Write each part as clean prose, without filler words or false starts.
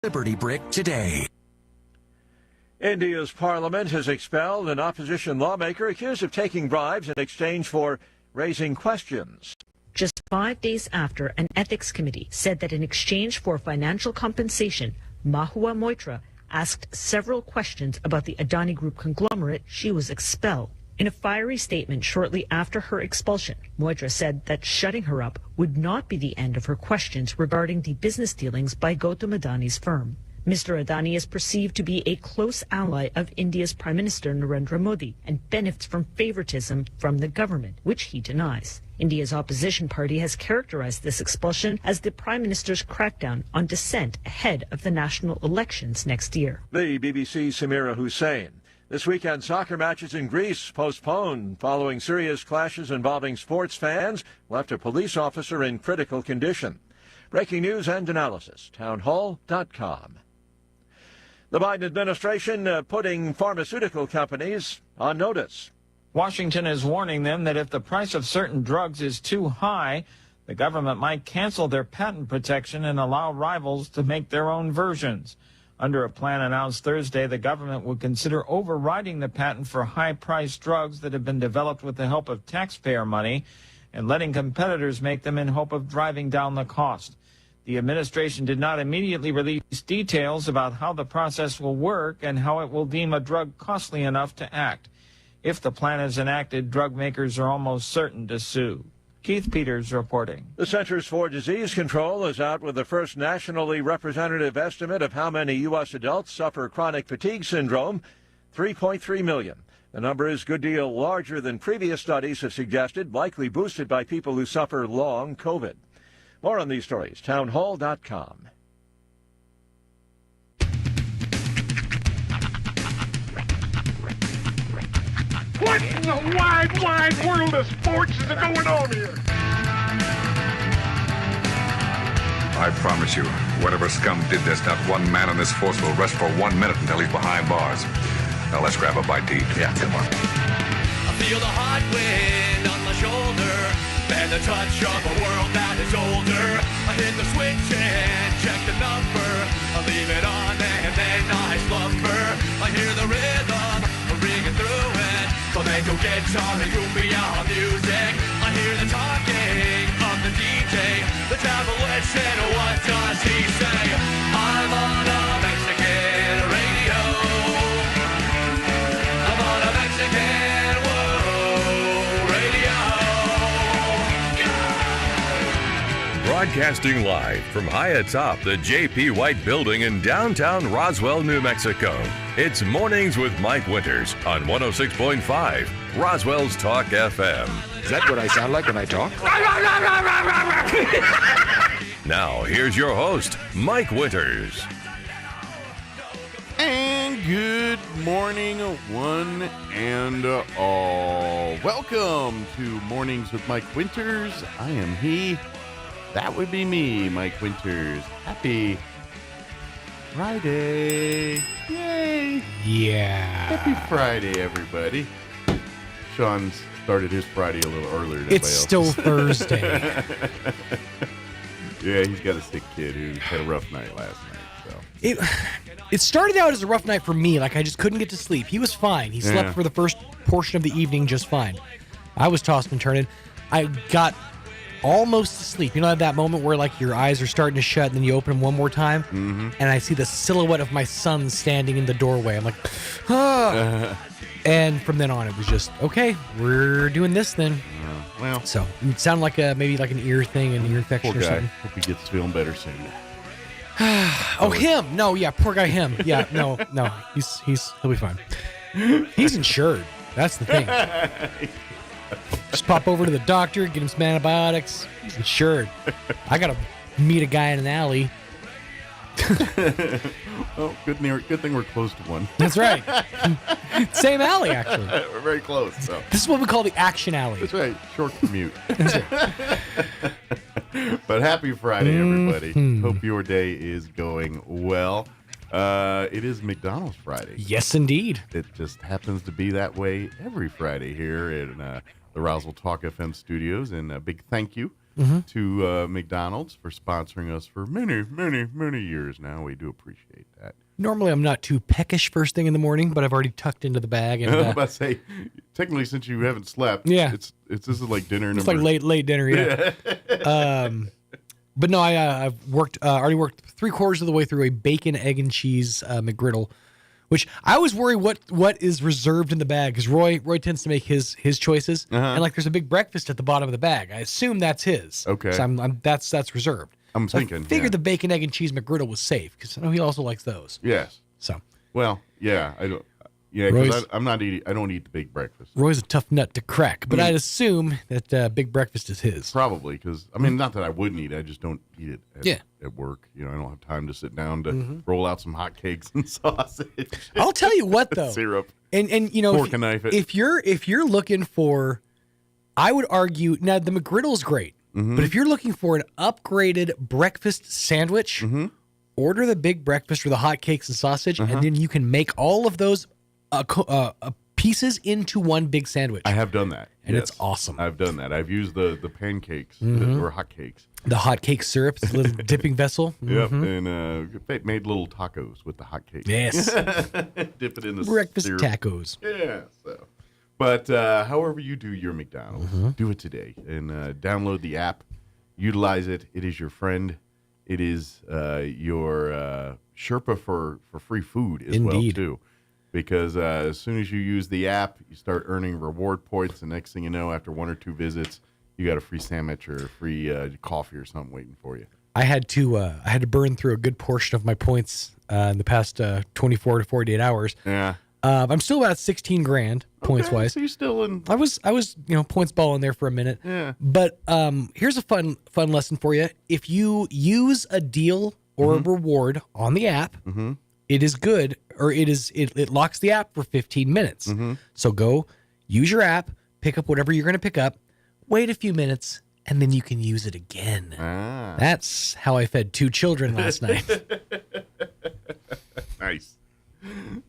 Liberty Brick today. India's parliament has expelled an opposition lawmaker accused of taking bribes in exchange for raising questions. Just 5 days after an ethics committee said that in exchange for financial compensation, Mahua Moitra asked several questions about the Adani Group conglomerate, she was expelled. In a fiery statement shortly after her expulsion, Moitra said that shutting her up would not be the end of her questions regarding the business dealings by Gautam Adani's firm. Mr. Adani is perceived to be a close ally of India's Prime Minister Narendra Modi and benefits from favoritism from the government, which he denies. India's opposition party has characterized this expulsion as the Prime Minister's crackdown on dissent ahead of the national elections next year. The BBC's Samira Hussein. This weekend, soccer matches in Greece postponed following serious clashes involving sports fans left a police officer in critical condition. Breaking news and analysis, townhall.com. The Biden administration putting pharmaceutical companies on notice. Washington is warning them that if the price of certain drugs is too high, the government might cancel their patent protection and allow rivals to make their own versions. Under a plan announced Thursday, the government would consider overriding the patent for high-priced drugs that have been developed with the help of taxpayer money and letting competitors make them in hope of driving down the cost. The administration did not immediately release details about how the process will work and how it will deem a drug costly enough to act. If the plan is enacted, drug makers are almost certain to sue. Keith Peters reporting. The Centers for Disease Control is out with the first nationally representative estimate of how many U.S. adults suffer chronic fatigue syndrome, 3.3 million. The number is a good deal larger than previous studies have suggested, likely boosted by people who suffer long COVID. More on these stories, townhall.com. What in the wide world of sports is going on here? I promise you, whatever scum did this, not one man on this force will rest for 1 minute until he's behind bars. Now let's grab a bite to eat. Yeah, come on. I feel the hot wind on my shoulder and the touch of a world that is older. I hit the switch and check the number. I leave it on and then I slumber. I hear the rhythm ringing through it. Flamenco guitar and cumbia music. I hear the talking of the DJ. The demolition, what does he say? I'm on a Mexican radio. I'm on a Mexican radio. Broadcasting live from high atop the J.P. White Building in downtown Roswell, New Mexico. It's Mornings with Mike Winters on 106.5 Roswell's Talk FM. Is that what I sound like when I talk? Now, here's your host, Mike Winters. And good morning, one and all. Welcome to Mornings with Mike Winters. I am he. That would be me, Mike Winters. Happy Friday. Yay. Yeah. Happy Friday, everybody. Sean started his Friday a little earlier than It's still Thursday. Yeah, he's got a sick kid who had a rough night last night. So It started out as a rough night for me. Like, I just couldn't get to sleep. He was fine. He slept for the first portion of the evening just fine. I was tossed and turning. I got almost to sleep. You know that moment where, like, your eyes are starting to shut and then you open them one more time? Mm-hmm. And I see the silhouette of my son standing in the doorway. I'm like, ah. And from then on, it was just, okay, we're doing this then. Well, so it sounded like maybe like an ear thing, an ear infection poor or guy. something. Hope he gets feeling better soon. Oh, him? No, yeah, poor guy, him. Yeah, no, he'll be fine. He's insured. That's the thing. Just pop over to the doctor, get him some antibiotics. He's insured. I gotta meet a guy in an alley. Oh, good thing we're close to one. That's right. Same alley, actually. We're very close. So this is what we call the action alley. That's right. Short commute. But happy Friday, everybody. Hope your day is going well. It is McDonald's Friday. Yes, indeed. It just happens to be that way every Friday here in the Roswell Talk FM Studios. And a big thank you to McDonald's for sponsoring us for many, many, many years now. We do appreciate that. Normally, I'm not too peckish first thing in the morning, but I've already tucked into the bag. And, I was about to say, technically, since you haven't slept, this is like dinner. It's like late dinner, yeah. But no, I've already worked 3/4 of the way through a bacon, egg, and cheese McGriddle, which I always worry what is reserved in the bag, because Roy tends to make his choices, and like there's a big breakfast at the bottom of the bag. I assume that's his. Okay, so that's reserved. I'm thinking. I figured the bacon, egg, and cheese McGriddle was safe because I know he also likes those. Yes. So. Well, yeah, I don't. Yeah, because I'm not eating. I don't eat the big breakfast. Roy's a tough nut to crack, but I'd assume that big breakfast is his. Probably, because I mean, not that I wouldn't eat. I just don't eat it at work. You know, I don't have time to sit down to roll out some hot cakes and sausage. I'll tell you what, though, syrup and you know, fork and knife it. If you're looking for, I would argue now the McGriddle is great, but if you're looking for an upgraded breakfast sandwich, order the big breakfast with the hot cakes and sausage, and then you can make all of those pieces into one big sandwich. I have done that, and it's awesome. I've done that. I've used the pancakes or hot cakes, the hot cake syrup, it's a little dipping vessel. Yep, and made little tacos with the hot cakes. Yes, dip it in the breakfast syrup. tacos. Yeah. So, but however you do your McDonald's, do it today and download the app. Utilize it. It is your friend. It is your Sherpa for free food as well too. Because as soon as you use the app, you start earning reward points. And next thing you know, after 1 or 2 visits, you got a free sandwich or a free coffee or something waiting for you. I had to burn through a good portion of my points in the past 24 to 48 hours. Yeah. I'm still about 16 grand points wise. So you're still in. I was points balling there for a minute. Yeah. But here's a fun lesson for you. If you use a deal or a reward on the app, it is good, or it locks the app for 15 minutes. So go use your app, pick up whatever you're going to pick up, wait a few minutes, and then you can use it again. That's how I fed 2 children last night. Nice.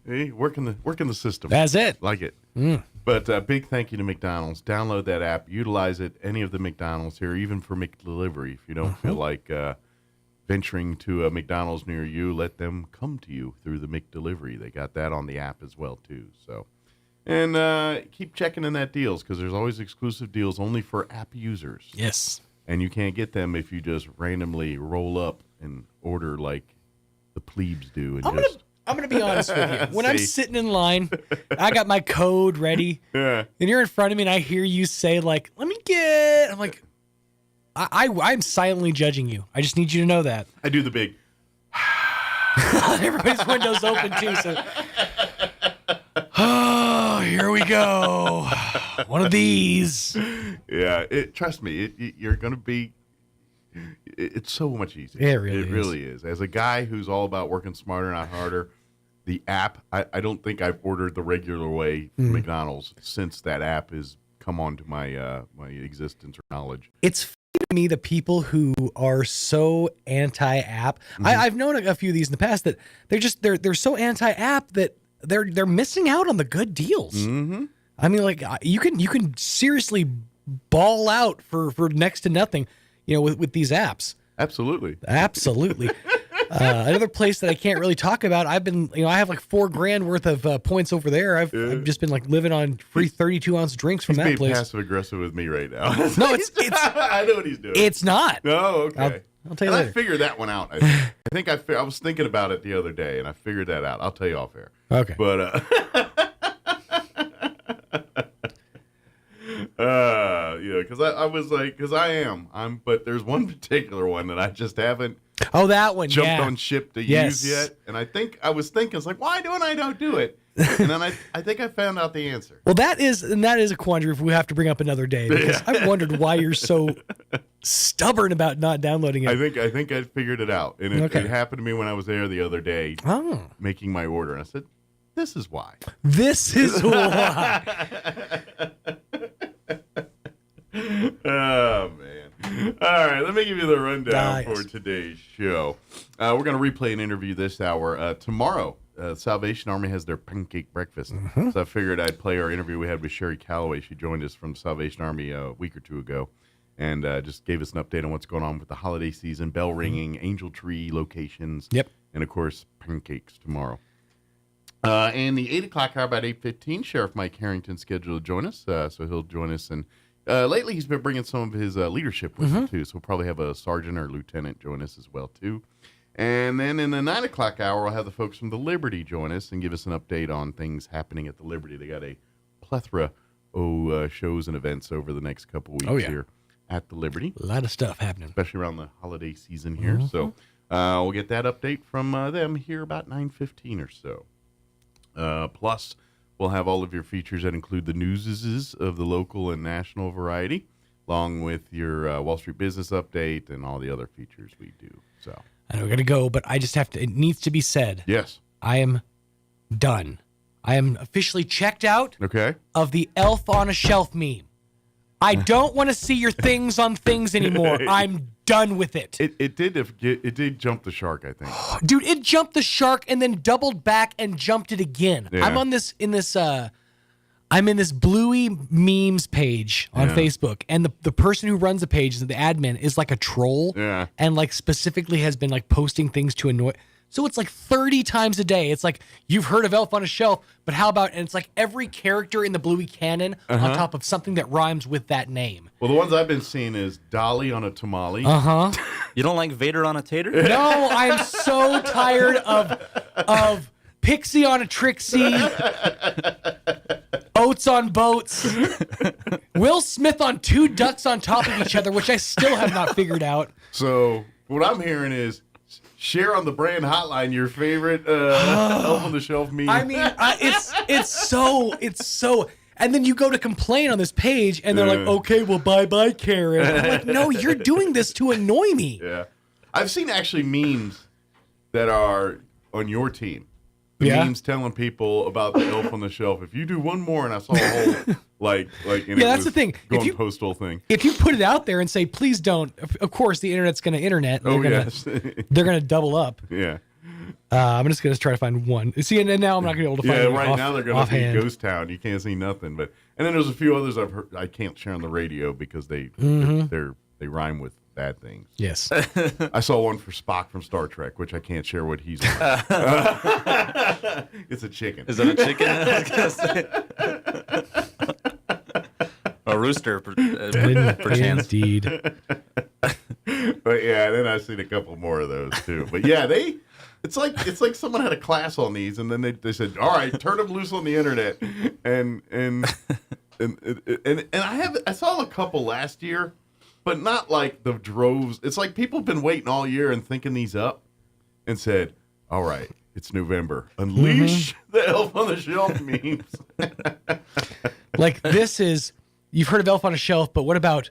Hey, working the system. That's it. Like it. But big thank you to McDonald's. Download that app. Utilize it. Any of the McDonald's here, even for McDelivery. If you don't feel like venturing to a McDonald's near you, let them come to you through the McDelivery. They got that on the app as well too. So, and keep checking in that deals, because there's always exclusive deals only for app users. Yes. And you can't get them if you just randomly roll up and order like the plebes do. And I'm going to be honest with you. When I'm sitting in line, I got my code ready, and you're in front of me, and I hear you say, like, let me get... I'm like, I'm silently judging you. I just need you to know that. I do the big... Everybody's window's open, too, so... Oh, here we go. One of these. Yeah, trust me, you're going to be... It's so much easier. It really is. As a guy who's all about working smarter, not harder, the app, I don't think I've ordered the regular way from McDonald's since that app has come onto my my existence or knowledge. It's funny to me, the people who are so anti-app. I've known a few of these in the past that they're so anti-app that they're missing out on the good deals. I mean, like you can seriously ball out for next to nothing, with these apps. Absolutely. Another place that I can't really talk about. I've been, I have like $4,000 worth of points over there. I've just been like living on free 32-ounce drinks from that place. He's passive aggressive with me right now. No, it's I know what he's doing. It's not. No, okay. I'll tell you later. I figured that one out. I was thinking about it the other day, and I figured that out. I'll tell you off air. Okay. But because but there's one particular one that I just haven't that one jumped on ship to use yet. And I was thinking, it's like, why don't I do it? And then I think I found out the answer. Well, that is a quandary we have to bring up another day, because I've wondered why you're so stubborn about not downloading it. I think I figured it out. And it happened to me when I was there the other day making my order. And I said, this is why. This is why. Oh, man. All right, let me give you the rundown for today's show. We're going to replay an interview this hour. Tomorrow, Salvation Army has their pancake breakfast. So I figured I'd play our interview we had with Sherry Calloway. She joined us from Salvation Army a week or two ago. and just gave us an update on what's going on with the holiday season, bell ringing, angel tree locations. Yep. And, of course, pancakes tomorrow. And the 8 o'clock hour, about 8:15, Sheriff Mike Harrington's scheduled to join us. So he'll join us. And lately he's been bringing some of his leadership with him, too. So we'll probably have a sergeant or lieutenant join us as well, too. And then in the 9 o'clock hour, we'll have the folks from the Liberty join us and give us an update on things happening at the Liberty. They got a plethora of shows and events over the next couple weeks here at the Liberty. A lot of stuff happening. Especially around the holiday season here. So we'll get that update from them here about 9:15 or so. Plus, we'll have all of your features that include the newses of the local and national variety, along with your Wall Street Business Update and all the other features we do. So I know we got to go, but I just have to, it needs to be said. Yes. I am done. I am officially checked out of the elf on a shelf meme. I don't want to see your things on things anymore. I'm done with it. It did jump the shark, I think. Dude, it jumped the shark and then doubled back and jumped it again. Yeah. I'm in this Bluey memes page on Facebook, and the person who runs the page, the admin, is like a troll, and like specifically has been like posting things to annoy. So it's like 30 times a day. It's like, you've heard of Elf on a Shelf, but how about, and it's like every character in the Bluey canon on top of something that rhymes with that name. Well, the ones I've been seeing is Dolly on a tamale. You don't like Vader on a tater? No, I'm so tired of Pixie on a Trixie, Oats on boats, Will Smith on 2 ducks on top of each other, which I still have not figured out. So what I'm hearing is, share on the brand hotline your favorite Elf on the Shelf meme. I mean, it's so. And then you go to complain on this page, and they're like, "Okay, well, bye, Karen." I'm like, "No, you're doing this to annoy me." Yeah, I've seen actually memes that are on your team. The memes telling people about the Elf on the Shelf. If you do one more, and I saw a whole that's the thing. Going postal thing. If you put it out there and say, "Please don't," of course the internet's going to internet. They're going to double up. Yeah. I'm just going to try to find one. See, and now I'm not going to be able to find. Yeah, right now they're going to be Ghost Town. You can't see nothing. And then there's a few others I've heard. I can't share on the radio because they rhyme with bad things. Yes. I saw one for Spock from Star Trek, which I can't share what he's like. It's a chicken. Is that a chicken? I was gonna say. A rooster, perchance. Indeed. But yeah, then I've seen a couple more of those too. But yeah, it's like someone had a class on these, and then they said, "All right, turn them loose on the internet." And I saw a couple last year, but not like the droves. It's like people have been waiting all year and thinking these up, and said, "All right, it's November. Unleash the Elf on the Shelf memes." Like this is, you've heard of Elf on a Shelf, but what about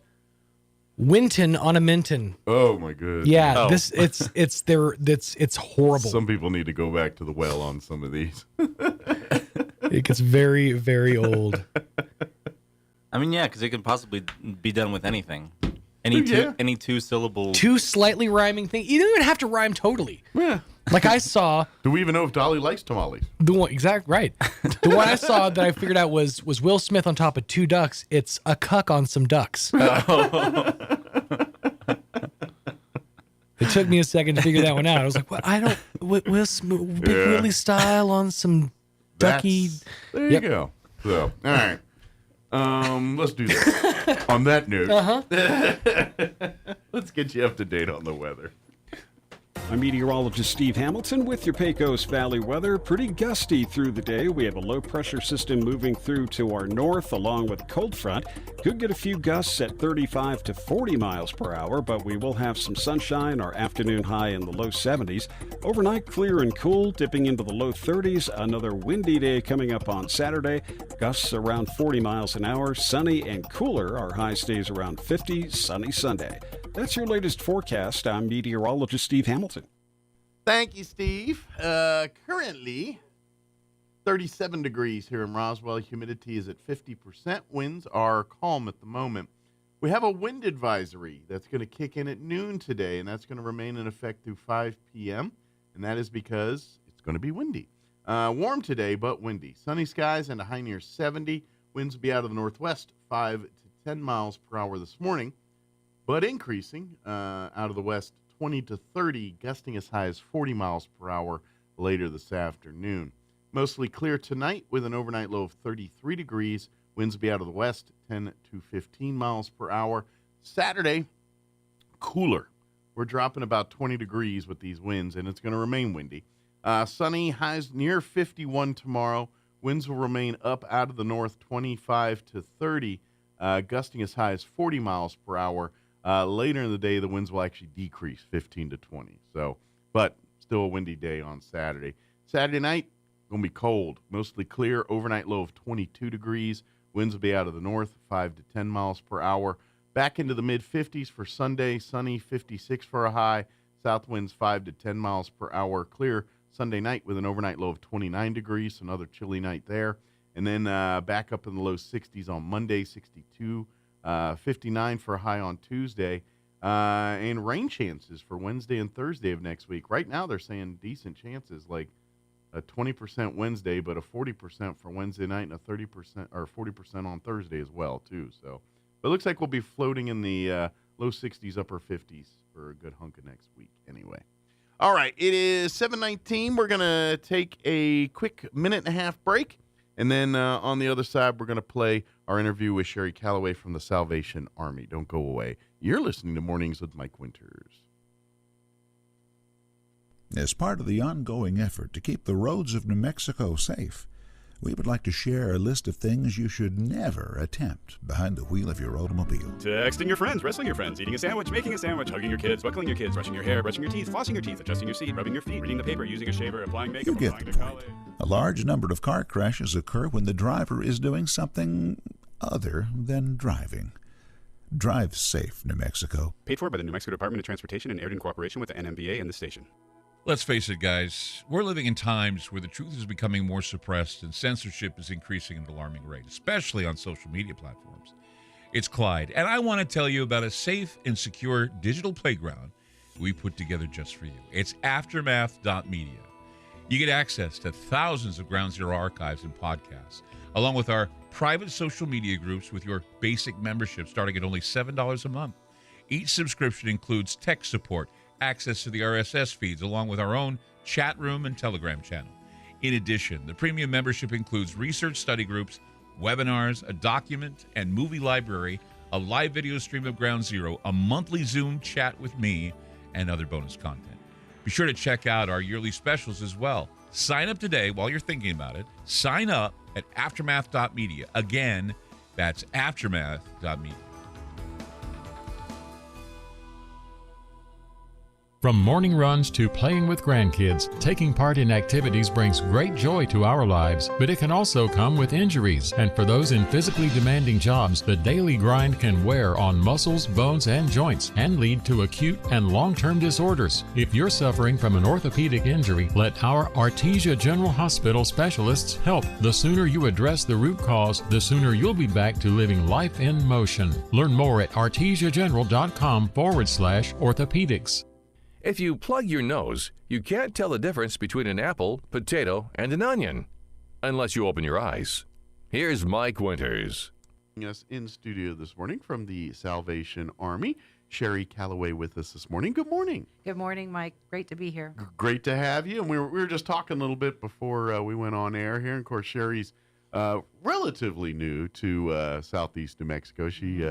Winton on a Minton? Oh my goodness. Yeah, it's horrible. Some people need to go back to the well on some of these. It gets very, very old. I mean, yeah, because it could possibly be done with anything. Any two-syllable... 2 slightly rhyming things. You don't even have to rhyme totally. Yeah. Like I saw... Do we even know if Dolly likes tamales? The one, right. The one I saw that I figured out was Will Smith on top of 2 ducks. It's a cuck on some ducks. It took me a second to figure that one out. I was like, "What? I don't... Will Smith, Big Willie style on some ducky..." There you go. So, all right. Let's do this. On that note, let's get you up to date on the weather. I'm meteorologist Steve Hamilton with your Pecos Valley weather. Pretty gusty through the day. We have a low pressure system moving through to our north along with a cold front. Could get a few gusts at 35 to 40 miles per hour, but we will have some sunshine. Our afternoon high in the low 70s. Overnight clear and cool, dipping into the low 30s. Another windy day coming up on Saturday. Gusts around 40 miles an hour. Sunny and cooler. Our high stays around 50. Sunny Sunday. That's your latest forecast. I'm meteorologist Steve Hamilton. Thank you, Steve. Currently, 37 degrees here in Roswell. Humidity is at 50%. Winds are calm at the moment. We have a wind advisory that's going to kick in at noon today, and that's going to remain in effect through 5 p.m., and that is because it's going to be windy. Warm today, but windy. Sunny skies and a high near 70. Winds will be out of the northwest, 5 to 10 miles per hour this morning. but increasing out of the west, 20 to 30, gusting as high as 40 miles per hour later this afternoon. Mostly clear tonight with an overnight low of 33 degrees. Winds will be out of the west, 10 to 15 miles per hour. Saturday, cooler. We're dropping about 20 degrees with these winds, and it's going to remain windy. Sunny, highs near 51 tomorrow. Winds will remain up out of the north, 25 to 30, gusting as high as 40 miles per hour. Later in the day, the winds will actually decrease 15 to 20. So, but still a windy day on Saturday. Saturday night, going to be cold, mostly clear, overnight low of 22 degrees. Winds will be out of the north, 5 to 10 miles per hour. Back into the mid-50s for Sunday, sunny, 56 for a high. South winds 5 to 10 miles per hour. Clear Sunday night with an overnight low of 29 degrees, so another chilly night there. And then back up in the low 60s on Monday, 62, 59 for a high on Tuesday. And rain chances for Wednesday and Thursday of next week. Right now they're saying decent chances, like a 20% Wednesday, but a 40% for Wednesday night and a 30% or 40% on Thursday as well, too. So it looks like we'll be floating in the low 60s, upper 50s for a good hunk of next week anyway. All right, it is 7:19. We're going to take a quick minute and a half break, and then on the other side, we're going to play our interview with Sherry Calloway from the Salvation Army. Don't go away. You're listening to Mornings with Mike Winters. As part of the ongoing effort to keep the roads of New Mexico safe, we would like to share a list of things you should never attempt behind the wheel of your automobile. Texting your friends, wrestling your friends, eating a sandwich, making a sandwich, hugging your kids, buckling your kids, brushing your hair, brushing your teeth, flossing your teeth, adjusting your seat, rubbing your feet, reading the paper, using a shaver, applying makeup, You get the point. A large number of car crashes occur when the driver is doing something other than driving. Drive safe, New Mexico. Paid for by the New Mexico Department of Transportation and aired in cooperation with the NMBA and the station. Let's face it, guys, we're living in times where the truth is becoming more suppressed and censorship is increasing at an alarming rate, especially on social media platforms. It's Clyde, and I want to tell you about a safe and secure digital playground we put together just for you. It's aftermath.media. You get access to thousands of Ground Zero archives and podcasts, along with our private social media groups with your basic membership starting at only $7 a month. Each subscription includes tech support, access to the RSS feeds, along with our own chat room and Telegram channel. In addition, the premium membership includes research study groups, webinars, a document and movie library, a live video stream of Ground Zero, a monthly Zoom chat with me, and other bonus content. Be sure to check out our yearly specials as well. Sign up today while you're thinking about it. Sign up at aftermath.media. Again, that's aftermath.media. From morning runs to playing with grandkids, taking part in activities brings great joy to our lives, but it can also come with injuries. And for those in physically demanding jobs, the daily grind can wear on muscles, bones, and joints and lead to acute and long-term disorders. If you're suffering from an orthopedic injury, let our Artesia General Hospital specialists help. The sooner you address the root cause, the sooner you'll be back to living life in motion. Learn more at artesiageneral.com/orthopedics. If you plug your nose, you can't tell the difference between an apple, potato, and an onion, unless you open your eyes. Here's Mike Winters. Us in studio this morning from the Salvation Army, Sherry Calloway with us this morning. Good morning. Good morning, Mike. Great to be here. Great to have you. And we were just talking a little bit before we went on air here. And of course, Sherry's relatively new to Southeast New Mexico. She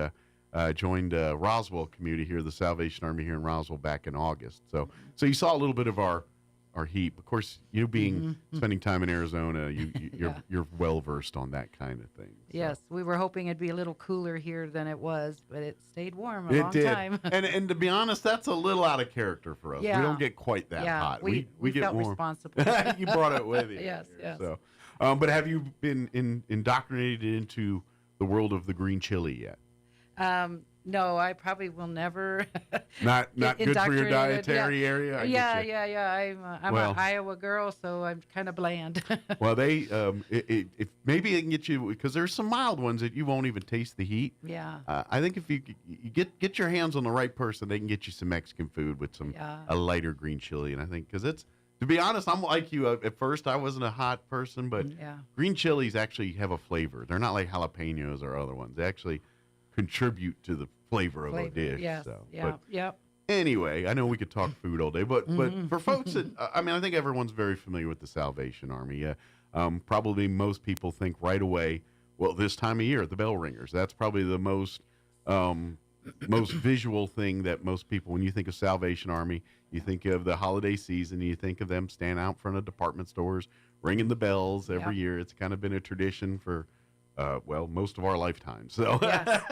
joined Roswell community here, the Salvation Army here in Roswell back in August. So you saw a little bit of our heat. Of course, you being spending time in Arizona, you're well versed on that kind of thing. So. Yes, we were hoping it'd be a little cooler here than it was, but it stayed warm a long did. time. and to be honest, that's a little out of character for us. Yeah. We don't get quite that hot. We get felt warm. responsible. You brought it with you. Yes. So, but have you been indoctrinated into the world of the green chili yet? No, I probably will never. Not good for your dietary area. I'm an Iowa girl, so I'm kind of bland. Well, they if maybe they can get you, because there's some mild ones that you won't even taste the heat. Yeah. I think if you get your hands on the right person, they can get you some Mexican food with a lighter green chili. And I think because it's, to be honest, I'm like you. At first, I wasn't a hot person, but green chilies actually have a flavor. They're not like jalapenos or other ones. They actually contribute to the flavor of a dish. Yes. So, Yeah. but Yep. anyway, I know we could talk food all day, but for folks that, I mean, I think everyone's very familiar with the Salvation Army. Probably most people think right away, well, this time of year, the bell ringers. That's probably the most visual thing that most people, when you think of Salvation Army, you think of the holiday season, you think of them standing out in front of department stores, ringing the bells every year. It's kind of been a tradition for, most of our lifetime. So Yes,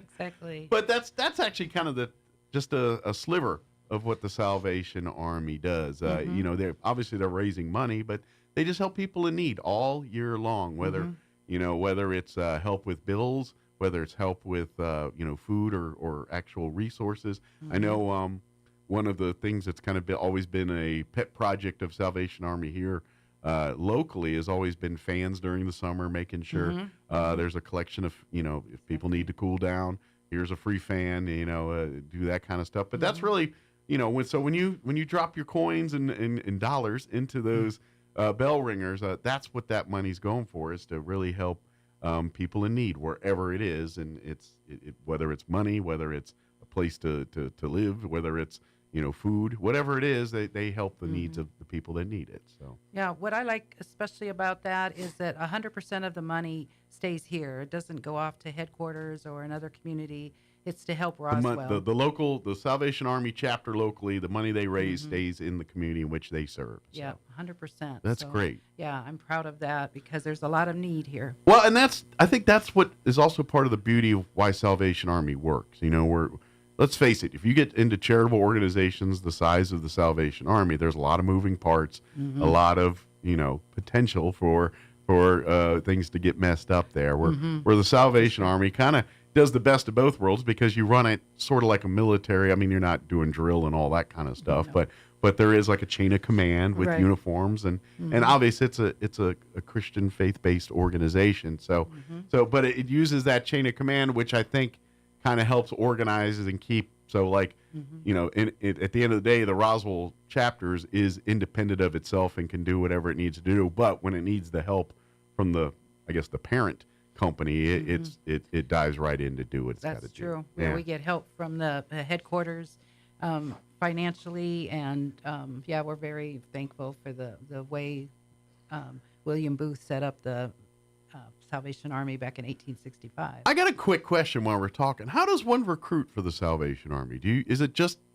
exactly. But that's actually kind of just a sliver of what the Salvation Army does. You know, they're raising money, but they just help people in need all year long. Whether whether it's help with bills, whether it's help with food or actual resources. I know one of the things that's kind of always been a pet project of Salvation Army here locally has always been fans during the summer, making sure there's a collection of, if people need to cool down, here's a free fan, do that kind of stuff. But that's really, when you drop your coins and dollars into those bell ringers, that's what that money's going for, is to really help people in need wherever it is. And it's whether it's money, whether it's a place to live, whether it's food, whatever it is, they help the needs of the people that need it. So yeah, what I like especially about that is that 100% of the money stays here. It doesn't go off to headquarters or another community. It's to help Roswell. The Salvation Army chapter locally, the money they raise stays in the community in which they serve. So. Yeah, 100%. That's great. Yeah, I'm proud of that because there's a lot of need here. Well, and I think that's what is also part of the beauty of why Salvation Army works. Let's face it, if you get into charitable organizations the size of the Salvation Army, there's a lot of moving parts, a lot of, potential for things to get messed up there. Where the Salvation Army kind of does the best of both worlds, because you run it sort of like a military. I mean, you're not doing drill and all that kind of stuff, but there is like a chain of command with uniforms and obviously it's a Christian faith-based organization. But it uses that chain of command, which I think kind of helps organize and keep. So like, at the end of the day, the Roswell chapters is independent of itself and can do whatever it needs to do. But when it needs the help from the parent company, it dives right in to do what it's got to do. That's true. Yeah. We get help from the headquarters financially, and we're very thankful for the way William Booth set up the Salvation Army back in 1865. I got a quick question while we're talking. How does one recruit for the Salvation Army? Do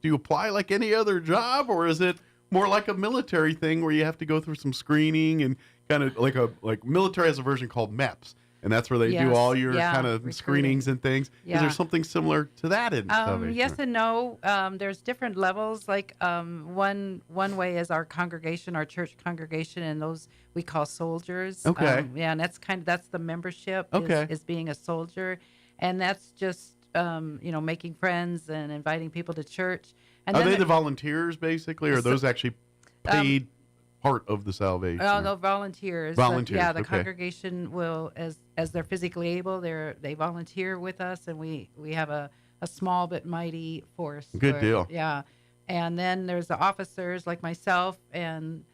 you apply like any other job, or is it more like a military thing where you have to go through some screening and kind of like military has a version called MEPS? And that's where they do all your kind of screenings and things. Yeah. Is there something similar to that in Salvation? Yes and no. There's different levels. Like one way is our congregation, our church congregation, and those we call soldiers. Okay. And that's the membership. Is being a soldier, and that's just making friends and inviting people to church. And are they the volunteers basically, or are those actually paid? Part of the Salvation? Oh, no, volunteers. Volunteers. The congregation will, as they're physically able, they volunteer with us, and we have a small but mighty force. Good deal. Yeah, and then there's the officers like myself, and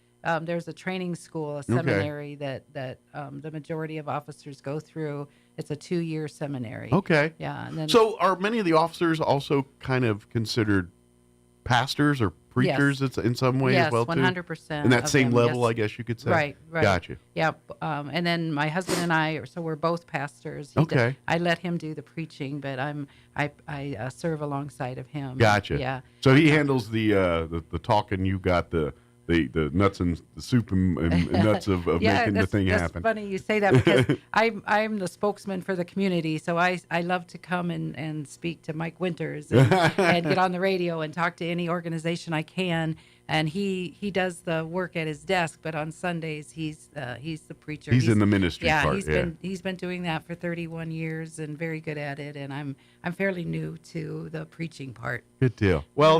there's a training school, a seminary that the majority of officers go through. It's a 2-year seminary. Okay. Yeah. And then, so are many of the officers also kind of considered pastors or preachers in some way as well, too? Yes, 100%. In that same level, I guess you could say. Right. Gotcha. Yeah. And then my husband and I, so we're both pastors. I let him do the preaching, but I serve alongside of him. Gotcha. Yeah. So he handles the talk, and you got the nuts and the soup and nuts of making the thing happen. It's funny you say that, because I'm the spokesman for the community, so I love to come and speak to Mike Winters and get on the radio and talk to any organization I can. And he does the work at his desk, but on Sundays he's the preacher. He's in the ministry part. He's been doing that for 31 years and very good at it. And I'm fairly new to the preaching part. Good deal. Well,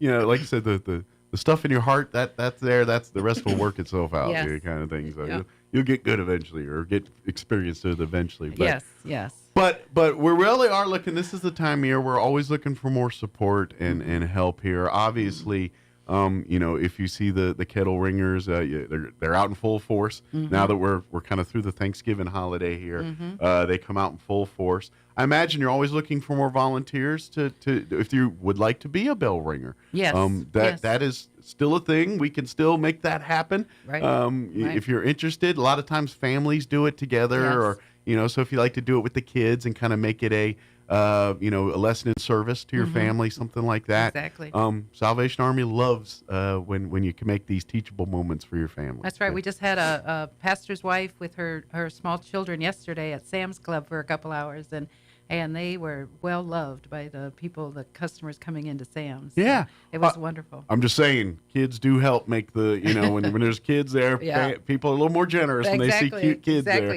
like you said, the stuff in your heart, that's there. That's the rest will work itself out, kind of thing. So you'll get good eventually, or get experience to it eventually. But, yes. But we really are looking. This is the time of year we're always looking for more support and help here. Obviously, If you see the kettle ringers, they're out in full force. Mhm. Now that we're kind of through the Thanksgiving holiday here. Mhm. They come out in full force. I imagine you're always looking for more volunteers to if you would like to be a bell ringer. Yes. That is still a thing. We can still make that happen. Right. Right. If you're interested, a lot of times families do it together, Yes. or so if you like to do it with the kids and kind of make it a lesson in service to your Mhm. family, something like that. Exactly. Salvation Army loves when you can make these teachable moments for your family. That's right. We just had a pastor's wife with her small children yesterday at Sam's Club for a couple hours, and they were well loved by the people, the customers coming into Sam's. So Yeah. it was wonderful. I'm just saying, kids do help make the, when there's kids there, Yeah. people are a little more generous when they see cute kids there.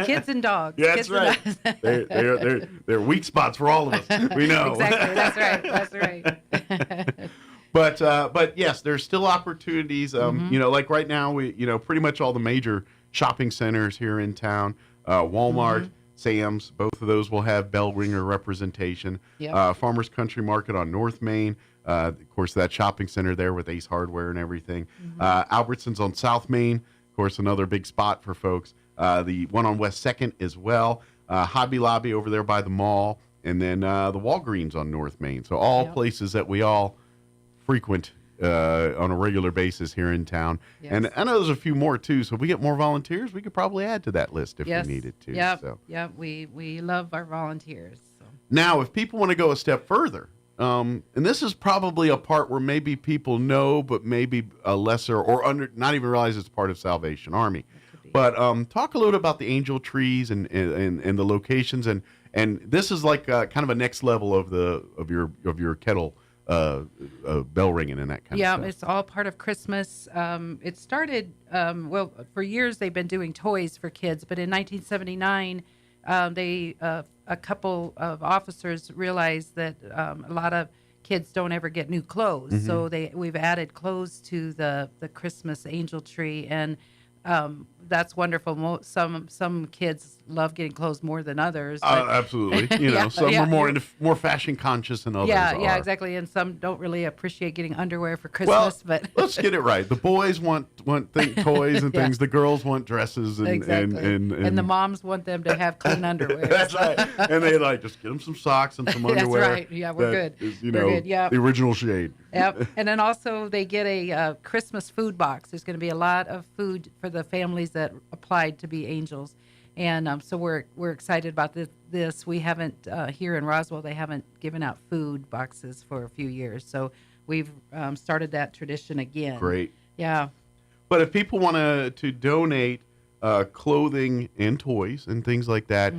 Kids and dogs. Yeah, Kids that's and right. dogs. They're weak spots for all of us. We know. Exactly. That's right. But yes, there's still opportunities. Like right now, we pretty much all the major shopping centers here in town, Walmart, Sam's, both of those will have bell ringer representation. Yep. Farmers Country Market on North Main, of course, that shopping center there with Ace Hardware and everything. Albertsons on South Main, of course, another big spot for folks. The one on West 2nd as well. Hobby Lobby over there by the mall, and then the Walgreens on North Main. So all places that we all frequent on a regular basis here in town. Yes. And I know there's a few more too, so if we get more volunteers, we could probably add to that list if Yes. we needed to. Yep. So. Yep. We love our volunteers. So. Now, if people want to go a step further, and this is probably a part where maybe people know, but maybe a lesser or not even realize it's part of Salvation Army. But talk a little about the angel trees and the locations, and this is like kind of a next level of your kettle bell ringing and that kind of stuff. Yeah, it's all part of Christmas. It started, for years they've been doing toys for kids, but in 1979, a couple of officers realized that a lot of kids don't ever get new clothes, Mm-hmm. so we've added clothes to the Christmas angel tree, and that's wonderful. Some kids love getting clothes more than others. But Absolutely. Some are more fashion conscious than others. Yeah, are. exactly. And some don't really appreciate getting underwear for Christmas. Well, but let's get it right. The boys want toys and Yeah. things. The girls want dresses and exactly. and the moms want them to have clean underwear. That's right. And they just get them some socks and some That's underwear. right. Yeah, we're that good. Is, We're good. Yeah. the original shade. Yep. And then also they get a Christmas food box. There's going to be a lot of food for the families that applied to be angels, and so we're excited about this. We haven't here in Roswell. They haven't given out food boxes for a few years, so we've started that tradition again. Great. Yeah. But if people want to donate clothing and toys and things like that,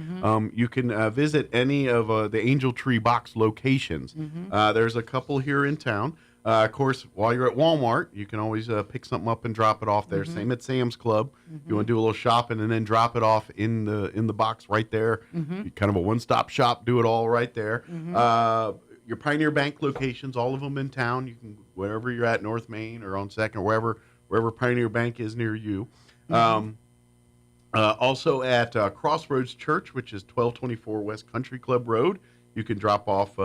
you can visit any of the Angel Tree Box locations. There's a couple here in town. Of course, while you're at Walmart, you can always pick something up and drop it off there. Same at Sam's Club. You want to do a little shopping and then drop it off in the box right there. Kind of a one-stop shop. Do it all right there. Your Pioneer Bank locations, all of them in town. You can wherever you're at, North Main or on Second, wherever Pioneer Bank is near you. Also at Crossroads Church, which is 1224 West Country Club Road. You can drop off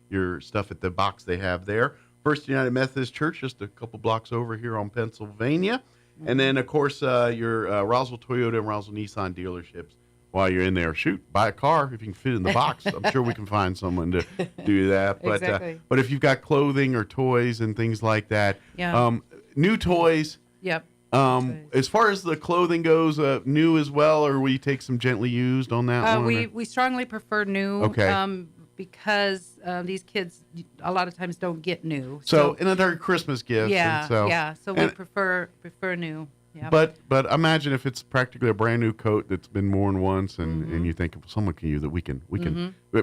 your stuff at the box they have there. First United Methodist Church, just a couple blocks over here on Pennsylvania. And then, of course, your Roswell Toyota and Roswell Nissan dealerships. While you're in there, buy a car if you can fit in the box. I'm sure we can find someone to do that. But Exactly. But if you've got clothing or toys and things like that, Yeah. New toys. Yep. As far as the clothing goes, new as well, or we take some gently used on that one? We strongly prefer new. Okay. Because these kids a lot of times don't get new. So and they're Christmas gifts. Yeah. And so, yeah. So we prefer new. Yeah. But imagine if it's practically a brand new coat that's been worn once, and you think someone can use it, we can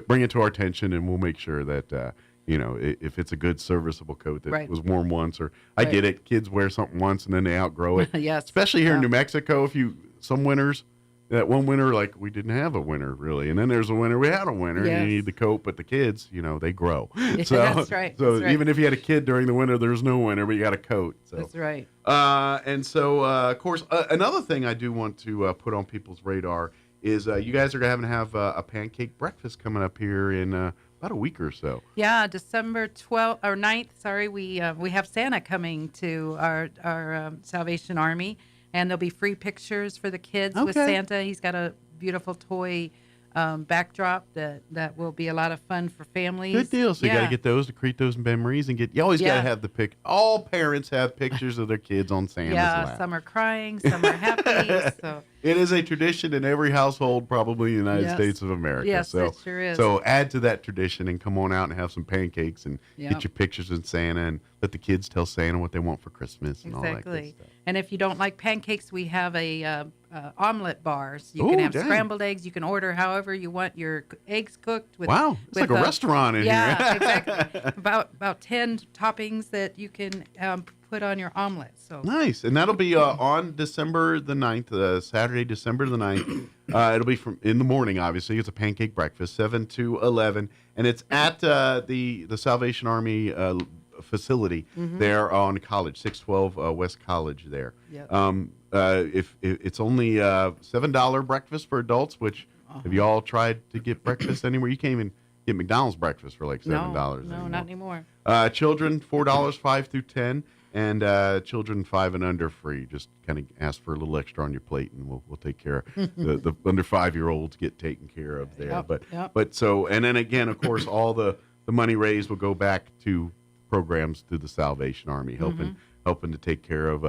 bring it to our attention, and we'll make sure that if it's a good serviceable coat that was worn once, or I get it, kids wear something once and then they outgrow it. Yes. Especially here in New Mexico, some winters. That one winter, we didn't have a winter really, and then there's a winter we had a winter. Yes. And you need the coat, but the kids, they grow. Yeah, so, that's right. So that's right. even if you had a kid during the winter, there's no winter, but you got a coat. So. That's right. And so, of course, another thing I do want to put on people's radar is you guys are going to have a pancake breakfast coming up here in about a week or so. Yeah, December 12th or 9th. Sorry, we have Santa coming to our Salvation Army, and there'll be free pictures for the kids with Santa. He's got a beautiful toy backdrop that will be a lot of fun for families. Good deal. So you got to get those to create those memories and you always got to have the pic. All parents have pictures of their kids on Santa's lap. Some are crying, some are happy. So it is a tradition in every household, probably in the United States of America. Yes, it sure is. So add to that tradition and come on out and have some pancakes and get your pictures with Santa and let the kids tell Santa what they want for Christmas and all that good stuff. And if you don't like pancakes, we have a omelet bar. So you can have scrambled eggs. You can order however you want your eggs cooked. It's like a restaurant in here. Yeah, exactly. About 10 toppings that you can put on your omelet. So nice. And that'll be on December the 9th, Saturday, December the 9th. It'll be from in the morning, obviously. It's a pancake breakfast, 7 to 11. And it's at the Salvation Army facility there on College, 612 West College there. Yep. If it's only $7 breakfast for adults, which have you all tried to get breakfast anywhere? You can't even get McDonald's breakfast for like $7 No, not anymore. Children, $4, 5 through 10, and children 5 and under free. Just kind of ask for a little extra on your plate, and we'll take care of the under 5-year-olds get taken care of there. But so, and then again, of course, all the money raised will go back to programs through the Salvation Army, helping to take care of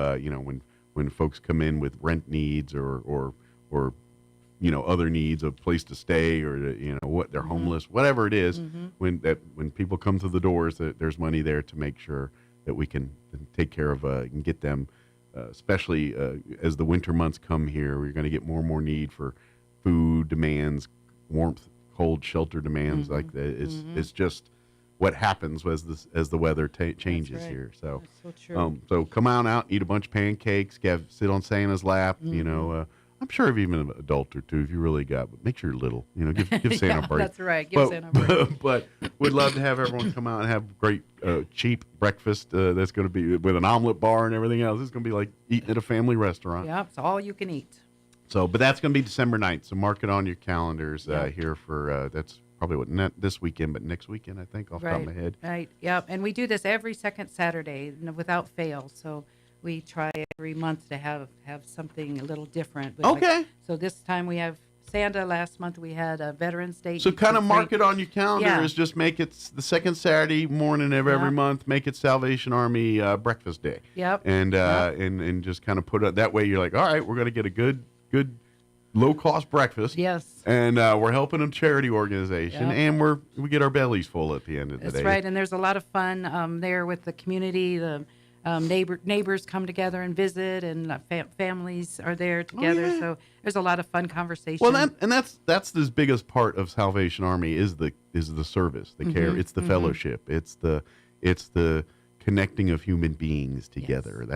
when folks come in with rent needs or other needs, a place to stay, or what they're homeless, whatever it is. When people come to the doors, that there's money there to make sure that we can take care of and get them, especially as the winter months come here. We're going to get more and more need for food demands, warmth, cold, shelter demands. Like that. It's just what happens as the weather changes here. So, so come on out, eat a bunch of pancakes, sit on Santa's lap. I'm sure if even an adult or two, if you really got, but make sure you're little. Give Santa a break. That's right. Give Santa a break. But we'd love to have everyone come out and have great, cheap breakfast. That's going to be with an omelet bar and everything else. It's going to be like eating at a family restaurant. Yeah, it's all you can eat. So, but that's going to be December 9th. So mark it on your calendars here for that's probably not this weekend, but next weekend, I think, off the top of my head. Right. Yeah, and we do this every second Saturday without fail. So we try every month to have something a little different. Okay. So this time we have Santa. Last month we had a Veterans Day. So kind of mark it on your calendar. Is just make it the second Saturday morning of every month. Make it Salvation Army breakfast day. Yep. And just kind of put it that way. You're like, all right, we're going to get a good low cost breakfast. Yes. And we're helping a charity organization, and we get our bellies full at the end of the day. That's right. And there's a lot of fun there with the community. The neighbors come together and visit, and families are there together. So there's a lot of fun conversation. Well, that's the biggest part of Salvation Army is the service, the care. It's the fellowship. It's the connecting of human beings together.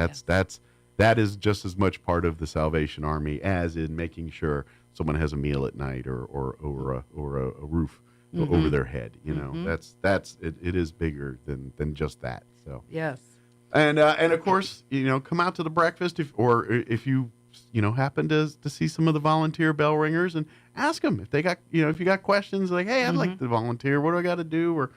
That is just as much part of the Salvation Army as in making sure someone has a meal at night or a roof over their head. It is bigger than just that. So yes. And of course, come out to the breakfast if you happen to see some of the volunteer bell ringers and ask them if they got, if you got questions like, hey, I'd like to volunteer. What do I got to do? Or,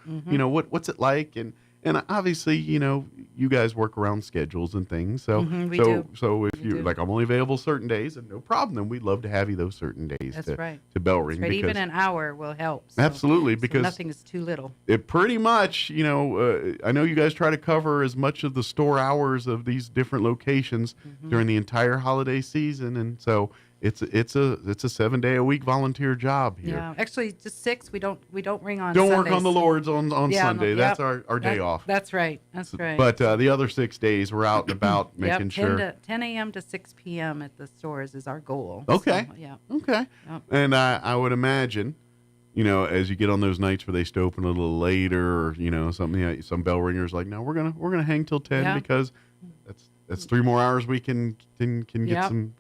what's it like? And obviously, you guys work around schedules and things. So, so if you like, I'm only available certain days, and no problem, then we'd love to have you those certain days to bell ring. Right. Even an hour will help. So, absolutely, because nothing is too little. It pretty much, I know you guys try to cover as much of the store hours of these different locations during the entire holiday season, and so it's a 7-day-a-week volunteer job here. Yeah, actually, just 6. We don't ring on. Don't Sundays. Work on the Lord's on Sunday. That's our day off. That's right. That's right. But the other 6 days, we're out and about making sure. 10 a.m. to 6 p.m. at the stores is our goal. Okay. So, yeah. Okay. Yep. And I would imagine, as you get on those nights where they stay open a little later, or something, some bell ringers like, no, we're gonna hang till 10 because that's 3 more hours we can get some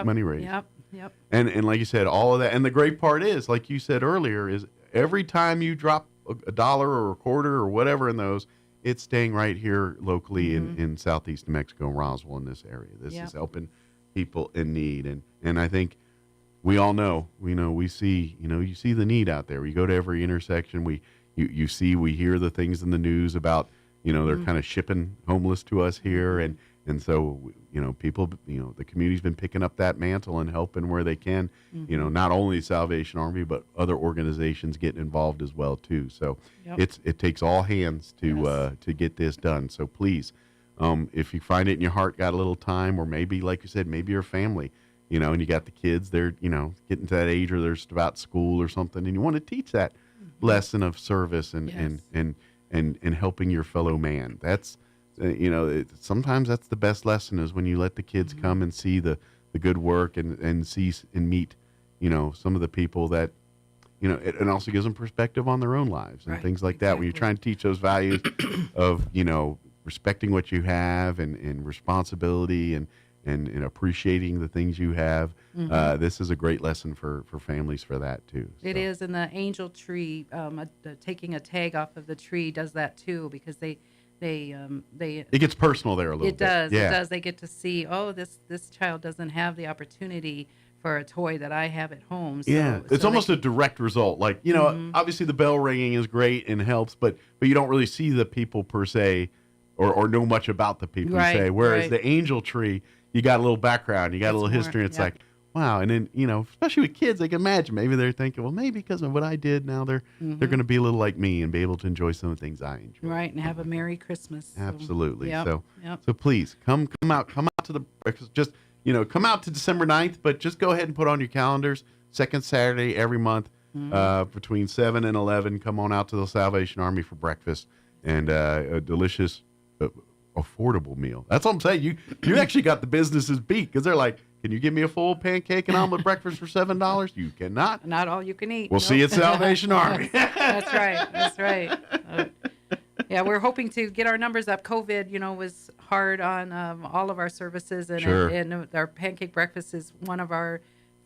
money raised. Yep. And like you said, all of that. And the great part is, like you said earlier, is every time you drop $1 or a quarter or whatever in those, it's staying right here locally in southeast New Mexico and Roswell in this area. This is helping people in need. And I think we all know, we see, you see the need out there. We go to every intersection. We we hear the things in the news about, they're kind of shipping homeless to us here. And so, people, the community's been picking up that mantle and helping where they can, not only Salvation Army, but other organizations getting involved as well, too. So it takes all hands to get this done. So please, if you find it in your heart, got a little time, or maybe, like you said, maybe your family, and you got the kids, they're, getting to that age or they're just about school or something, and you want to teach that lesson of service and helping your fellow man. That's, sometimes that's the best lesson, is when you let the kids come and see the good work and see and meet, some of the people that, it also gives them perspective on their own lives and things like that. When you're trying to teach those values of, respecting what you have and responsibility and appreciating the things you have. This is a great lesson for families for that too. It is, and the angel tree, taking a tag off of the tree does that too, because they it gets personal there a little bit. It does. They get to see, this child doesn't have the opportunity for a toy that I have at home. So, it's almost a direct result. Like, obviously the bell ringing is great and helps, but you don't really see the people per se, or know much about the people per se. Whereas the angel tree, you got a little background, you got a little history. It's like, wow. And then, especially with kids, they can imagine, maybe they're thinking, well, maybe because of what I did, now they're going to be a little like me and be able to enjoy some of the things I enjoy. Right, and have a Merry Christmas. Absolutely. So please come out to the breakfast. Just, come out to December 9th, but just go ahead and put on your calendars, second Saturday every month, between 7 and 11. Come on out to the Salvation Army for breakfast and a delicious, affordable meal. That's what I'm saying. You actually got the businesses beat, because they're like, can you give me a full pancake and omelet breakfast for $7? You cannot. Not all you can eat. We'll see you at Salvation Army. That's right. We're hoping to get our numbers up. COVID, was hard on all of our services, and our pancake breakfast is one of our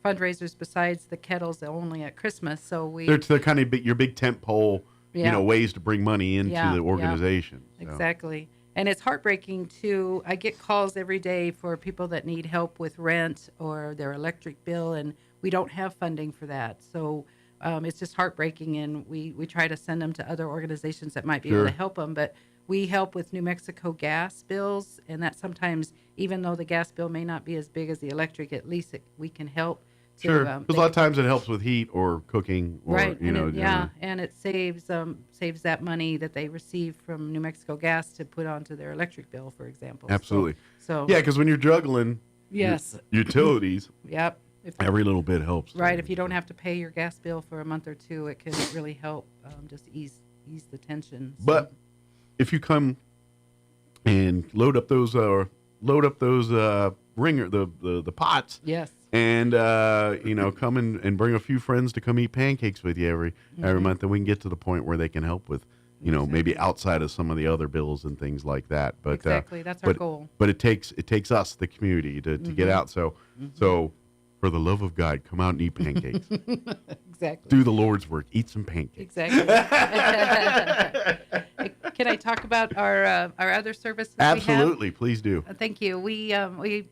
fundraisers besides the kettles, only at Christmas. So they're kind of your big tent pole, ways to bring money into the organization. So. Exactly. And it's heartbreaking, too. I get calls every day for people that need help with rent or their electric bill, and we don't have funding for that. So it's just heartbreaking, and we try to send them to other organizations that might be able to help them. But we help with New Mexico gas bills, and that sometimes, even though the gas bill may not be as big as the electric, at least we can help. Because a lot of times it helps with heat or cooking, or and it saves that money that they receive from New Mexico Gas to put onto their electric bill, for example. Absolutely. So because when you're juggling utilities, every little bit helps. Right. If you don't have to pay your gas bill for a month or two, it can really help just ease the tension. So. But if you come and load up those ringer the pots. Yes. And come and bring a few friends to come eat pancakes with you every month, and we can get to the point where they can help with, maybe outside of some of the other bills and things like that. But exactly, that's our goal. But it takes us, the community, to get out. So for the love of God, come out and eat pancakes. Exactly. Do the Lord's work. Eat some pancakes. Exactly. Can I talk about our other services? Absolutely, please do. Thank you. We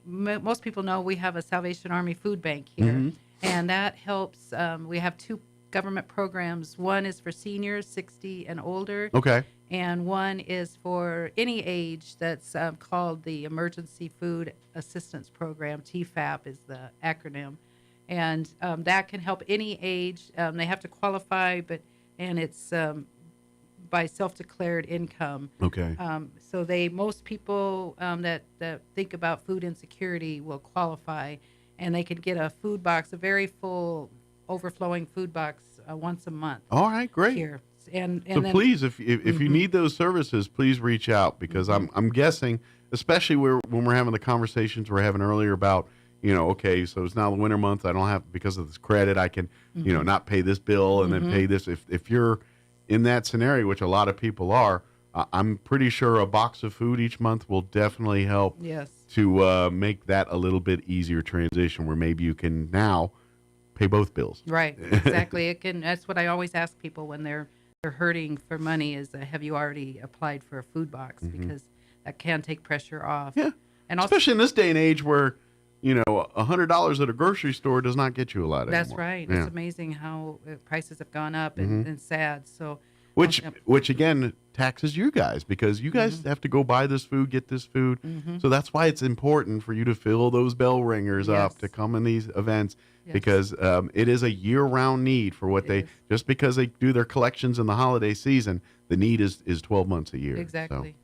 most people know we have a Salvation Army food bank here, and that helps. We have two government programs. One is for seniors 60 and older. Okay. And one is for any age. That's called the Emergency Food Assistance Program. TFAP is the acronym, and that can help any age. They have to qualify, and it's by self-declared income. Okay. So most people that think about food insecurity will qualify, and they could get a food box, a very full, overflowing food box once a month. All right, great. Here. And so then, please, if you need those services, please reach out, because I'm guessing, especially when we're having the conversations we're having earlier about, okay, so it's now the winter month. I don't have, because of this credit, I can, not pay this bill and then pay this. If you're in that scenario, which a lot of people are, I'm pretty sure a box of food each month will definitely help to make that a little bit easier transition, where maybe you can now pay both bills. Right, exactly. It can. That's what I always ask people when they're hurting for money is, have you already applied for a food box? Because that can take pressure off. Yeah, and especially in this day and age where, $100 at a grocery store does not get you a lot anymore. That's right. Yeah. It's amazing how prices have gone up and sad. So Which again taxes you guys because you guys have to go buy this food, get this food. So that's why it's important for you to fill those bell ringers up to come in these events because it is a year-round need for what just because they do their collections in the holiday season, the need is 12 months a year. Exactly.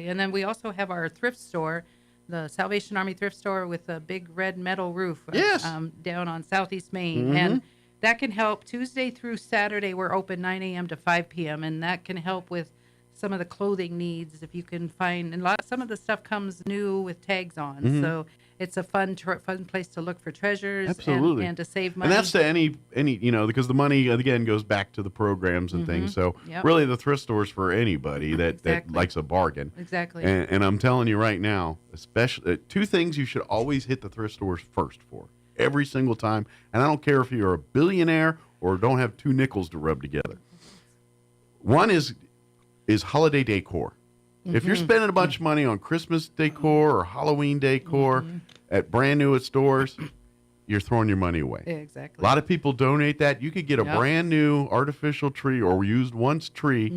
And then we also have our thrift store, the Salvation Army thrift store with a big red metal roof down on Southeast Main. And that can help. Tuesday through Saturday, we're open 9 a.m. to 5 p.m., and that can help with some of the clothing needs if you can find. And some of the stuff comes new with tags on, so it's a fun place to look for treasures and to save money. And that's to any because the money again goes back to the programs and things. So really, the thrift store is for anybody that likes a bargain. Exactly. And I'm telling you right now, especially two things you should always hit the thrift stores first for. Every single time. And I don't care if you're a billionaire or don't have two nickels to rub together. One is holiday decor. If you're spending a bunch of money on Christmas decor or Halloween decor at brand new stores, you're throwing your money away. Exactly. A lot of people donate that. You could get a brand new artificial tree or used once tree,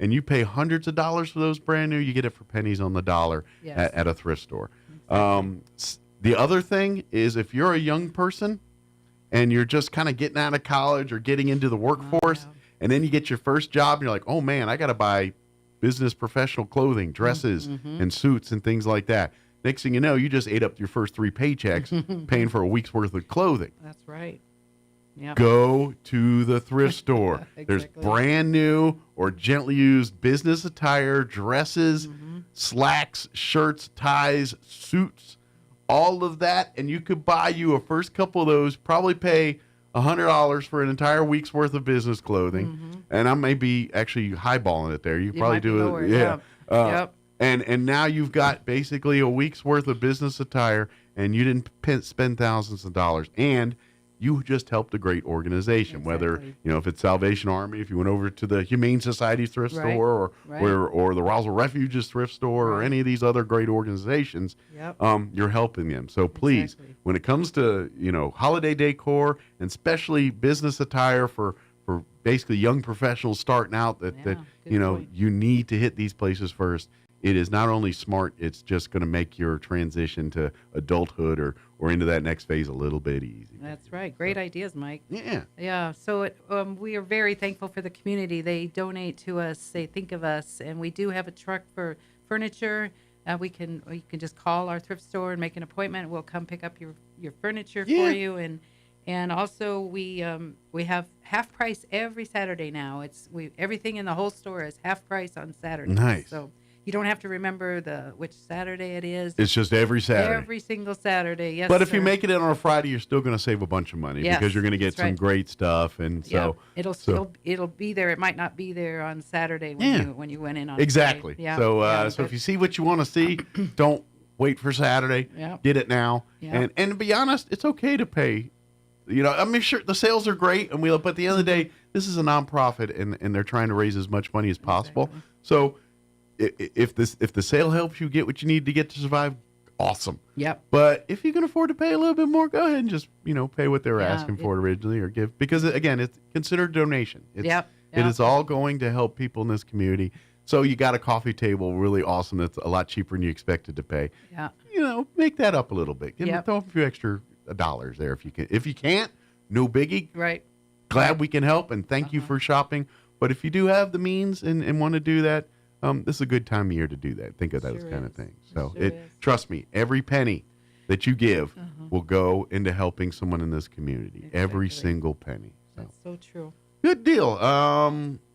and you pay hundreds of dollars for those brand new. You get it for pennies on the dollar at a thrift store. The other thing is if you're a young person and you're just kind of getting out of college or getting into the workforce, and then you get your first job, and you're like, oh, man, I got to buy business professional clothing, dresses, and suits and things like that. Next thing you know, you just ate up your first 3 paychecks paying for a week's worth of clothing. That's right. Yep. Go to the thrift store. There's brand new or gently used business attire, dresses, slacks, shirts, ties, suits, all of that, and you could buy you a first couple of those, probably pay $100 for an entire week's worth of business clothing, and I may be actually highballing it there. You probably do it, And now you've got basically a week's worth of business attire, and you didn't spend thousands of dollars, and you just helped a great organization. Whether if it's Salvation Army, if you went over to the Humane Society thrift store, or the Roswell Refuge's thrift store, or any of these other great organizations, you're helping them. So please, when it comes to holiday decor and especially business attire for basically young professionals starting out, you need to hit these places first. It is not only smart, it's just going to make your transition to adulthood or into that next phase a little bit easy. That's right. Great ideas, Mike. Yeah. So we are very thankful for the community. They donate to us. They think of us. And we do have a truck for furniture. You can just call our thrift store and make an appointment. We'll come pick up your furniture for you. And also we have half price every Saturday now. Everything in the whole store is half price on Saturday. Nice. So you don't have to remember which Saturday it is. It's just every Saturday. Every single Saturday, yes. But if you make it in on a Friday, you're still going to save a bunch of money because you're going to get some great stuff, and it'll be there. It might not be there on Saturday when you went in on exactly. Friday. Yeah. So if you see what you want to see, don't wait for Saturday. Get it now. And to be honest, it's okay to pay. I mean, sure, the sales are great, but at the end of the day, this is a nonprofit, and they're trying to raise as much money as possible. So if the sale helps you get what you need to get to survive, awesome. But if you can afford to pay a little bit more, go ahead and just pay what they were asking for originally, or give, because again, it's considered donation. It is all going to help people in this community. So you got a coffee table, really awesome. That's a lot cheaper than you expected to pay. Make that up a little bit. Throw a few extra dollars there if you can. If you can't, no biggie. Right. Glad we can help, and thank you for shopping. But if you do have the means and want to do that, this is a good time of year to do that. Think of those kind of things. So trust me, every penny that you give will go into helping someone in this community. Exactly. Every single penny. That's so true. Good deal.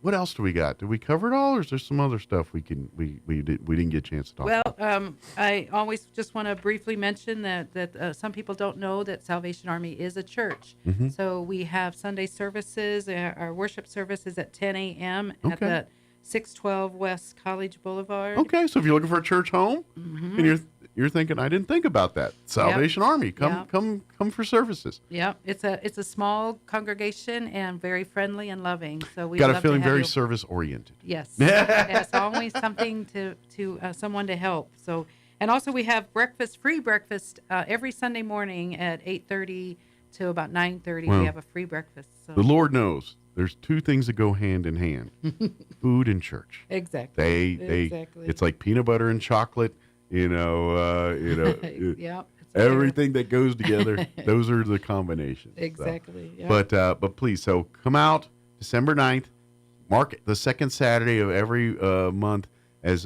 What else do we got? Did we cover it all, or is there some other stuff we didn't get a chance to talk about? Well, I always just want to briefly mention that some people don't know that Salvation Army is a church. So we have Sunday services. Our worship service is at 10 a.m. at the 612 West College Boulevard. Okay, so if you're looking for a church home, and you're thinking, I didn't think about that. Salvation Army, come for services. Yeah, it's a small congregation and very friendly and loving. So we got a feeling very service oriented. Yes, it's always something to someone to help. So, and also we have free breakfast every Sunday morning at 8:30 to about 9:30. We have a free breakfast. So. The Lord knows there's two things that go hand in hand: food and church. Exactly. Exactly. It's like peanut butter and chocolate. Yeah. Everything that goes together. Those are the combinations. Exactly. So. Yeah. But please, so come out December 9th. Mark the second Saturday of every month as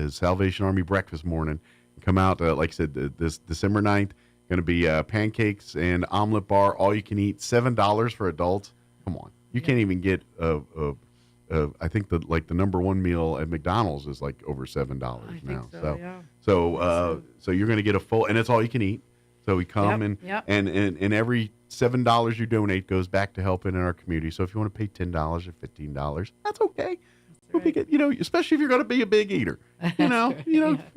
Salvation Army breakfast morning. Come out, like I said, this December 9th. Going to be pancakes and omelet bar, all you can eat, $7 for adults. Come on, you can't even get I think the number one meal at McDonald's is like over $7 now. So you're going to get a full, and it's all you can eat. So we come and every $7 you donate goes back to helping in our community. So if you want to pay $10 or $15, that's okay. We'll be good, especially if you're going to be a big eater. A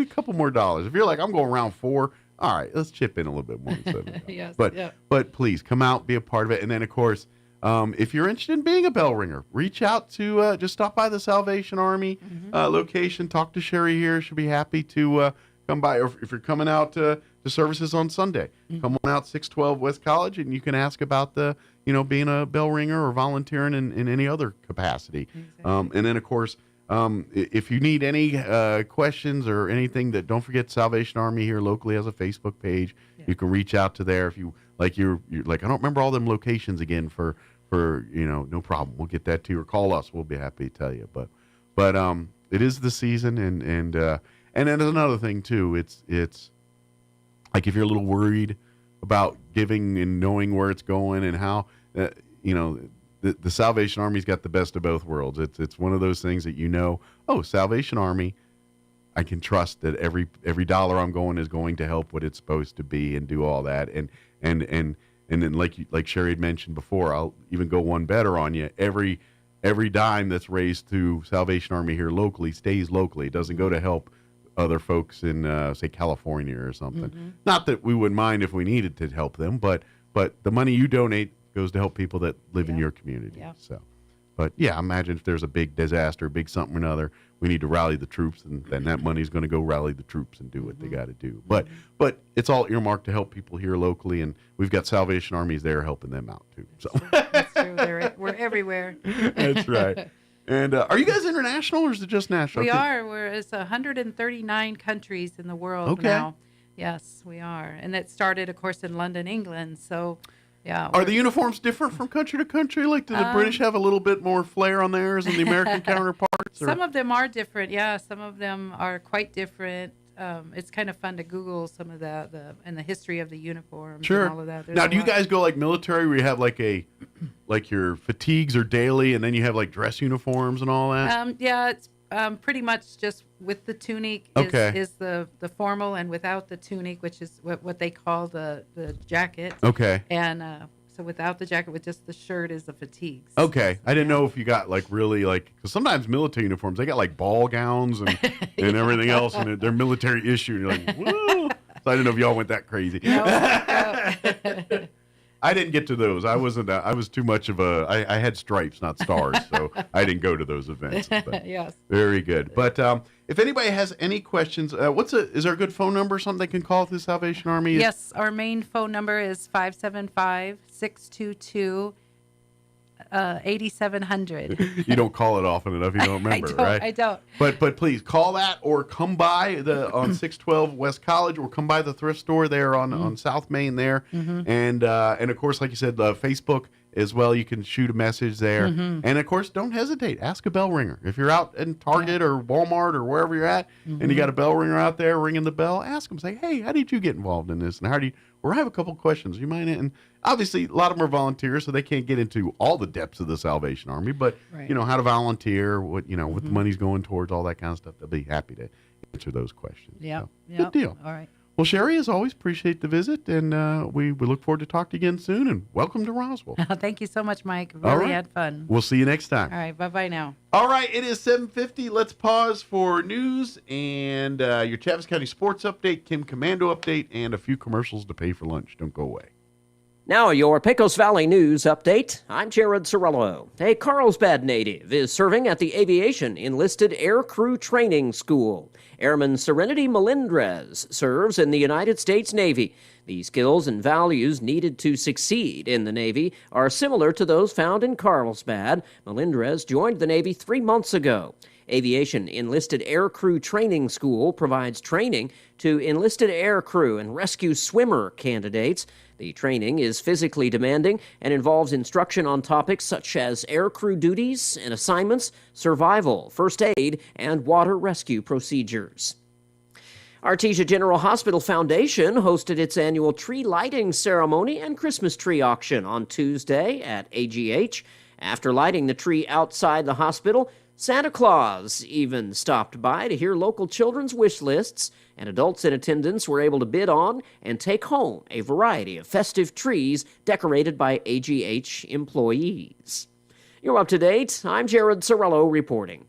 couple more dollars. If you're like, I'm going around $4. All right, let's chip in a little bit more than $7. But please come out, be a part of it, and then of course, if you're interested in being a bell ringer, reach out to just stop by the Salvation Army location. Talk to Sherry here; she'll be happy to come by. Or if you're coming out to services on Sunday, come on out 612 West College, and you can ask about the being a bell ringer or volunteering in any other capacity. Exactly. And then of course. If you need any questions or anything, don't forget Salvation Army here locally has a Facebook page. Yeah. You can reach out to there if you like. You're like, I don't remember all them locations again for no problem. We'll get that to you or call us. We'll be happy to tell you. But it is the season and then there's another thing too. It's like if you're a little worried about giving and knowing where it's going and how The Salvation Army's got the best of both worlds. It's one of those things that Salvation Army, I can trust that every dollar I'm going is going to help what it's supposed to be and do all that. And then like Sherry had mentioned before, I'll even go one better on you. Every dime that's raised through Salvation Army here locally stays locally. It doesn't go to help other folks in say California or something. Mm-hmm. Not that we wouldn't mind if we needed to help them, but the money you donate goes to help people that live in your community. Yeah. So, but imagine if there's a big disaster, big something or another, we need to rally the troops, and then that money's going to go rally the troops and do what they got to do. But it's all earmarked to help people here locally, and we've got Salvation Armies there helping them out too. So that's true. We're everywhere. That's right. And are you guys international, or is it just national? We are. It's 139 countries in the world now. Yes, we are, and it started, of course, in London, England. So. Yeah. Are the uniforms different from country to country? Like, do the British have a little bit more flair on theirs than the American counterparts? Or? Some of them are different. Yeah, some of them are quite different. It's kind of fun to Google some of the history of the uniforms and all of that. Now, do you guys go like military where you have like your fatigues are daily and then you have like dress uniforms and all that? It's pretty much just with the tunic is the formal, and without the tunic, which is what they call the jacket. Okay. And so without the jacket, with just the shirt, is the fatigues. Okay. I didn't know if you got like really like, because sometimes military uniforms, they got like ball gowns and everything else, and they're military issue. And you're like, whoa. So I didn't know if y'all went that crazy. No. I didn't get to those. I wasn't. I was too much of a. I had stripes, not stars, so I didn't go to those events. But yes. Very good. But if anybody has any questions, is there a good phone number or something they can call through Salvation Army? Yes, our main phone number is 575-622. 8700. You don't call it often enough. You don't remember, right? I don't. But please call that, or come by on 612 West College, or come by the thrift store there on South Main there, and of course, like you said, Facebook as well. You can shoot a message there, and of course, don't hesitate. Ask a bell ringer if you're out in Target or Walmart or wherever you're at, and you got a bell ringer out there ringing the bell. Ask them, say, hey, how did you get involved in this, and how do you? Or I have a couple questions. You mind? And obviously, a lot of them are volunteers, so they can't get into all the depths of the Salvation Army. But how to volunteer, what the money's going towards, all that kind of stuff. They'll be happy to answer those questions. Yeah, so, good deal. All right. Well, Sherry, as always, appreciate the visit, and we look forward to talk to you again soon. And welcome to Roswell. Thank you so much, Mike. Really had fun. We'll see you next time. All right. Bye now. All right. It is 7:50. Let's pause for news and your Chaves County sports update, Kim Commando update, and a few commercials to pay for lunch. Don't go away. Now your Pecos Valley News update. I'm Jared Sorello. A Carlsbad native is serving at the Aviation Enlisted Air Crew Training School. Airman Serenity Melendrez serves in the United States Navy. The skills and values needed to succeed in the Navy are similar to those found in Carlsbad. Melendrez joined the Navy 3 months ago. Aviation Enlisted Air Crew Training School provides training to enlisted air crew and rescue swimmer candidates. The training is physically demanding and involves instruction on topics such as air crew duties and assignments, survival, first aid, and water rescue procedures. Artesia General Hospital Foundation hosted its annual tree lighting ceremony and Christmas tree auction on Tuesday at AGH. After lighting the tree outside the hospital, Santa Claus even stopped by to hear local children's wish lists, and adults in attendance were able to bid on and take home a variety of festive trees decorated by AGH employees. You're up to date. I'm Jared Sorello reporting.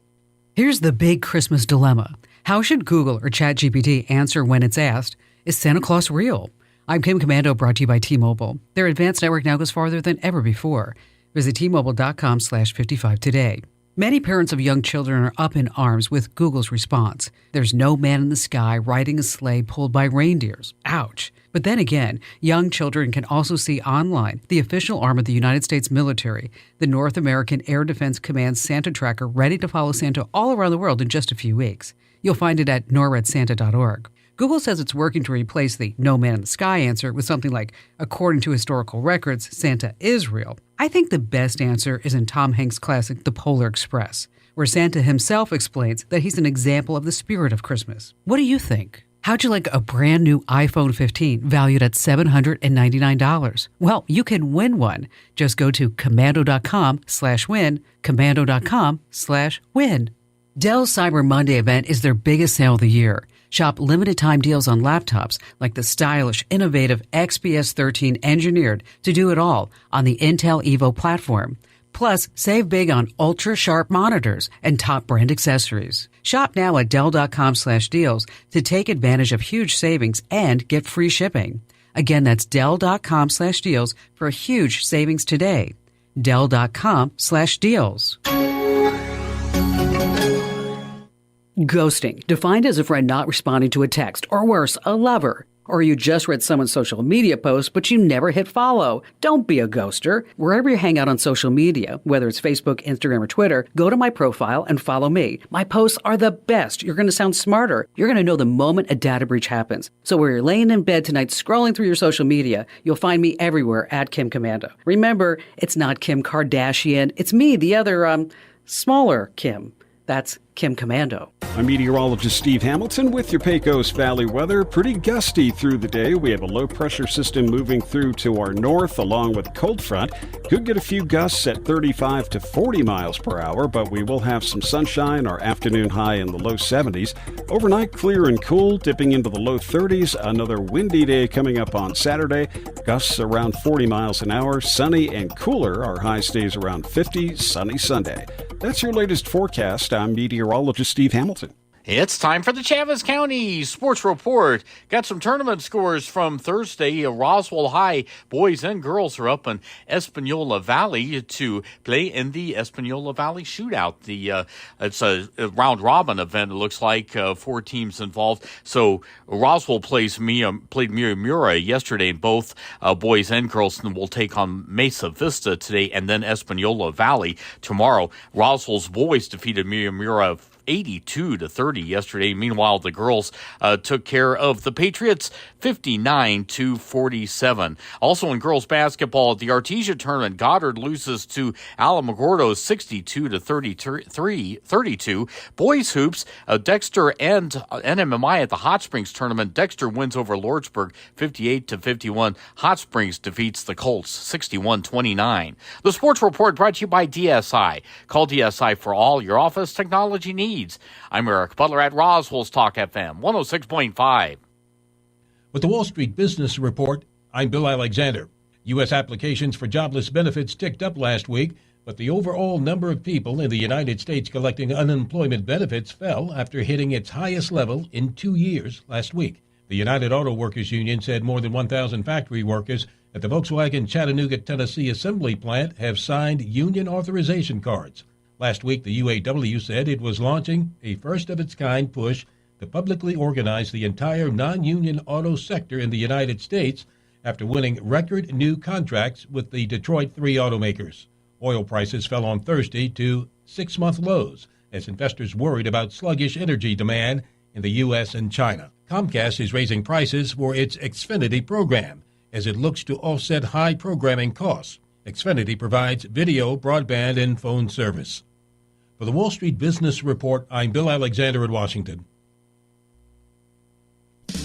Here's the big Christmas dilemma. How should Google or ChatGPT answer when it's asked, is Santa Claus real? I'm Kim Commando, brought to you by T-Mobile. Their advanced network now goes farther than ever before. Visit T-Mobile.com/55 today. Many parents of young children are up in arms with Google's response. There's no man in the sky riding a sleigh pulled by reindeers. Ouch. But then again, young children can also see online the official arm of the United States military, the North American Air Defense Command Santa Tracker, ready to follow Santa all around the world in just a few weeks. You'll find it at norredsanta.org. Google says it's working to replace the no man in the sky answer with something like, according to historical records, Santa is real. I think the best answer is in Tom Hanks' classic The Polar Express, where Santa himself explains that he's an example of the spirit of Christmas. What do you think? How'd you like a brand new iPhone 15 valued at $799? Well, you can win one. Just go to commando.com/win, commando.com/win. Dell's Cyber Monday event is their biggest sale of the year. Shop limited time deals on laptops like the stylish, innovative XPS 13 engineered to do it all on the Intel Evo platform. Plus, save big on ultra-sharp monitors and top brand accessories. Shop now at Dell.com/deals to take advantage of huge savings and get free shipping. Again, that's Dell.com/deals for huge savings today. Dell.com/deals. Ghosting, defined as a friend not responding to a text, or worse, a lover. Or you just read someone's social media post, but you never hit follow. Don't be a ghoster. Wherever you hang out on social media, whether it's Facebook, Instagram, or Twitter, go to my profile and follow me. My posts are the best. You're going to sound smarter. You're going to know the moment a data breach happens. So where you're laying in bed tonight scrolling through your social media, you'll find me everywhere at Kim Commando. Remember, it's not Kim Kardashian. It's me, the other, smaller Kim. That's Kim Commando. I'm meteorologist Steve Hamilton with your Pecos Valley weather. Pretty gusty through the day. We have a low pressure system moving through to our north along with a cold front. Could get a few gusts at 35 to 40 miles per hour, but we will have some sunshine. Our afternoon high in the low 70s. Overnight clear and cool, dipping into the low 30s. Another windy day coming up on Saturday. Gusts around 40 miles an hour. Sunny and cooler. Our high stays around 50. Sunny Sunday. That's your latest forecast. I'm meteorologist Steve Hamilton. It's time for the Chavez County Sports Report. Got some tournament scores from Thursday. Roswell High boys and girls are up in Espanola Valley to play in the Espanola Valley Shootout. It's a round-robin event, it looks like, 4 teams involved. So Roswell played Miramura yesterday, and both boys and girls will take on Mesa Vista today, and then Espanola Valley tomorrow. Roswell's boys defeated Miramura 82-30 yesterday. Meanwhile, the girls took care of the Patriots 59-47. Also in girls basketball, at the Artesia tournament, Goddard loses to Alamogordo 62-32. Boys hoops, Dexter and NMMI at the Hot Springs tournament. Dexter wins over Lordsburg 58-51. Hot Springs defeats the Colts 61-29. The Sports Report brought to you by DSI. Call DSI for all your office technology needs. I'm Eric Butler at Roswell's Talk FM 106.5. With the Wall Street Business Report, I'm Bill Alexander. U.S. applications for jobless benefits ticked up last week, but the overall number of people in the United States collecting unemployment benefits fell after hitting its highest level in 2 years last week. The United Auto Workers Union said more than 1,000 factory workers at the Volkswagen Chattanooga, Tennessee assembly plant have signed union authorization cards. Last week, the UAW said it was launching a first-of-its-kind push to publicly organize the entire non-union auto sector in the United States after winning record new contracts with the Detroit 3 automakers. Oil prices fell on Thursday to 6-month lows as investors worried about sluggish energy demand in the U.S. and China. Comcast is raising prices for its Xfinity program as it looks to offset high programming costs. Xfinity provides video, broadband, and phone service. For the Wall Street Business Report, I'm Bill Alexander in Washington.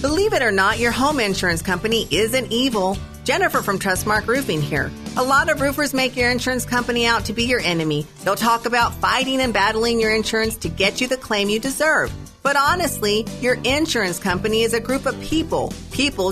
Believe it or not, your home insurance company isn't evil. Jennifer from Trustmark Roofing here. A lot of roofers make your insurance company out to be your enemy. They'll talk about fighting and battling your insurance to get you the claim you deserve. But honestly, your insurance company is a group of people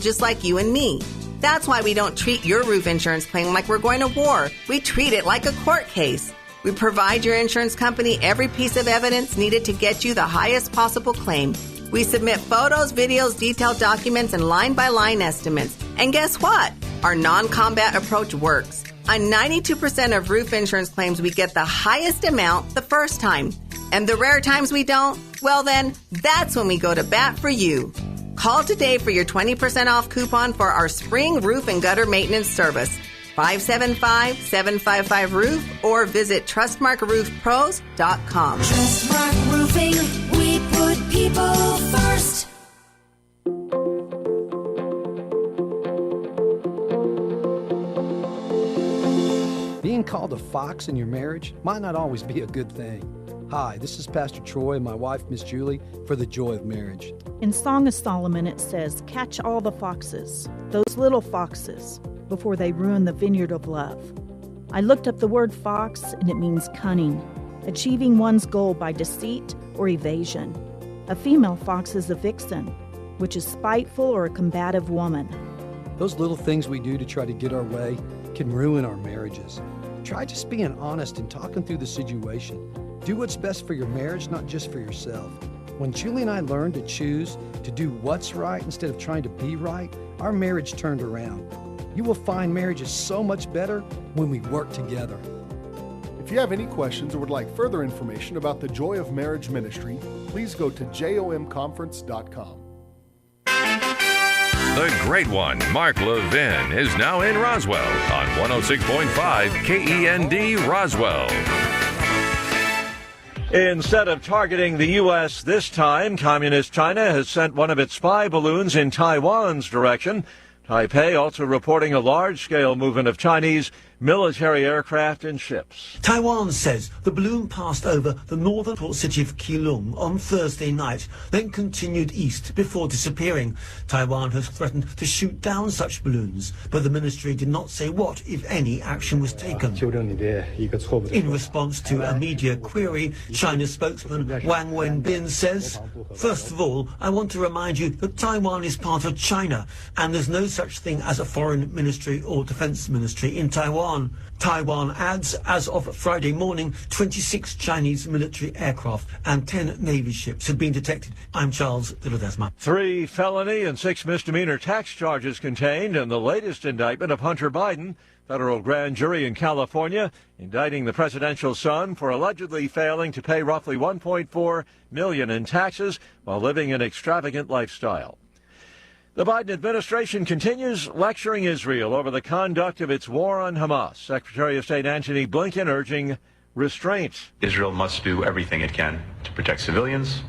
just like you and me. That's why we don't treat your roof insurance claim like we're going to war. We treat it like a court case. We provide your insurance company every piece of evidence needed to get you the highest possible claim. We submit photos, videos, detailed documents, and line-by-line estimates. And guess what? Our non-combat approach works. On 92% of roof insurance claims, we get the highest amount the first time. And the rare times we don't, well then, that's when we go to bat for you. Call today for your 20% off coupon for our spring roof and gutter maintenance service. 575-755-ROOF or visit TrustmarkRoofPros.com. Trustmark Roofing, we put people first. Being called a fox in your marriage might not always be a good thing. Hi, this is Pastor Troy and my wife, Miss Julie, for the Joy of Marriage. In Song of Solomon, it says, "Catch all the foxes, those little foxes, before they ruin the vineyard of love." I looked up the word fox, and it means cunning, achieving one's goal by deceit or evasion. A female fox is a vixen, which is spiteful or a combative woman. Those little things we do to try to get our way can ruin our marriages. Try just being honest and talking through the situation. Do what's best for your marriage, not just for yourself. When Julie and I learned to choose to do what's right instead of trying to be right, our marriage turned around. You will find marriage is so much better when we work together. If you have any questions or would like further information about the Joy of Marriage Ministry, please go to jomconference.com. The great one, Mark Levin, is now in Roswell on 106.5 KEND Roswell. Instead of targeting the U.S. this time, Communist China has sent one of its spy balloons in Taiwan's direction. Taipei also reporting a large-scale movement of Chinese military aircraft and ships. Taiwan says the balloon passed over the northern port city of Keelung on Thursday night, then continued east before disappearing. Taiwan has threatened to shoot down such balloons, but the ministry did not say what, if any, action was taken. In response to a media query, China's spokesman Wang Wenbin says, "First of all, I want to remind you that Taiwan is part of China, and there's no such thing as a foreign ministry or defense ministry in Taiwan." Taiwan adds, as of Friday morning, 26 Chinese military aircraft and 10 Navy ships have been detected. I'm Charles de Ledesma. 3 felony and 6 misdemeanor tax charges contained in the latest indictment of Hunter Biden. Federal grand jury in California indicting the presidential son for allegedly failing to pay roughly $1.4 million in taxes while living an extravagant lifestyle. The Biden administration continues lecturing Israel over the conduct of its war on Hamas. Secretary of State Antony Blinken urging restraint. Israel must do everything it can to protect civilians,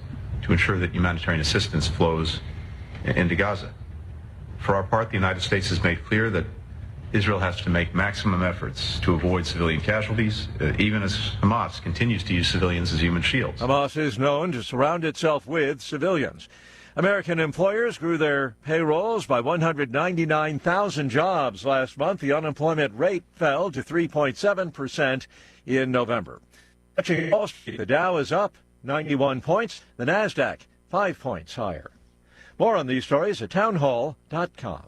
to ensure that humanitarian assistance flows into Gaza. For our part, the United States has made clear that Israel has to make maximum efforts to avoid civilian casualties, even as Hamas continues to use civilians as human shields. Hamas is known to surround itself with civilians. American employers grew their payrolls by 199,000 jobs last month. The unemployment rate fell to 3.7% in November. Touching Wall Street, the Dow is up 91 points, the NASDAQ 5 points higher. More on these stories at townhall.com.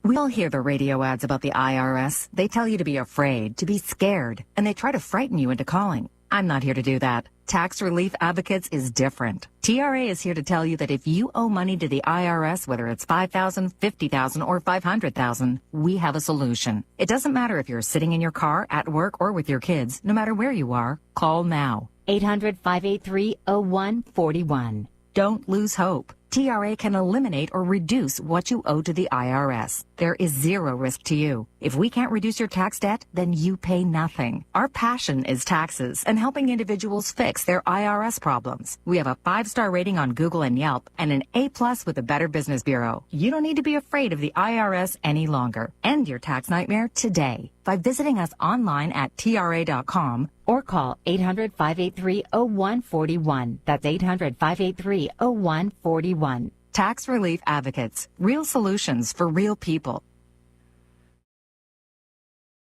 We all hear the radio ads about the IRS. They tell you to be afraid, to be scared, and they try to frighten you into calling. I'm not here to do that. Tax Relief Advocates is different. TRA is here to tell you that if you owe money to the IRS, whether it's $5,000, $50,000, or $500,000, we have a solution. It doesn't matter if you're sitting in your car, at work, or with your kids. No matter where you are, call now. 800-583-0141. Don't lose hope. TRA can eliminate or reduce what you owe to the IRS. There is zero risk to you. If we can't reduce your tax debt, then you pay nothing. Our passion is taxes and helping individuals fix their IRS problems. We have a 5-star rating on Google and Yelp and an A+ with the Better Business Bureau. You don't need to be afraid of the IRS any longer. End your tax nightmare today by visiting us online at TRA.com or call 800-583-0141. That's 800-583-0141. Tax Relief Advocates. Real solutions for real people.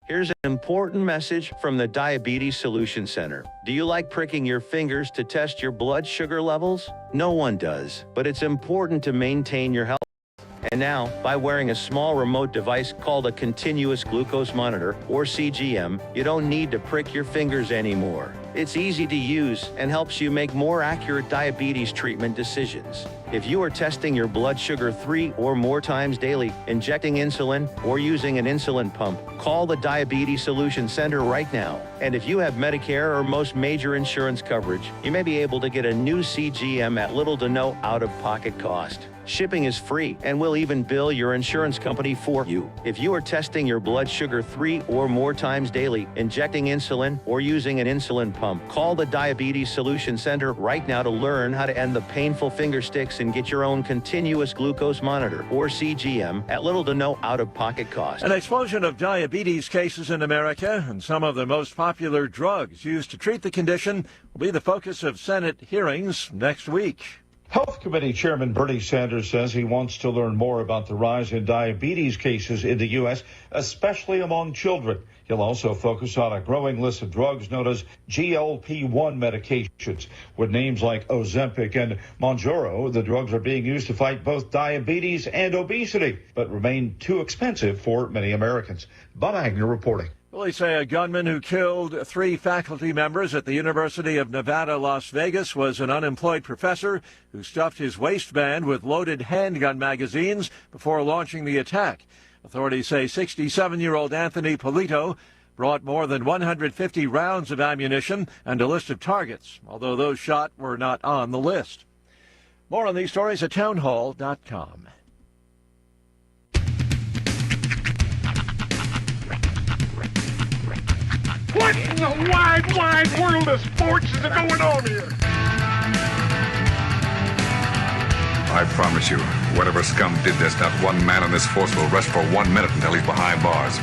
Here's an important message from the Diabetes Solution Center. Do you like pricking your fingers to test your blood sugar levels? No one does, but it's important to maintain your health. And now, by wearing a small remote device called a continuous glucose monitor, or CGM, you don't need to prick your fingers anymore. It's easy to use and helps you make more accurate diabetes treatment decisions. If you are testing your blood sugar 3 or more times daily, injecting insulin, or using an insulin pump, call the Diabetes Solution Center right now. And if you have Medicare or most major insurance coverage, you may be able to get a new CGM at little to no out-of-pocket cost. Shipping is free, and we'll even bill your insurance company for you. If you are testing your blood sugar 3 or more times daily, injecting insulin, or using an insulin pump, call the Diabetes Solution Center right now to learn how to end the painful finger sticks and get your own continuous glucose monitor, or CGM, at little to no out-of-pocket cost. An explosion of diabetes cases in America, and some of the most popular drugs used to treat the condition will be the focus of Senate hearings next week. Health Committee Chairman Bernie Sanders says he wants to learn more about the rise in diabetes cases in the U.S., especially among children. He'll also focus on a growing list of drugs known as GLP-1 medications. With names like Ozempic and Mounjaro, the drugs are being used to fight both diabetes and obesity, but remain too expensive for many Americans. Bob Agnew reporting. Police say a gunman who killed 3 faculty members at the University of Nevada, Las Vegas was an unemployed professor who stuffed his waistband with loaded handgun magazines before launching the attack. Authorities say 67-year-old Anthony Polito brought more than 150 rounds of ammunition and a list of targets, although those shot were not on the list. More on these stories at townhall.com. What in the wide, wide world of sports is going on here? I promise you, whatever scum did this, not one man on this force will rest for 1 minute until he's behind bars.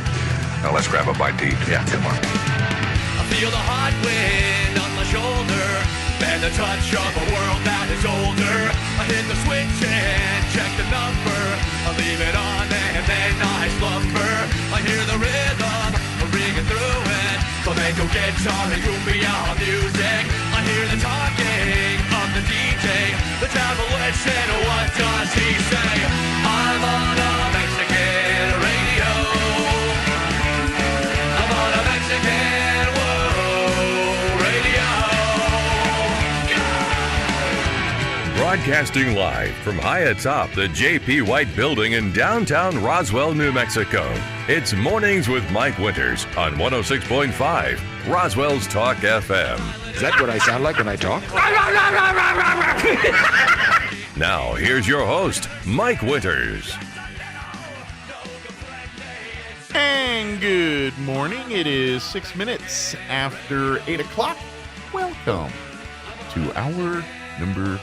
Now let's grab a bite to eat. Yeah, come on. I feel the hot wind on my shoulder and the touch of a world that is older. I hit the switch and check the number. I leave it on and then I slumber. I hear the rhythm ringing through it. Flamenco guitar and cumbia music. I hear the talking of the DJ. The tabloid said, what does he say? I'm on a Mexican radio. I'm on a Mexican radio. Broadcasting live from high atop the J.P. White Building in downtown Roswell, New Mexico. It's Mornings with Mike Winters on 106.5 Roswell's Talk FM. Is that what I sound like when I talk? Now, here's your host, Mike Winters. And good morning. It is 6 minutes after 8 o'clock. Welcome to hour number 2.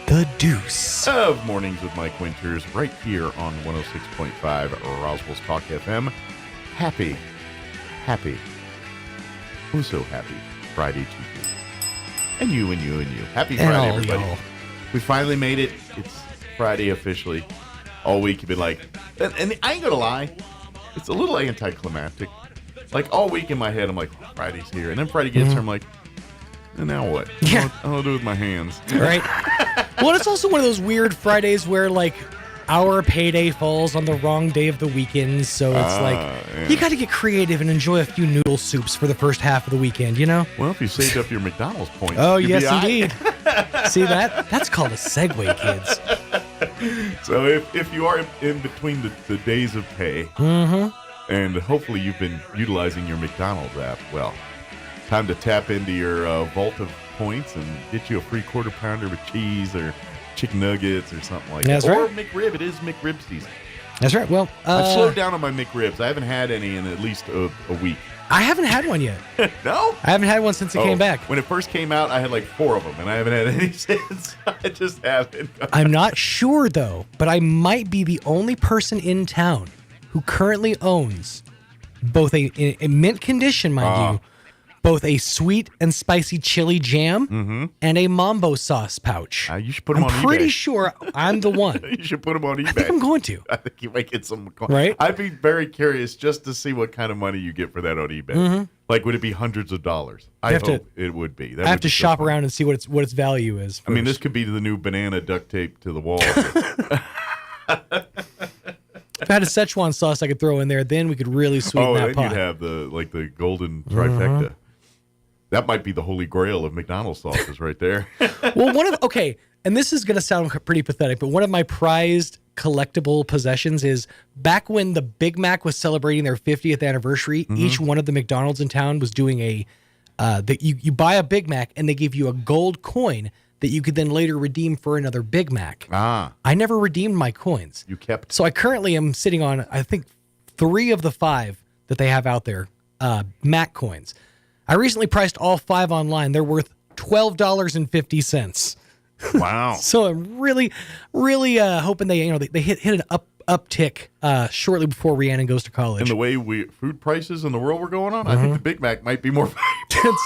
The Deuce of Mornings with Mike Winters right here on 106.5 Roswell's Talk FM. Happy, oh so happy Friday to you. And you. Happy Friday, everybody. Y'all. We finally made it. It's Friday officially. All week you've been like, and I ain't gonna lie, it's a little anticlimactic. Like all week in my head, I'm like, Friday's here. And then Friday gets here, I'm like, and now what? Yeah. I'll do with my hands. Right. Well, it's also one of those weird Fridays where, like, our payday falls on the wrong day of the weekend, so it's you got to get creative and enjoy a few noodle soups for the first half of the weekend, you know? Well, if you saved up your McDonald's points. Oh, yes, indeed. See that? That's called a segue, kids. So if you are in between the days of pay, and hopefully you've been utilizing your McDonald's app, well, time to tap into your vault of points and get you a free quarter pounder with cheese or chicken nuggets or something like that. Or McRib. It is McRib season. That's right. Well, I've slowed down on my McRibs. I haven't had any in at least a week. I haven't had one yet. No? I haven't had one since it came back. When it first came out, I had like 4 of them, and I haven't had any since. I just haven't. I'm not sure, though, but I might be the only person in town who currently owns both a mint condition, mind you, both a sweet and spicy chili jam and a mambo sauce pouch. You should put them on eBay. I'm pretty sure I'm the one. You should put them on eBay. I think I'm going to. I think you might get some. Right? I'd be very curious just to see what kind of money you get for that on eBay. Like, would it be hundreds of dollars? I hope it would be. I have to shop around and see what its value is. I mean, this could be the new banana duct tape to the wall. If I had a Szechuan sauce I could throw in there, then we could really sweeten that pot. Oh, then you'd have the golden trifecta. That might be the holy grail of McDonald's sauces right there. Well, and this is going to sound pretty pathetic, but one of my prized collectible possessions is back when the Big Mac was celebrating their 50th anniversary, each one of the McDonald's in town was doing you buy a Big Mac and they give you a gold coin that you could then later redeem for another Big Mac. I never redeemed my coins. You kept. So I currently am sitting on, I think, 3 of the 5 that they have out there, Mac coins. I recently priced all 5 online. They're worth $12.50. Wow. So I'm really, really hoping they hit an uptick shortly before Rhiannon goes to college. And the way food prices in the world were going on, I think the Big Mac might be more valuable.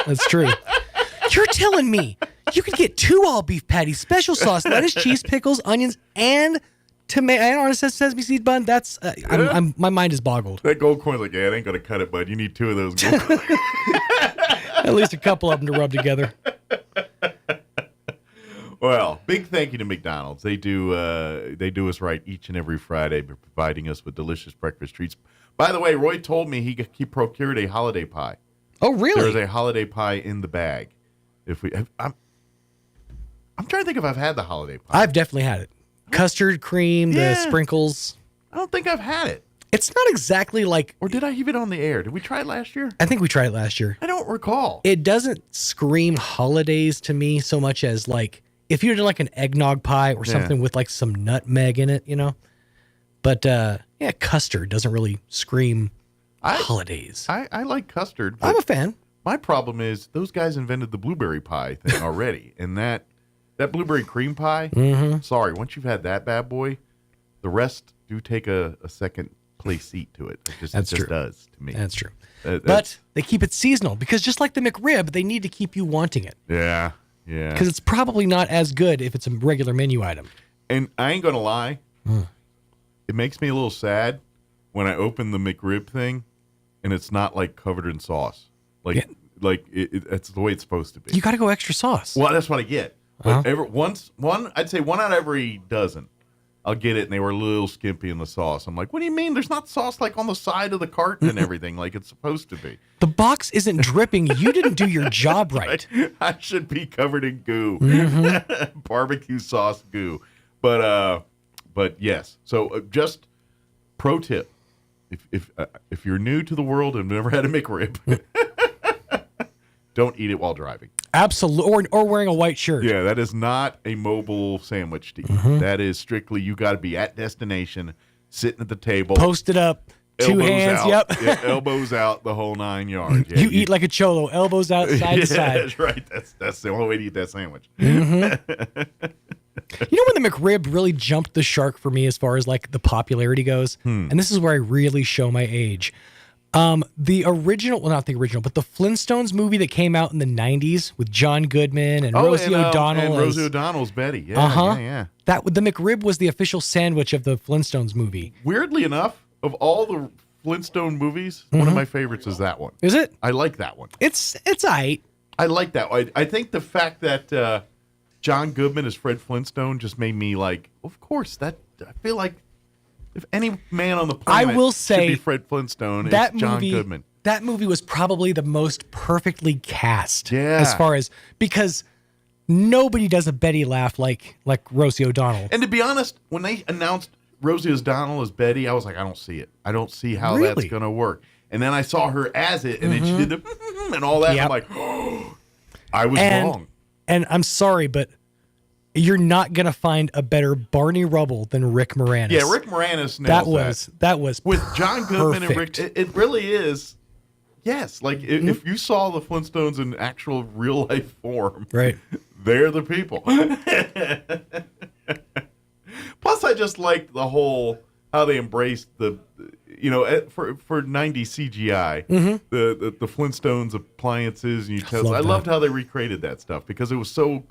That's true. You're telling me you could get 2 all beef patties, special sauce, lettuce, cheese, pickles, onions, and tomato and on a sesame seed bun? That's my mind is boggled. That gold coin's like, it ain't gonna cut it, bud. You need 2 of those gold coins. At least a couple of them to rub together. Well, big thank you to McDonald's. They do us right each and every Friday by providing us with delicious breakfast treats. By the way, Roy told me he procured a holiday pie. Oh, really? There's a holiday pie in the bag. I'm trying to think if I've had the holiday pie. I've definitely had it. Custard cream, the sprinkles. I don't think I've had it. It's not exactly like... Or did I have it on the air? Did we try it last year? I think we tried it last year. I don't recall. It doesn't scream holidays to me so much as like... If you did like an eggnog pie or something with like some nutmeg in it, you know? But custard doesn't really scream holidays. I like custard. I'm a fan. My problem is those guys invented the blueberry pie thing already. And that blueberry cream pie, sorry, once you've had that bad boy, the rest do take a second place seat to it. It just does to me. That's true. But they keep it seasonal because just like the McRib, they need to keep you wanting it. Yeah. Because it's probably not as good if it's a regular menu item. And I ain't going to lie, it makes me a little sad when I open the McRib thing and it's not like covered in sauce. It's the way it's supposed to be. You got to go extra sauce. Well, that's what I get. But I'd say 1 out of every dozen, I'll get it, and they were a little skimpy in the sauce. I'm like, what do you mean? There's not sauce like on the side of the carton and everything like it's supposed to be. The box isn't dripping. You didn't do your job right. I should be covered in goo, barbecue sauce goo. But yes. So just pro tip: if you're new to the world and never had a McRib. Don't eat it while driving. Absolutely. Or wearing a white shirt. Yeah, that is not a mobile sandwich to eat. That is strictly, you got to be at destination, sitting at the table. Posted up, 2 hands, out, elbows out, the whole 9 yards. Yeah, you eat like a cholo, elbows out, side to side. That's right. That's the only way to eat that sandwich. You know when the McRib really jumped the shark for me as far as like the popularity goes? And this is where I really show my age. The original, well, not the original, but the Flintstones movie that came out in the 90s with John Goodman and Rosie O'Donnell. And Rosie O'Donnell's Betty. Yeah. The McRib was the official sandwich of the Flintstones movie. Weirdly enough, of all the Flintstone movies, one of my favorites is that one. Is it? I like that one. It's aight. I like that one. I think the fact that John Goodman as Fred Flintstone just made me like, of course, I feel like if any man on the planet I will say should be Fred Flintstone, that it's John movie, Goodman. That movie was probably the most perfectly cast. Yeah. As far as, because nobody does a Betty laugh like Rosie O'Donnell. And to be honest, when they announced Rosie O'Donnell as Betty, I was like, I don't see it. I don't see how Really? that's going to work. And then I saw her as it, and then she did the and all that. And I'm like, oh, I was wrong. And I'm sorry, but you're not going to find a better Barney Rubble than Rick Moranis. Yeah, Rick Moranis nails that was with John Goodman and Rick. perfect. It really is. Yes, like if you saw the Flintstones in actual real life form, right? They're the people. Plus, I just liked the whole how they embraced the, for 90s CGI, the Flintstones appliances and utensils. I loved how they recreated that stuff because it was so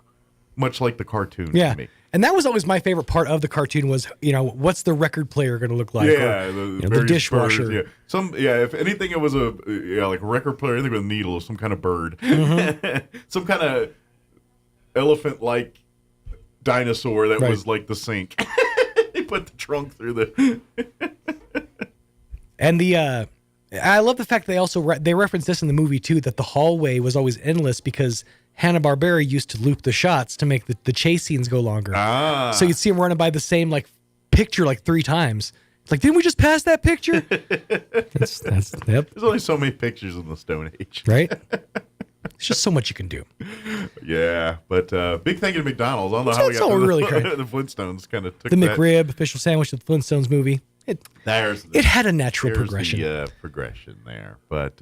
much like the cartoon to me. And that was always my favorite part of the cartoon was, what's the record player going to look like? Yeah, or, the various dishwasher. birds, if anything, it was like a record player, anything with a needle or some kind of bird. Some kind of elephant-like dinosaur that was like the sink. They put the trunk through the... And I love the fact they also they reference this in the movie too, that the hallway was always endless because Hanna-Barbera used to loop the shots to make the chase scenes go longer. So you'd see them running by the same picture 3 times. It's like, didn't we just pass that picture? Yep. There's only so many pictures in the Stone Age, right? There's just so much you can do. Yeah, but big thank you to McDonald's. I don't know how we That's got all to really the, great. the Flintstones kind of took The that. McRib official sandwich of the Flintstones movie. It had a natural progression. The progression there, but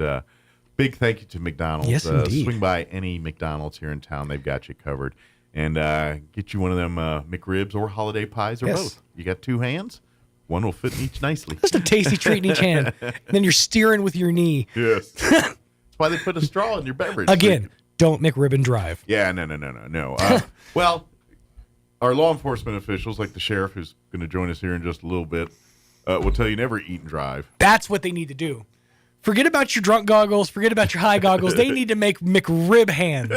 big thank you to McDonald's. Yes, indeed. Swing by any McDonald's here in town; they've got you covered, and get you one of them McRibs or holiday pies or both. You got 2 hands; one will fit in each nicely. Just a tasty treat in each hand, and then you're steering with your knee. Yes, that's why they put a straw in your beverage. Again, don't McRib and drive. Yeah, no. Well, our law enforcement officials, like the sheriff, who's going to join us here in just a little bit, will tell you never eat and drive. That's what they need to do. Forget about your drunk goggles. Forget about your high goggles. They need to make McRib hands.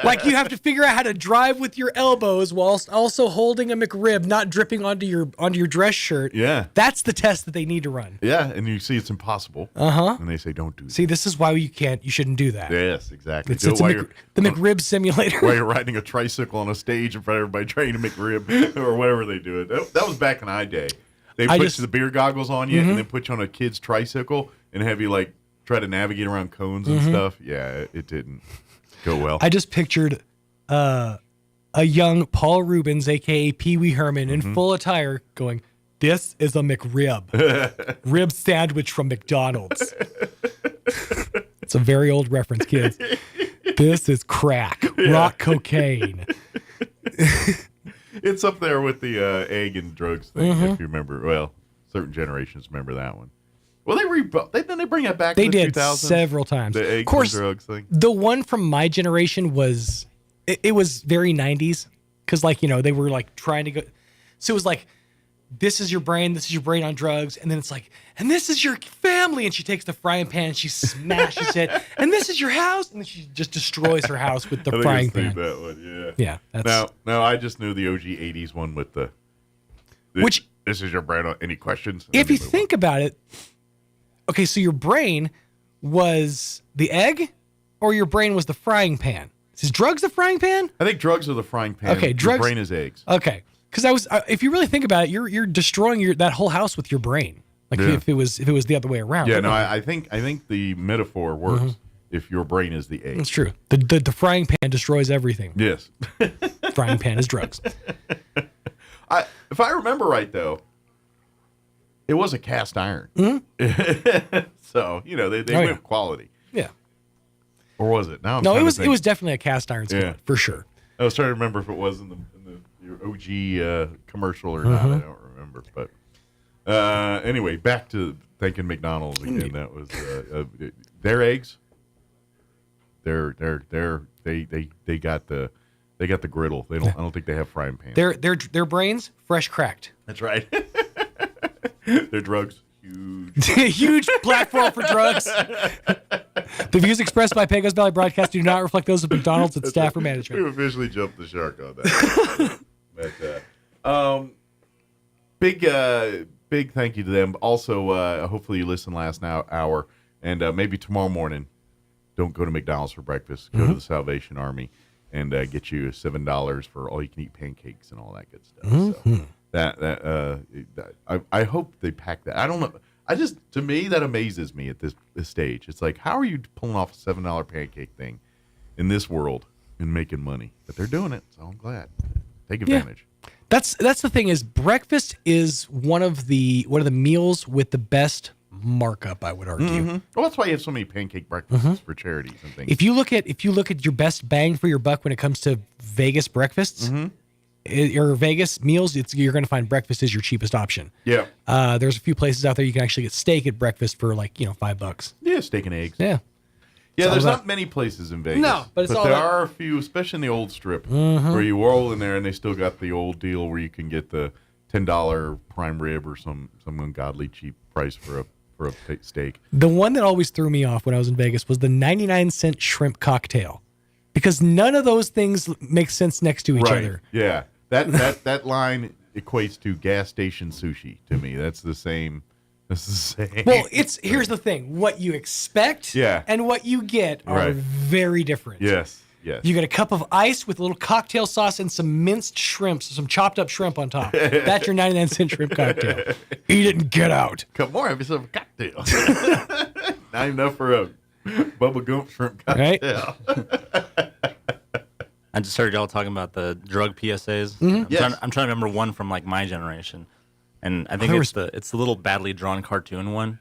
Like you have to figure out how to drive with your elbows whilst also holding a McRib, not dripping onto your dress shirt. Yeah. That's the test that they need to run. Yeah, and you see it's impossible. And they say don't do that. See, this is why you shouldn't do that. Yes, exactly. It's the McRib simulator. While you're riding a tricycle on a stage in front of everybody trying to McRib or whatever they do it. That was back in my day. They put the beer goggles on you and then put you on a kid's tricycle and have you try to navigate around cones and stuff. Yeah, it didn't go well. I just pictured a young Paul Rubens, a.k.a. Pee Wee Herman, in full attire going, "This is a McRib. Rib sandwich from McDonald's." It's a very old reference, kids. This is crack. Rock cocaine. It's up there with the egg and drugs thing, if you remember. Well, certain generations remember that one. Well, didn't they bring that back in the 2000s? They did several times. The egg of course, and drugs thing. The one from my generation was, it was very 90s. Because, they were, trying to go. So it was this is your brain on drugs. And then it's and this is your family. And she takes the frying pan and she smashes it. And this is your house. And then she just destroys her house with the frying pan. That one, yeah. That's... No, I just knew the OG 80s one with which, this is your brain. Any questions? If you think about it, okay, so your brain was the egg or your brain was the frying pan? Is drugs the frying pan? I think drugs are the frying pan. Okay, drugs. Your brain is eggs. Okay. Because if you really think about it, you're destroying that whole house with your brain. If it was the other way around. Yeah, no, I think the metaphor works if your brain is the egg. That's true. The frying pan destroys everything. Yes. Frying pan is drugs. If I remember right, though, it was a cast iron. So, they went with quality. Yeah. Or was it? Now it was definitely a cast iron skillet, for sure. I was trying to remember if it was in the OG commercial or not. I don't remember. But anyway, back to thanking McDonald's again. That was their eggs. They got the griddle. I don't think they have frying pans. Their brains fresh cracked. That's right. Their drugs huge. Huge platform for drugs. The views expressed by Pecos Valley Broadcast do not reflect those of McDonald's, its staff, or management. We officially jumped the shark on that. But, big thank you to them. Also, hopefully you listened last hour, and maybe tomorrow morning, don't go to McDonald's for breakfast. Go to the Salvation Army and get you $7 for all-you-can-eat pancakes and all that good stuff. So I hope they pack that. I don't know. To me, that amazes me at this stage. It's like, how are you pulling off a $7 pancake thing in this world and making money? But they're doing it, so I'm glad. Take advantage. Yeah. That's the thing is breakfast is one of the meals with the best markup, I would argue. Mm-hmm. Well, that's why you have so many pancake breakfasts for charities and things. If you look at your best bang for your buck when it comes to Vegas breakfasts, or Vegas meals, you're going to find breakfast is your cheapest option. Yeah. There's a few places out there you can actually get steak at breakfast for like $5. Yeah, steak and eggs. Yeah. Yeah, there's not many places in Vegas. No, but there are a few, especially in the old strip, where you roll in there and they still got the old deal where you can get the $10 prime rib or some ungodly cheap price for a steak. The one that always threw me off when I was in Vegas was the 99-cent shrimp cocktail, because none of those things make sense next to each other. Yeah, that line equates to gas station sushi to me. That's the same. Well, here's the thing: what you expect, and what you get are very different. Yes. You get a cup of ice with a little cocktail sauce and some minced shrimps, some chopped up shrimp on top. That's your 99-cent shrimp cocktail. Eat it and get out. Come more, have yourself a cocktail. Not enough for a Bubba Gump shrimp cocktail. Right? I just heard y'all talking about the drug PSAs. I'm trying to remember one from like my generation. And I think it's the little badly drawn cartoon one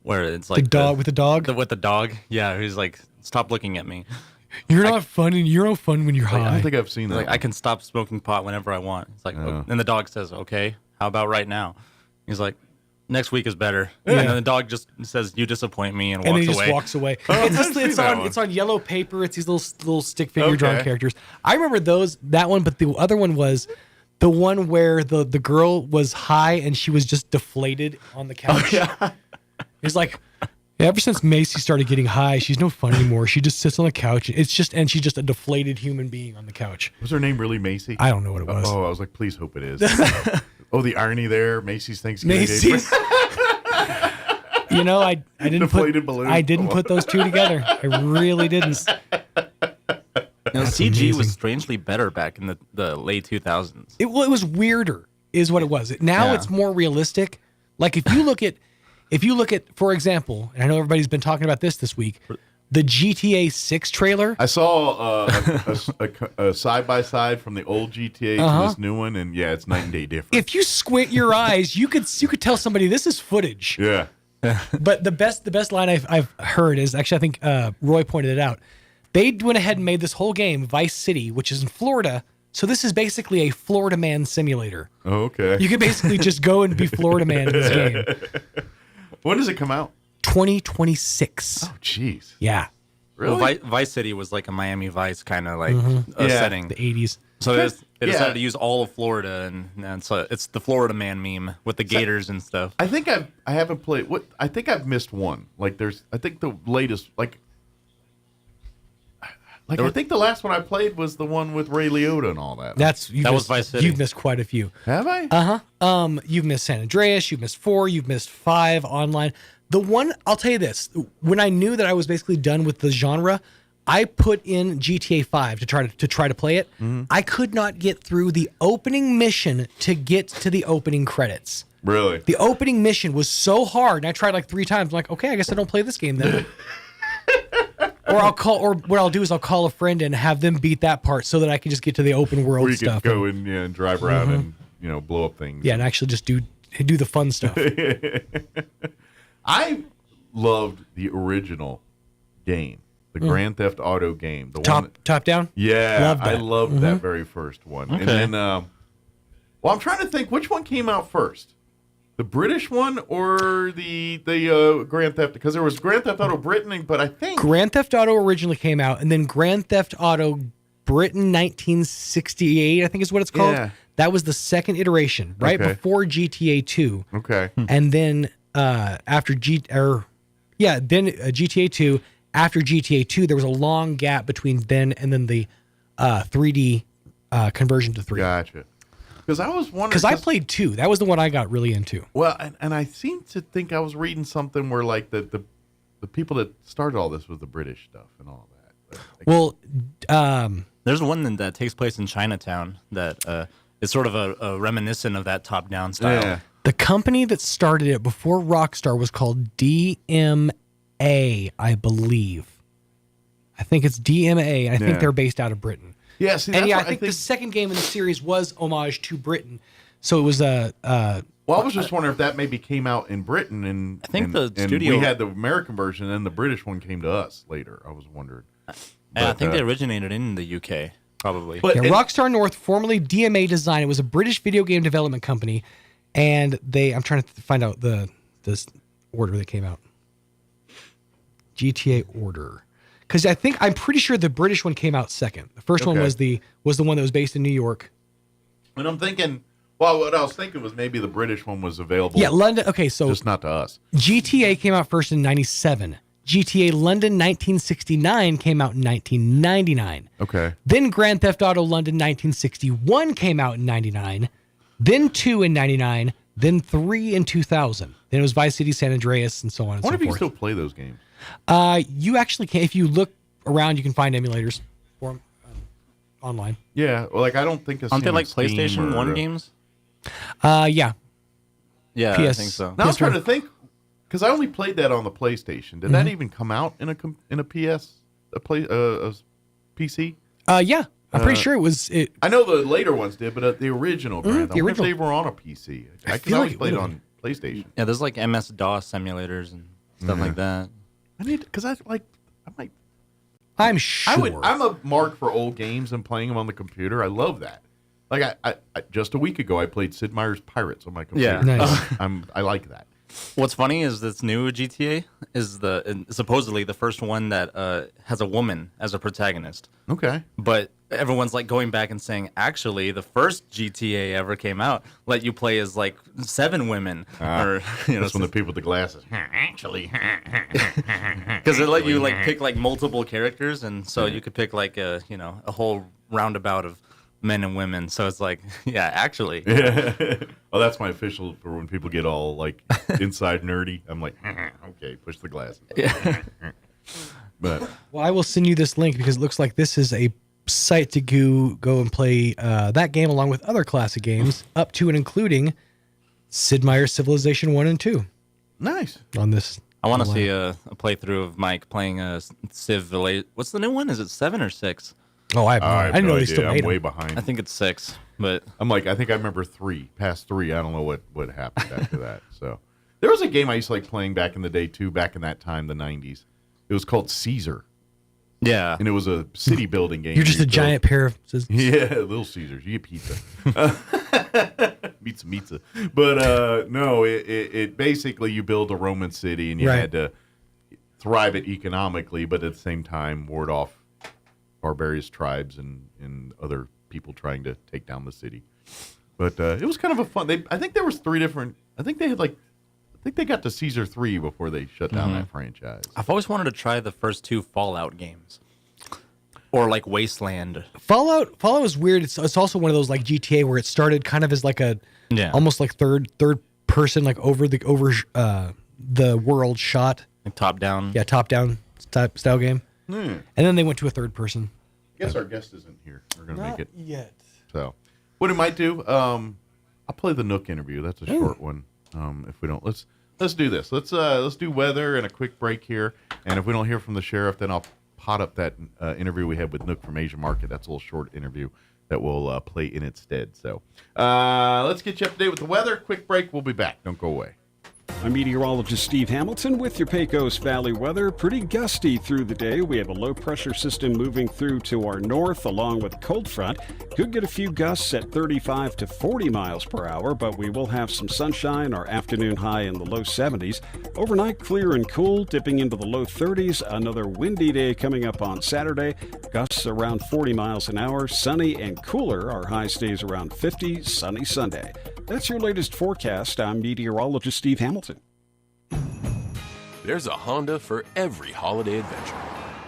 where it's like the dog with the dog? With the dog. Yeah, who's like, stop looking at me. You're not fun when you're high. I don't think I've seen that. Like, I can stop smoking pot whenever I want. It's like, and the dog says, okay, how about right now? He's like, next week is better. And then the dog just says, you disappoint me, and walks away. And he just walks away. It's on yellow paper. It's these little stick figure drawn characters. I remember that one, but the other one was the one where the girl was high and she was just deflated on the couch. It's like, ever since Macy started getting high, she's no fun anymore. She just sits on the couch. And she's just a deflated human being on the couch. Was her name really Macy? I don't know what it was. Oh, I was like, please hope it is. The irony there. Macy's Thanksgiving. Macy's. I didn't put those two together. I really didn't. CG amazing. Was strangely better back in the late 2000s. It was weirder, is what it was. Now it's more realistic. Like if you look at, for example, and I know everybody's been talking about this week, the GTA 6 trailer. I saw a side by side from the old GTA to this new one, and it's night and day different. If you squint your eyes, you could tell somebody this is footage. Yeah. But the best line I've heard is actually, I think Roy pointed it out. They went ahead and made this whole game, Vice City, which is in Florida. So this is basically a Florida Man simulator. Oh, okay. You can basically just go and be Florida Man in this game. When does it come out? 2026. Oh, jeez. Yeah. Really? Well, Vice City was like a Miami Vice kind of like setting. The 80s. So they decided to use all of Florida, and so it's the Florida Man meme with the gators and stuff. I think I haven't played. I think I've missed one. Like I think the latest I think the last one I played was the one with Ray Liotta and all that. That was Vice City. You've missed quite a few. Have I? You've missed San Andreas. You've missed 4. You've missed 5 online. The one, I'll tell you this. When I knew that I was basically done with the genre, I put in GTA 5 to try to play it. Mm-hmm. I could not get through the opening mission to get to the opening credits. Really? The opening mission was so hard, and I tried like 3 times. I'm like, okay, I guess I don't play this game then. Or what I'll do is I'll call a friend and have them beat that part so that I can just get to the open world where you stuff. Can go and drive around and blow up things. Yeah, and actually just do the fun stuff. I loved the original game, the Grand Theft Auto game. The top down? Yeah, I loved that very first one. Okay. And then, I'm trying to think which one came out first. The British one or the Grand Theft? Because there was Grand Theft Auto Britain, but I think Grand Theft Auto originally came out, and then Grand Theft Auto Britain 1968, I think is what it's called. Yeah. That was the second iteration, right before GTA 2. Okay. And then after GTA 2, after GTA 2, there was a long gap between then and then the 3D conversion to 3. Gotcha. Because I was wondering. Because I played 2. That was the one I got really into. Well, and I seem to think I was reading something where like the people that started all this was the British stuff and all that. Well, there's one that takes place in Chinatown that is sort of a reminiscent of that top-down style. Yeah. The company that started it before Rockstar was called DMA, I believe. I think it's DMA. I think they're based out of Britain. Yeah, see, and I think the second game in the series was homage to Britain. So it was a. Well, I was just wondering if that maybe came out in Britain, and I think the and studio we had the American version, and the British one came to us later. I was wondering. I think they originated in the UK, probably. But Rockstar North, formerly DMA Design, it was a British video game development company, and I'm trying to find out this order that came out. GTA order. Because I'm pretty sure the British one came out second. The first one was the one that was based in New York. And I'm thinking, well, what I was thinking was maybe the British one was available. Yeah, London. Okay, so just not to us. GTA came out first in '97. GTA London 1969 came out in 1999. Okay. Then Grand Theft Auto London 1961 came out in '99. Then 2 in '99. Then 3 in 2000. Then it was Vice City, San Andreas, and so on and so forth. I wonder if you still play those games. You actually can. If you look around, you can find emulators for them online. Yeah, well, like I don't think aren't they like PlayStation 1 games? Yeah. Yeah, PS, I think so. Now I'm trying to think because I only played that on the PlayStation. Did that even come out in a PC? Yeah, I'm pretty sure it was. I know the later ones did, but the original Grand, the I wonder original. if they were on a PC. I feel like always it played would've on PlayStation. Yeah, there's like MS-DOS emulators and stuff like that. I need because I'm sure. I'm a mark for old games and playing them on the computer. I love that. Like I just a week ago I played Sid Meier's Pirates on my computer. Yeah. Nice. I like that. What's funny is this new GTA is supposedly the first one that has a woman as a protagonist. Okay. But everyone's like going back and saying, actually, the first GTA ever came out let you play as like 7 women. Or that's when the people with the glasses. Actually, because it let you like pick like multiple characters, and so you could pick like a whole roundabout of men and women. So it's like, yeah, actually. Oh, that's my official for when people get all like inside nerdy. I'm like, okay, push the glasses. Yeah. But well, I will send you this link because it looks like this is a site to go and play that game along with other classic games, up to and including Sid Meier's Civilization 1 and 2. Nice. On this. I want to see a playthrough of Mike playing a Civ. What's the new one? Is it 7 or 6? Oh, I didn't know they still made I'm way them. behind. I think it's 6, but I'm like, I think I remember 3. Past 3, I don't know what happened after that. So there was a game I used to like playing back in the day too. Back in that time, the '90s. It was called Caesar. Yeah, and it was a city building game. You're just a giant pair of scissors. Yeah, Little Caesars. You get pizza. Pizza. But no, it basically you build a Roman city and you had to thrive it economically, but at the same time ward off barbarous tribes and other people trying to take down the city. But it was kind of a fun. I think there was 3 different. I think they got to Caesar 3 before they shut down that franchise. I've always wanted to try the first 2 Fallout games. Or like Wasteland. Fallout is weird. It's also one of those like GTA where it started kind of as like a almost like third person, like over the world shot. Like top down. Yeah, top down style game. And then they went to a third person. Guess our guest isn't here. We're gonna make it yet. So what it might do, I'll play the Nook interview. That's a short one. If we don't, let's do this. Let's do weather and a quick break here. And if we don't hear from the sheriff, then I'll pot up that interview we had with Nook from Asia Market. That's a little short interview that we'll play in its stead. So let's get you up to date with the weather. Quick break. We'll be back. Don't go away. I'm meteorologist Steve Hamilton with your Pecos Valley weather. Pretty gusty through the day. We have a low-pressure system moving through to our north along with a cold front. Could get a few gusts at 35 to 40 miles per hour, but we will have some sunshine. Our afternoon high in the low 70s. Overnight, clear and cool, dipping into the low 30s. Another windy day coming up on Saturday. Gusts around 40 miles an hour. Sunny and cooler. Our high stays around 50. Sunny Sunday. That's your latest forecast. I'm meteorologist Steve Hamilton. There's a Honda for every holiday adventure.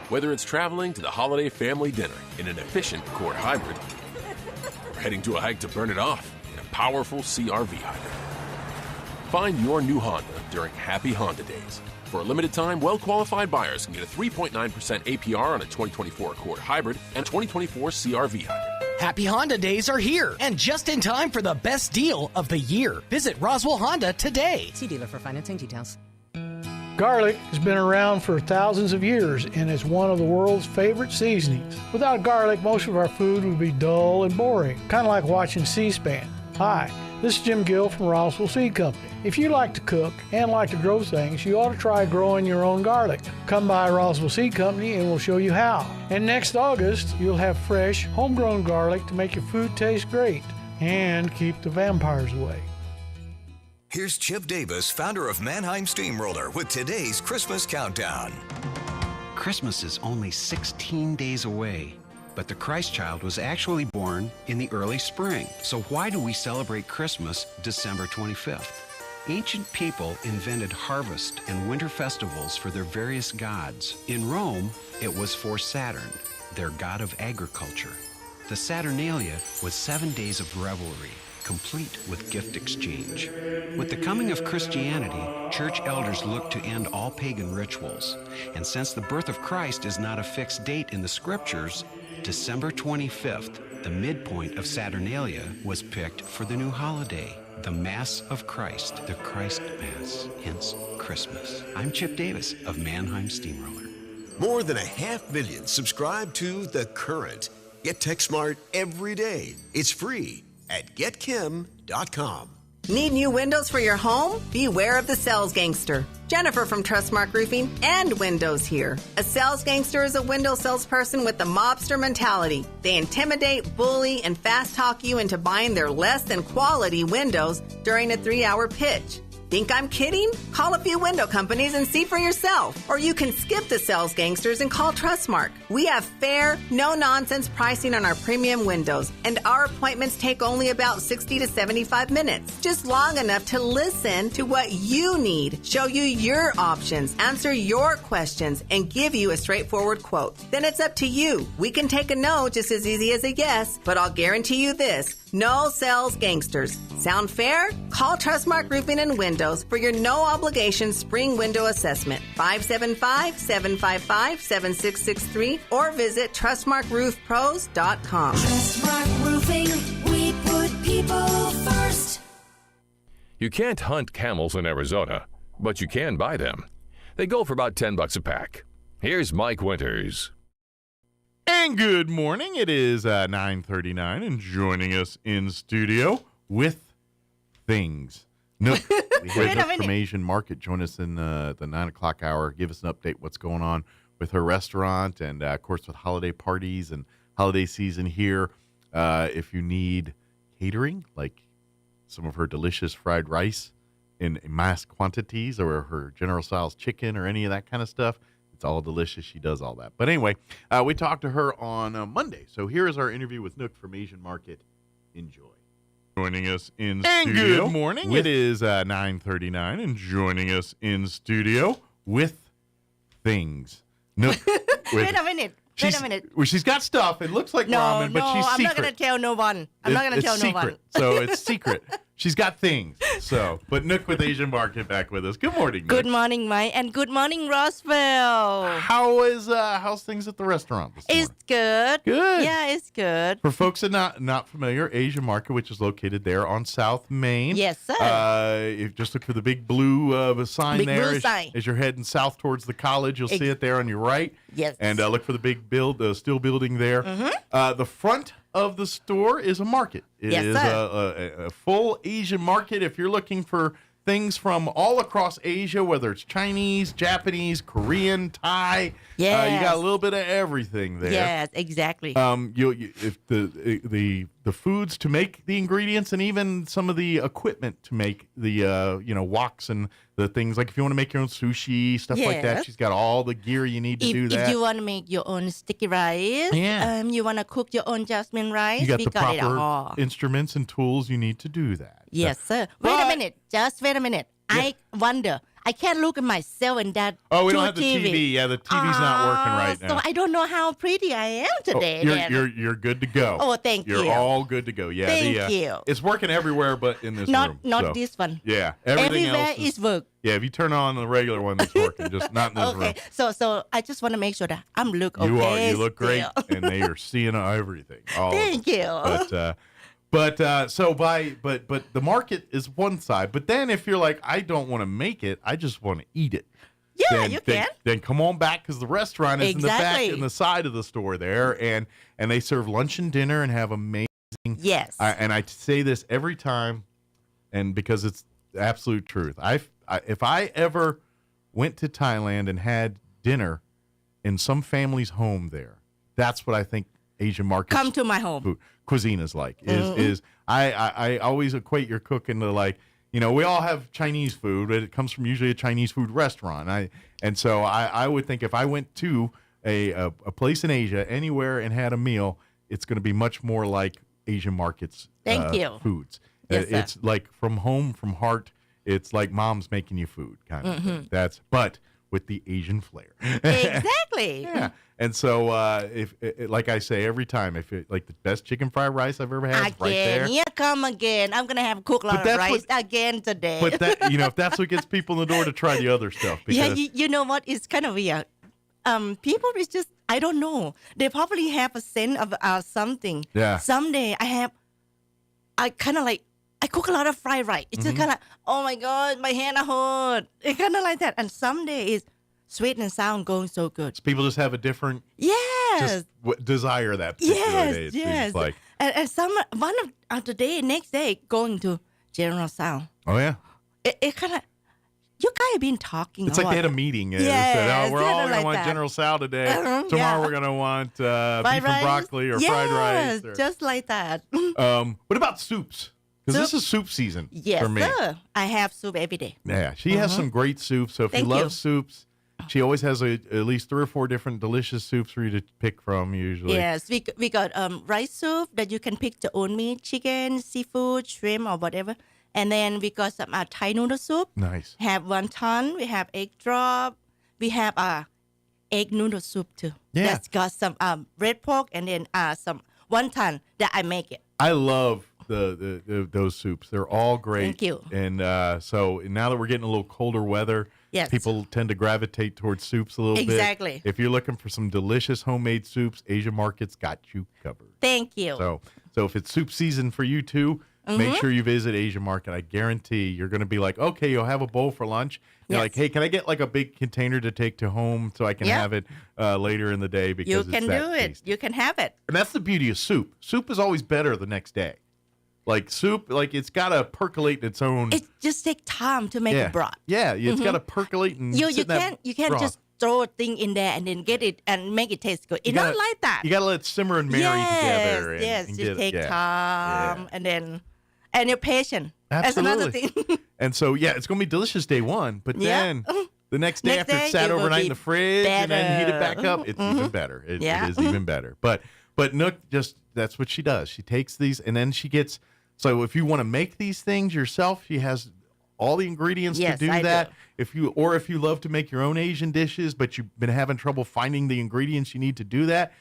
Whether it's traveling to the holiday family dinner in an efficient Accord hybrid, or heading to a hike to burn it off in a powerful CR-V hybrid. Find your new Honda during Happy Honda Days. For a limited time, well-qualified buyers can get a 3.9% APR on a 2024 Accord Hybrid and 2024 CR-V Hybrid. Happy Honda Days are here, and just in time for the best deal of the year. Visit Roswell Honda today. See dealer for financing details. Garlic has been around for thousands of years and is one of the world's favorite seasonings. Without garlic, most of our food would be dull and boring, kind of like watching C-SPAN. Hi, this is Jim Gill from Roswell Seed Company. If you like to cook and like to grow things, you ought to try growing your own garlic. Come by Roswell Seed Company and we'll show you how. And next August, you'll have fresh, homegrown garlic to make your food taste great and keep the vampires away. Here's Chip Davis, founder of Mannheim Steamroller, with today's Christmas Countdown. Christmas is only 16 days away, but the Christ child was actually born in the early spring. So why do we celebrate Christmas December 25th? Ancient people invented harvest and winter festivals for their various gods. In Rome, it was for Saturn, their god of agriculture. The Saturnalia was 7 days of revelry, complete with gift exchange. With the coming of Christianity, church elders looked to end all pagan rituals. And since the birth of Christ is not a fixed date in the scriptures, December 25th, the midpoint of Saturnalia, was picked for the new holiday, the Mass of Christ, the Christ Mass, hence Christmas. I'm Chip Davis of Mannheim Steamroller. More than 500,000 subscribe to The Current. Get TechSmart every day. It's free at getkim.com. Need new windows for your home? Beware of the sales gangster. Jennifer from Trustmark Roofing and Windows here. A sales gangster is a window salesperson with the mobster mentality. They intimidate, bully, and fast talk you into buying their less than quality windows during a 3-hour pitch. Think I'm kidding? Call a few window companies and see for yourself. Or you can skip the sales gangsters and call Trustmark. We have fair, no-nonsense pricing on our premium windows, and our appointments take only about 60 to 75 minutes. Just long enough to listen to what you need, show you your options, answer your questions, and give you a straightforward quote. Then it's up to you. We can take a no just as easy as a yes, but I'll guarantee you this. No sales gangsters. Sound fair? Call Trustmark Roofing and Windows for your no-obligation spring window assessment. 575-755-7663 or visit TrustmarkRoofPros.com. Trustmark Roofing, we put people first. You can't hunt camels in Arizona, but you can buy them. They go for about $10 a pack. Here's Mike Winters. And good morning. It is 9:39, and joining us in studio with things. No, we had Nook from Asian Market join us in the 9 o'clock hour. Give us an update what's going on with her restaurant, and of course with holiday parties and holiday season here. If you need catering, like some of her delicious fried rice in mass quantities, or her General Tso's chicken, or any of that kind of stuff. It's all delicious. She does all that. But anyway, we talked to her on Monday. So here is our interview with Nook from Asian Market. Enjoy. Joining us in studio. Good morning. It is 9:39, and joining us in studio with things. Nook. Wait a minute. Well, she's got stuff. It looks like ramen, but she's secret. I'm not going to tell no one. I'm not going to tell no one. So it's secret. She's got things. So, but Nook with Asian Market back with us. Good morning, Nook. Good morning, Mike, and good morning, Roswell. How's things at the restaurant this morning? It's good. Good. Yeah, it's good. For folks that not familiar, Asian Market, which is located there on South Main. Yes, sir. If just look for the big blue sign there. As you're heading south towards the college, you'll see it there on your right. Yes. And look for the big steel building there. Mm-hmm. The front of the store is a market. It is a full Asian market. If you're looking for things from all across Asia, whether it's Chinese, Japanese, Korean, Thai, you got a little bit of everything there. Yes, exactly. If the foods to make the ingredients, and even some of the equipment to make the woks and the things, like if you want to make your own sushi, stuff like that, she's got all the gear you need to do that. If you want to make your own sticky rice, you want to cook your own jasmine rice, you got we the got it proper all. instruments and tools you need to do that. Yes, sir. Wait a minute. Just wait a minute. Yeah. I wonder. I can't look at myself in that. Oh, we don't have the TV. Yeah, the TV's not working right now. So I don't know how pretty I am today. You're good to go. Oh, thank you. You're all good to go. Yeah, thank you. It's working everywhere, but in this room. Not this one. Yeah, everything Everywhere else is work. Yeah, if you turn on the regular one, it's working. Just not in this room. Okay, so I just want to make sure that I'm look okay. You look great, still. and they are seeing everything. Thank you. But the market is one side. But then if you're like, I don't want to make it, I just want to eat it. Yeah, you can. Then come on back because the restaurant is in the back Exactly. in the side of the store there, and they serve lunch and dinner and have amazing. Yes. And I say this every time, and because it's the absolute truth. If I ever went to Thailand and had dinner in some family's home there, that's what I think Asian markets Come to my home. cuisine is like. Is I always equate your cooking to like, we all have Chinese food, but it comes from usually a Chinese food restaurant. So I would think if I went to a place in Asia anywhere and had a meal, it's going to be much more like Asian markets. Thank you. Foods. Yes, sir. It's like from home, from heart. It's like mom's making you food kind of thing. But with the Asian flair. Exactly. Yeah. And so, if like I say every time, if it, like the best chicken fried rice I've ever had, is right there. Here come again. I'm gonna have cooked a lot of rice again today. But that, if that's what gets people in the door to try the other stuff. Yeah, Because you know what? It's kind of weird. People is just I don't know. They probably have a sense of something. Yeah. Someday I kind of like. I cook a lot of fried rice. It's just kind of, oh my God, my hand hurt. It's kind of like that. And someday is sweet and sour going so good. people just have a different Yes. desire that particular day. It seems like. And one of the day, next day, going to General Sound. Oh yeah. It kind of, you guys been talking. It's like they had a meeting. And said, we're all going to want General Sal today. Tomorrow we're going to want beef and broccoli or fried rice. Or, just like that. What about soups? Because this is soup season for me. Yes, sir. I have soup every day. Yeah, she has some great soups. So if you love soups, she always has at least 3 or 4 different delicious soups for you to pick from usually. Yes, we got rice soup that you can pick your own meat, chicken, seafood, shrimp, or whatever. And then we got some Thai noodle soup. Nice. Have wonton. We have egg drop. We have egg noodle soup too. Yeah. That's got some red pork and then some wonton that I make it. I love those soups. They're all great. Thank you. And so now that we're getting a little colder weather, Yes. people tend to gravitate towards soups a little bit. Exactly. If you're looking for some delicious homemade soups, Asia Market's got you covered. Thank you. So if it's soup season for you too, make sure you visit Asia Market. I guarantee you're going to be like, okay, you'll have a bowl for lunch. You're like, hey, can I get like a big container to take to home so I can have it later in the day because you it's can that do it. tasty. You can have it. And that's the beauty of soup. Soup is always better the next day. Like soup, like it's got to percolate its own. It just takes time to make a broth. Yeah, it's got to percolate and You sit in that can't broth. just throw a thing in there and then get it and make it taste good. It's not like that. You got to let it simmer and marry together. And, Yes, and you take yeah. time and you're patient. Absolutely. That's another thing. And so, it's going to be delicious day one, but then the next day Next after it's day, sat it will overnight in be the fridge and then heat it back better. up, it's even better. It is even better. But Nook that's what she does. She takes these and then she gets, so if you want to make these things yourself, she has all the ingredients to do I that. do. If you love to make your own Asian dishes, but you've been having trouble finding the ingredients you need to do that,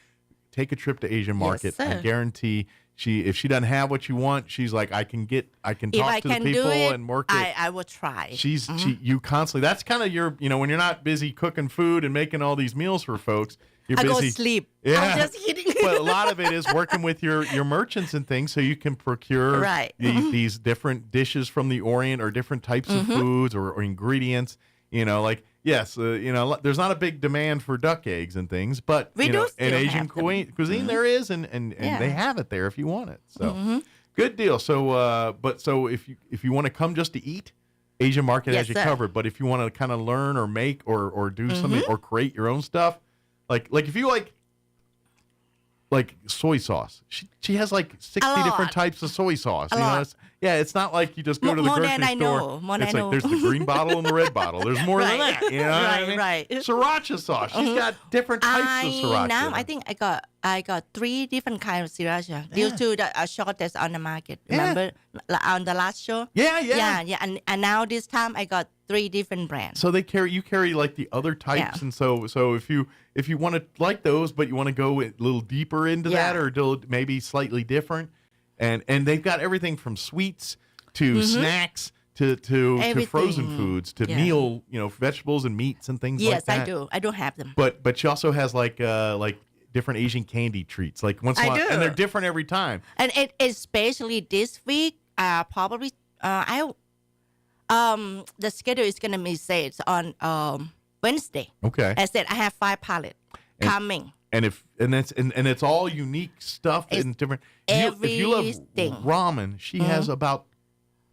take a trip to Asian Market. sir. I guarantee if she doesn't have what you want, she's like, I can If talk I to the can people do it, and work it. I will try. You constantly. That's kind of your, when you're not busy cooking food and making all these meals for folks. You're I busy. go sleep. Yeah. I'm just kidding. But a lot of it is working with your merchants and things, so you can procure these different dishes from the Orient or different types of foods or ingredients. There's not a big demand for duck eggs and things, but We do still in Asian have them. cuisine there is, and they have it there if you want it. So good deal. So if you want to come just to eat, Asian Market has you sir. covered. But if you want to kind of learn or make or do something or create your own stuff, like if you like soy sauce, she has like 60 different types of soy sauce. You know, it's not like you just go to the grocery store. It's like there's the green bottle and the red bottle. There's more than that. You know what I mean? Right. Sriracha sauce. She's got different types of sriracha. Now I think I got 3 different kinds of sriracha due to the shortage on the market. Remember on the last show? Yeah. And now this time I got 3 different brands. So you carry like the other types, and so if you want to like those, but you want to go a little deeper into that, or maybe slightly different, and they've got everything from sweets to snacks to frozen foods to meal, vegetables and meats and things like that. Yes, I do. I don't have them. But she also has like different Asian candy treats, like once in a while, and they're different every time. And especially this week, probably the schedule is gonna be set on Wednesday. Okay. I said I have 5 pallets coming. And it's all unique stuff and different. If you love ramen, she has about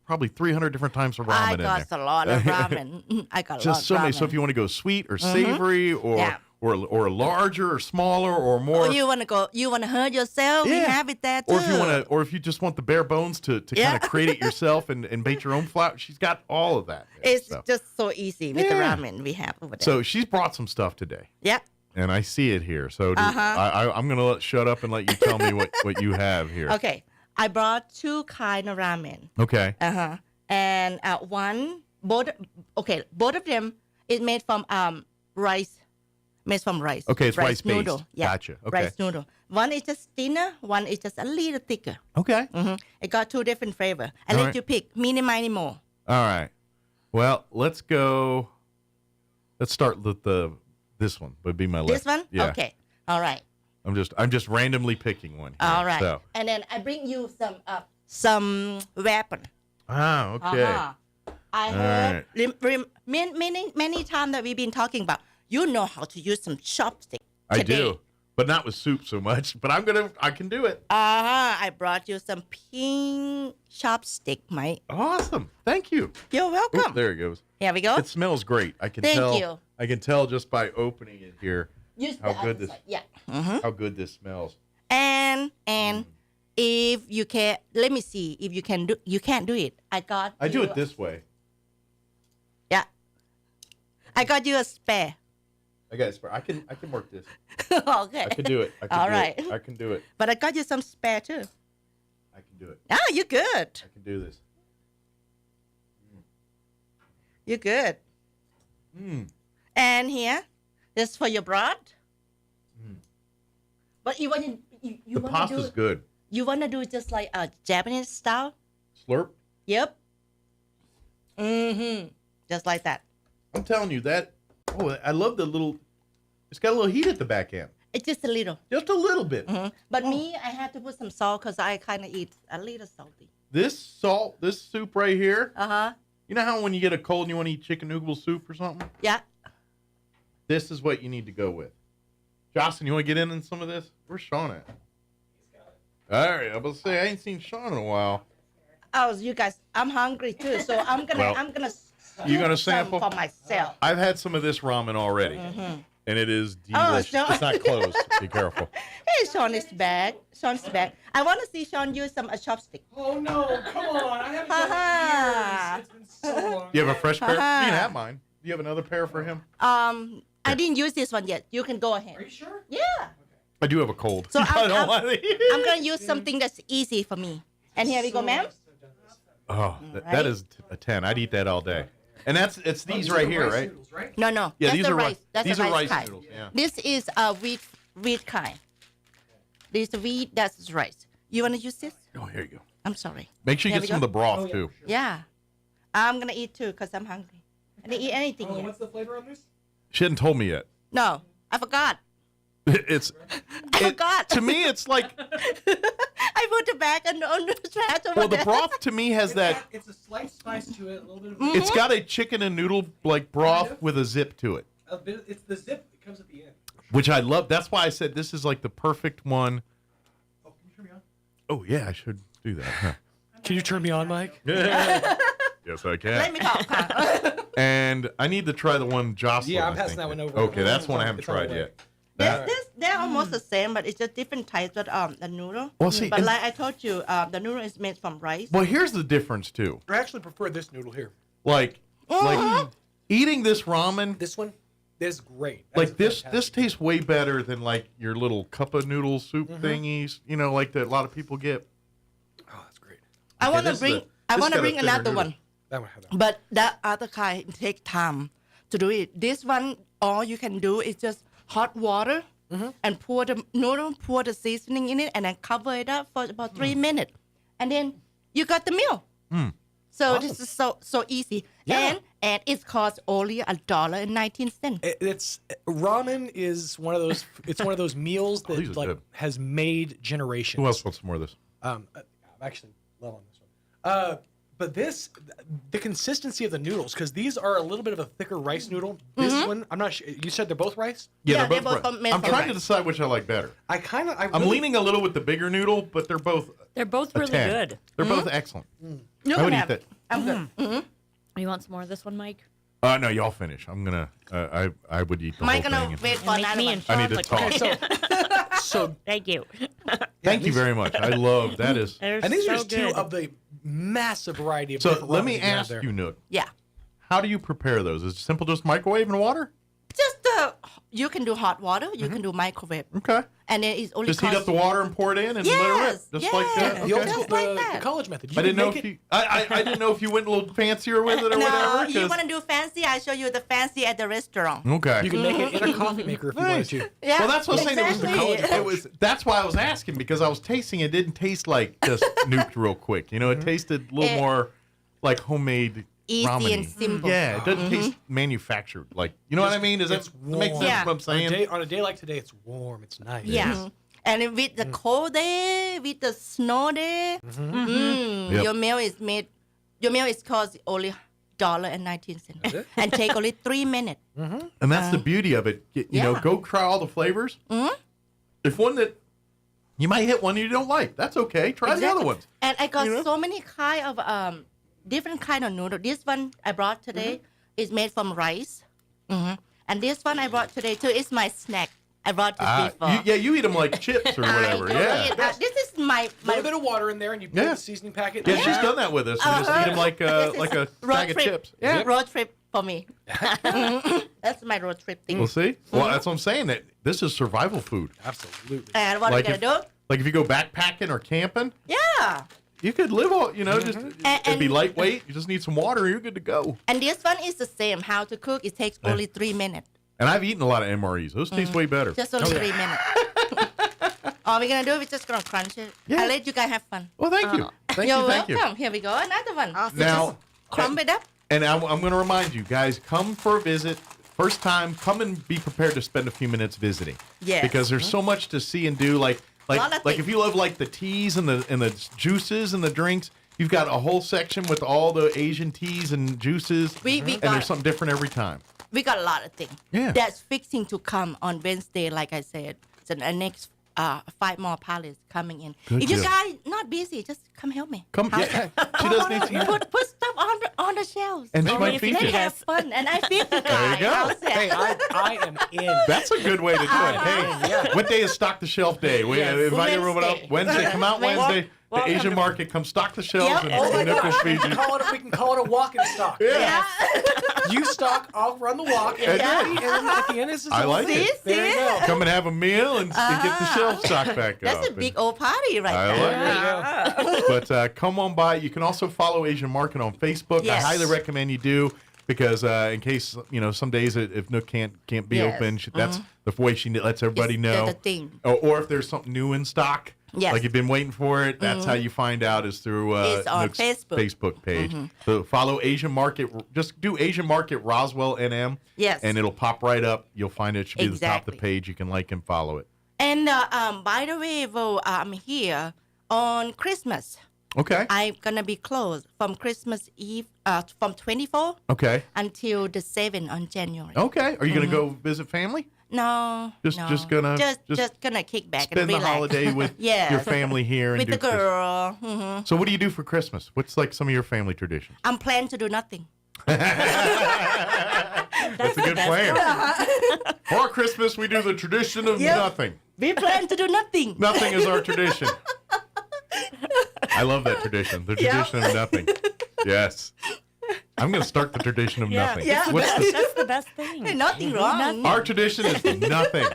probably 300 different types of ramen in there. I got a lot of ramen. I got a lot of so many. So if you want to go sweet or savory or larger or smaller or more. Or you want to hurt yourself? We have it there too. Or if you just want the bare bones to kind of create it yourself and bake your own flour, she's got all of that. It's just so easy with the ramen we have over there. So she's brought some stuff today. Yep. And I see it here. So I'm going to shut up and let you tell me what you have here. Okay. I brought 2 kind of ramen. Okay. And both of them is made from rice. Made from rice. Okay, it's rice based. Noodle. Yeah. Gotcha. Okay. Rice noodle. One is just thinner. One is just a little thicker. Okay. It got 2 different flavors. I let you pick. Mini, more. All right. Well, let's go. Let's start with this one. Would be my list. This one? Yeah. Okay. All right. I'm just randomly picking one here. All right. So. And then I bring you some weapon. Ah, okay. I heard many times that we've been talking about. You know how to use some chopstick. I do, but not with soup so much. But I can do it. I brought you some pink chopstick, mate. Awesome. Thank you. You're welcome. Ooh, there it goes. Here we go. It smells great. I can Thank tell. you. I can tell just by opening it here how good this. Yeah. How good this smells. And if you can, let me see if you can do. You can't do it. I do it this way. Yeah. I got you a spare. I got a spare. I can work this. Okay. I can do it. All right. I can do it. But I got you some spare too. I can do it. Oh, you're good. I can do this. You're good. And here, this is for your broth. But you want to the pasta's good. You want to do it just like a Japanese style? Slurp? Yep. Just like that. I'm telling you that. Oh, I love the little. It's got a little heat at the back end. It's just a little. Just a little bit. But me, I had to put some salt because I kind of eat a little salty. This soup right here. You know how when you get a cold and you want to eat chicken noodle soup or something? Yeah. This is what you need to go with. Jocelyn, you want to get in some of this? Where's Sean at? All right, I was about to say I ain't seen Sean in a while. Oh, you guys, I'm hungry too, so I'm gonna. You gonna sample for myself? I've had some of this ramen already, and it is delicious. Sean. It's not closed. Be careful. Hey, Sean is back. Sean's back. I want to see Sean use a chopstick. Oh no! Come on! I haven't done it in years. It's been so long. You have a fresh pair? You can have mine. Do you have another pair for him? I didn't use this one yet. You can go ahead. Are you sure? Yeah. I do have a cold. So I'm gonna use something that's easy for me. And here we go, ma'am. Oh, that is a 10. I'd eat that all day. And it's these right here, right? Noodles, right? No. Yeah, that's these are rice. That's These a are rice kind. noodles. Yeah. This is a wheat kind. This is wheat. That's rice. You wanna use this? Oh, here you go. I'm sorry. Make sure you Here get we some go. of the broth too. Yeah. I'm gonna eat too because I'm hungry. I didn't eat anything yet. What's the flavor on this? She hadn't told me yet. No, I forgot. I forgot. To me, it's like. I put it back on the trash over Well, the there. broth to me has that. It's a slight spice to it, a little bit of. It's got a chicken and noodle like broth with a zip to it, A bit. It's the zip that comes at the end. which I love. That's why I said this is like the perfect one. Oh, can you turn me on? Oh yeah, I should do that. Huh? Can you turn me on, Mike? Yes, I can. Let me talk. Huh? And I need to try the one Jocelyn. Yeah, I'm I passing think. that one over. Okay, that's one I haven't tried yet. This they're almost the same, but it's just different types of the noodle. Well, see, but and- like I told you, the noodle is made from rice. Well, here's the difference too. I actually prefer this noodle here. Like eating this ramen. This one is great. Like this tastes way better than like your little cup of noodle soup thingies. You know, like that a lot of people get. Oh, that's great. I want to bring. I want to bring another one. That one had that. But that other kind take time to do it. This one, all you can do is just hot water and pour the noodle, pour the seasoning in it, and then cover it up for about 3 minutes, and then you got the meal. So this is so easy, and it costs only $1.19. It's ramen is one of those. It's one of those meals that these are like good. has made generations. Who else wants some more of this? I'm actually low on this one. But the consistency of the noodles, because these are a little bit of a thicker rice noodle. This one, I'm not sure. You said they're both rice? Yeah, they're both right. I'm trying to decide which I like better. I'm leaning a little with the bigger noodle, but they're both. They're both really good. They're both excellent. You I would can eat have that. it. I'm good. You want some more of this one, Mike? No, y'all finish. I'm gonna. I would eat the Mike whole gonna thing. wait for another me one. and I need to Sean talk. So thank you. Thank you very much. I love that. Is They're and these are so just two good. of the massive variety of. so. different Let ramens me you can have ask there. you, Nook. Yeah. How do you prepare those? Is it simple, just microwave and water? Just you can do hot water, you can do microwave, Okay. and then it's only Just heat up the water and pour it in and let it rip. Just like that. The, Okay. old, the college method. You I didn't can know make if it- you. I didn't know if you went a little fancier with it or No, whatever. you 'cause- want to do fancy? I show you the fancy at the restaurant. Okay. You can make it in a coffee maker if you wanted to. Yeah, Well, that's what I'm saying. exactly. It was. That's why I was asking, because I was tasting. It didn't taste like just nuked real quick. You know, it tasted a little more like homemade. Easy ramen-y. and simple. Yeah, it doesn't taste manufactured. Like, you know what I mean? Does that make sense? Yeah. What I'm saying? On a day like today, it's warm. It's nice. Yeah. And with the cold day, with the snow day, Yep. your meal is made. Your meal is cost only $1.19 and take only 3 minutes. And that's the beauty of it. You know, go try all the flavors. If one that you might hit one you don't like, that's okay. Try the other ones. And I got so many kind of different kind of noodle. This one I brought today is made from rice, and this one I brought today too is my snack. I brought this before. You eat them like chips or whatever. Yeah. This is my A little bit of water in there, and you put the seasoning packet. Yeah, she's done that with us. We just eat them like a bag of chips. Yeah. Road trip for me. That's my road trip thing. We'll see. Well, that's what I'm saying. That this is survival food. Absolutely. And what Like are we gonna do? Like if you go backpacking or camping, Yeah. you could live all. You know, just it'd be lightweight. You just need some water. You're good to go. And this one is the same. How to cook? It takes only 3 minutes. And I've eaten a lot of MREs. Those taste way better. Just only 3 minutes. All we're gonna do, we're just gonna crunch it. Yeah. I'll let you guys have fun. Well, thank you. Thank You're you. Thank you. welcome. Here we go. Another one. Now, Crumb it up. And I'm going to remind you guys, come for a visit. First time, come and be prepared to spend a few minutes visiting. Yes. Because there's so much to see and do. Like Lot of if things. you love like the teas and the juices and the drinks, you've got a whole section with all the Asian teas and juices. We and got- there's something different every time. We got a lot of things. Yeah. That's fixing to come on Wednesday, like I said. So the next 5 more pallets coming in. Good if you deal. guys not busy, just come help me. Come, yeah. She does need to. Put stuff on the shelves. And she might feed Let you. me have fun, and I feed you guys. There you go. How's that? Hey, I am in. That's a good way to do it. Hey, what day is stock the shelf day? We invite everyone up Wednesday. Come out Wednesday. The Asian market, come stock the shelves and Nick will feed you. We can call it a walk and stock. Yeah. You stock, I'll run the walk, and then at the end, this is I like it. There you go. Come and have a meal and get the shelf stocked back up. That's a big old party right I there. like it. But come on by. You can also follow Asian Market on Facebook. Yes. I highly recommend you do, because in case some days if Nook can't be Yes. open, that's the way she lets everybody know. the thing. Or if there's something new in stock. Yes. Like you've been waiting for it. That's how you find out, is through It's on Nook's Facebook. Facebook page. So follow Asian Market. Just do Asian Market Roswell NM. Yes. And it'll pop right up. You'll find it should be at the top of the Exactly. page. You can like and follow it. And by the way, I'm here on Christmas. Okay. I'm gonna be closed from Christmas Eve, from 24 Okay. until the 7th on January. Okay. Are you going to go visit family? No, Just gonna kick back spend and the relax. holiday with Yes. your family here and with do the Christmas. girl. Mhm. So what do you do for Christmas? What's like some of your family traditions? I'm planning to do nothing. That's a good plan. For Christmas, we do the tradition of nothing. We plan to do nothing. Nothing is our tradition. I love that tradition. The tradition of nothing. Yes. I'm going to start the tradition of nothing. Yeah. That's the best thing. Hey, nothing wrong. Nothing. Our tradition is nothing.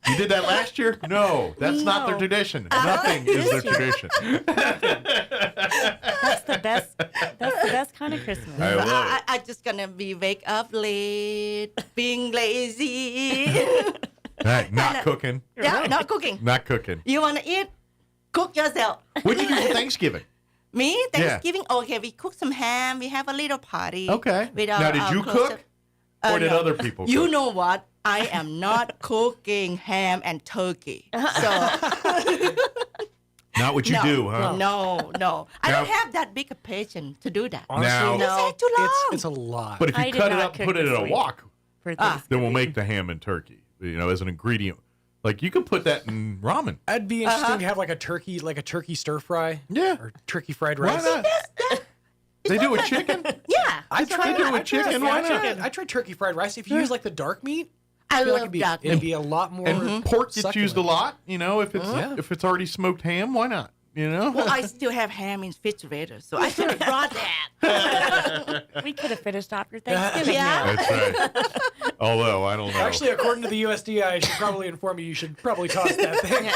You did that last year? No, that's not their tradition. Nothing is their tradition. That's the best. That's the best kind of Christmas. I love it. I'm just gonna be wake up late, being lazy. Right, not cooking. Yeah, Right. not cooking. Not cooking. You wanna eat? Cook yourself. What'd you do for Thanksgiving? Me? Thanksgiving? Okay, we cook some ham. We have a little party. Okay. With Now, did you cook? Or did no. other people You cook? know what? I am not cooking ham and turkey. So Not what you do, huh? No. I Now- don't have that big a patience to do that. Honestly, Now- No, too long. it's a lot. But if I you did cut it not up, cook put it this in a week. wok, For then we'll make the ham and turkey, as an ingredient. Like, you could put that in ramen. That'd be interesting to have like a turkey stir fry. Yeah. Or turkey fried Why rice. not? They do with chicken? Yeah. I tried do it with chicken, why not? I tried turkey fried rice. If you use like the dark meat, I feel love like dark it'd meat. be a lot more. And pork gets used a succulent. lot, if it's already smoked ham, why not? Well, I still have ham in refrigerator, so I should have brought that. We could have finished off your Thanksgiving Yeah. meal. That's right. Although, I don't know. Actually, according to the USDA, I should probably inform you. You should probably toss that thing.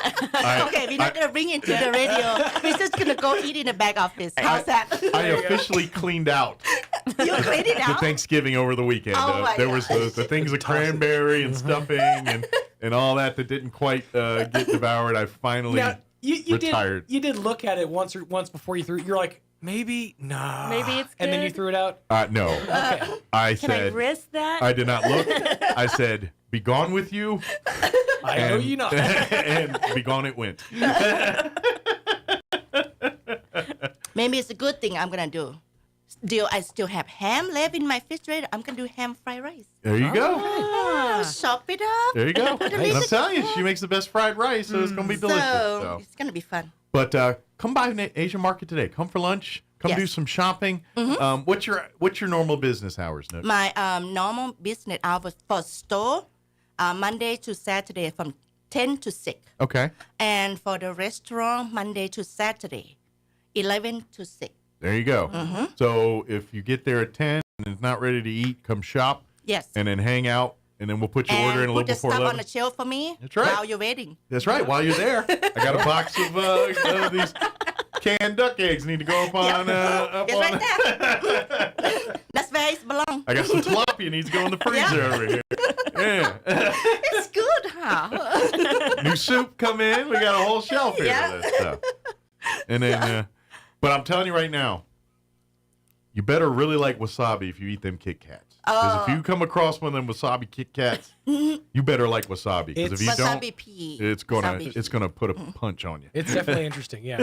Okay, we're not going to bring it to the radio. We're just going to go eat in the back office. How's that? I officially cleaned out You cleaned it the out? Thanksgiving over the weekend. Oh my There was the things of cranberry and stuffing and all that didn't quite get devoured. I finally Now, you retired. did before you threw it. You're like, maybe no. Maybe it's And then you good. threw it out. No. Okay. I Can I said, risk that? I did not look. I said, be gone with you. I know you not. And be gone it went. Maybe it's a good thing I'm going to do. I still have ham left in my refrigerator. I'm going to do ham fried rice. There you go. Oh, chop it up. There you go. Put a And little I'm telling you, she makes the best fried rice, so it's going to be delicious. So it's going to be fun. But come by the Asian market today. Come for lunch. Come Yes. do some shopping. What's your normal business hours, Nook? My normal business hours for store, Monday to Saturday from 10 to 6. Okay. And for the restaurant, Monday to Saturday, 11 to 6. There you go. So if you get there at 10 and it's not ready to eat, come shop. Yes. And then hang out, and then we'll put your order in a put little the before stuff 11. on the shelf for me That's right. while you're waiting. That's right. While you're there, I got a box of these canned duck eggs need to go up on. Up It's on right there. That's where it belongs. I got some tilapia needs to go in the freezer over here. Yeah. It's good, huh? New soup come in. We got a whole shelf here of that stuff. And then, but I'm telling you right now, you better really like wasabi if you eat them Kit Kats. Because if you come across one of them wasabi Kit Kats, you better like wasabi. Because if you don't, wasabi pea. it's gonna put a punch on you. It's definitely interesting. Yeah.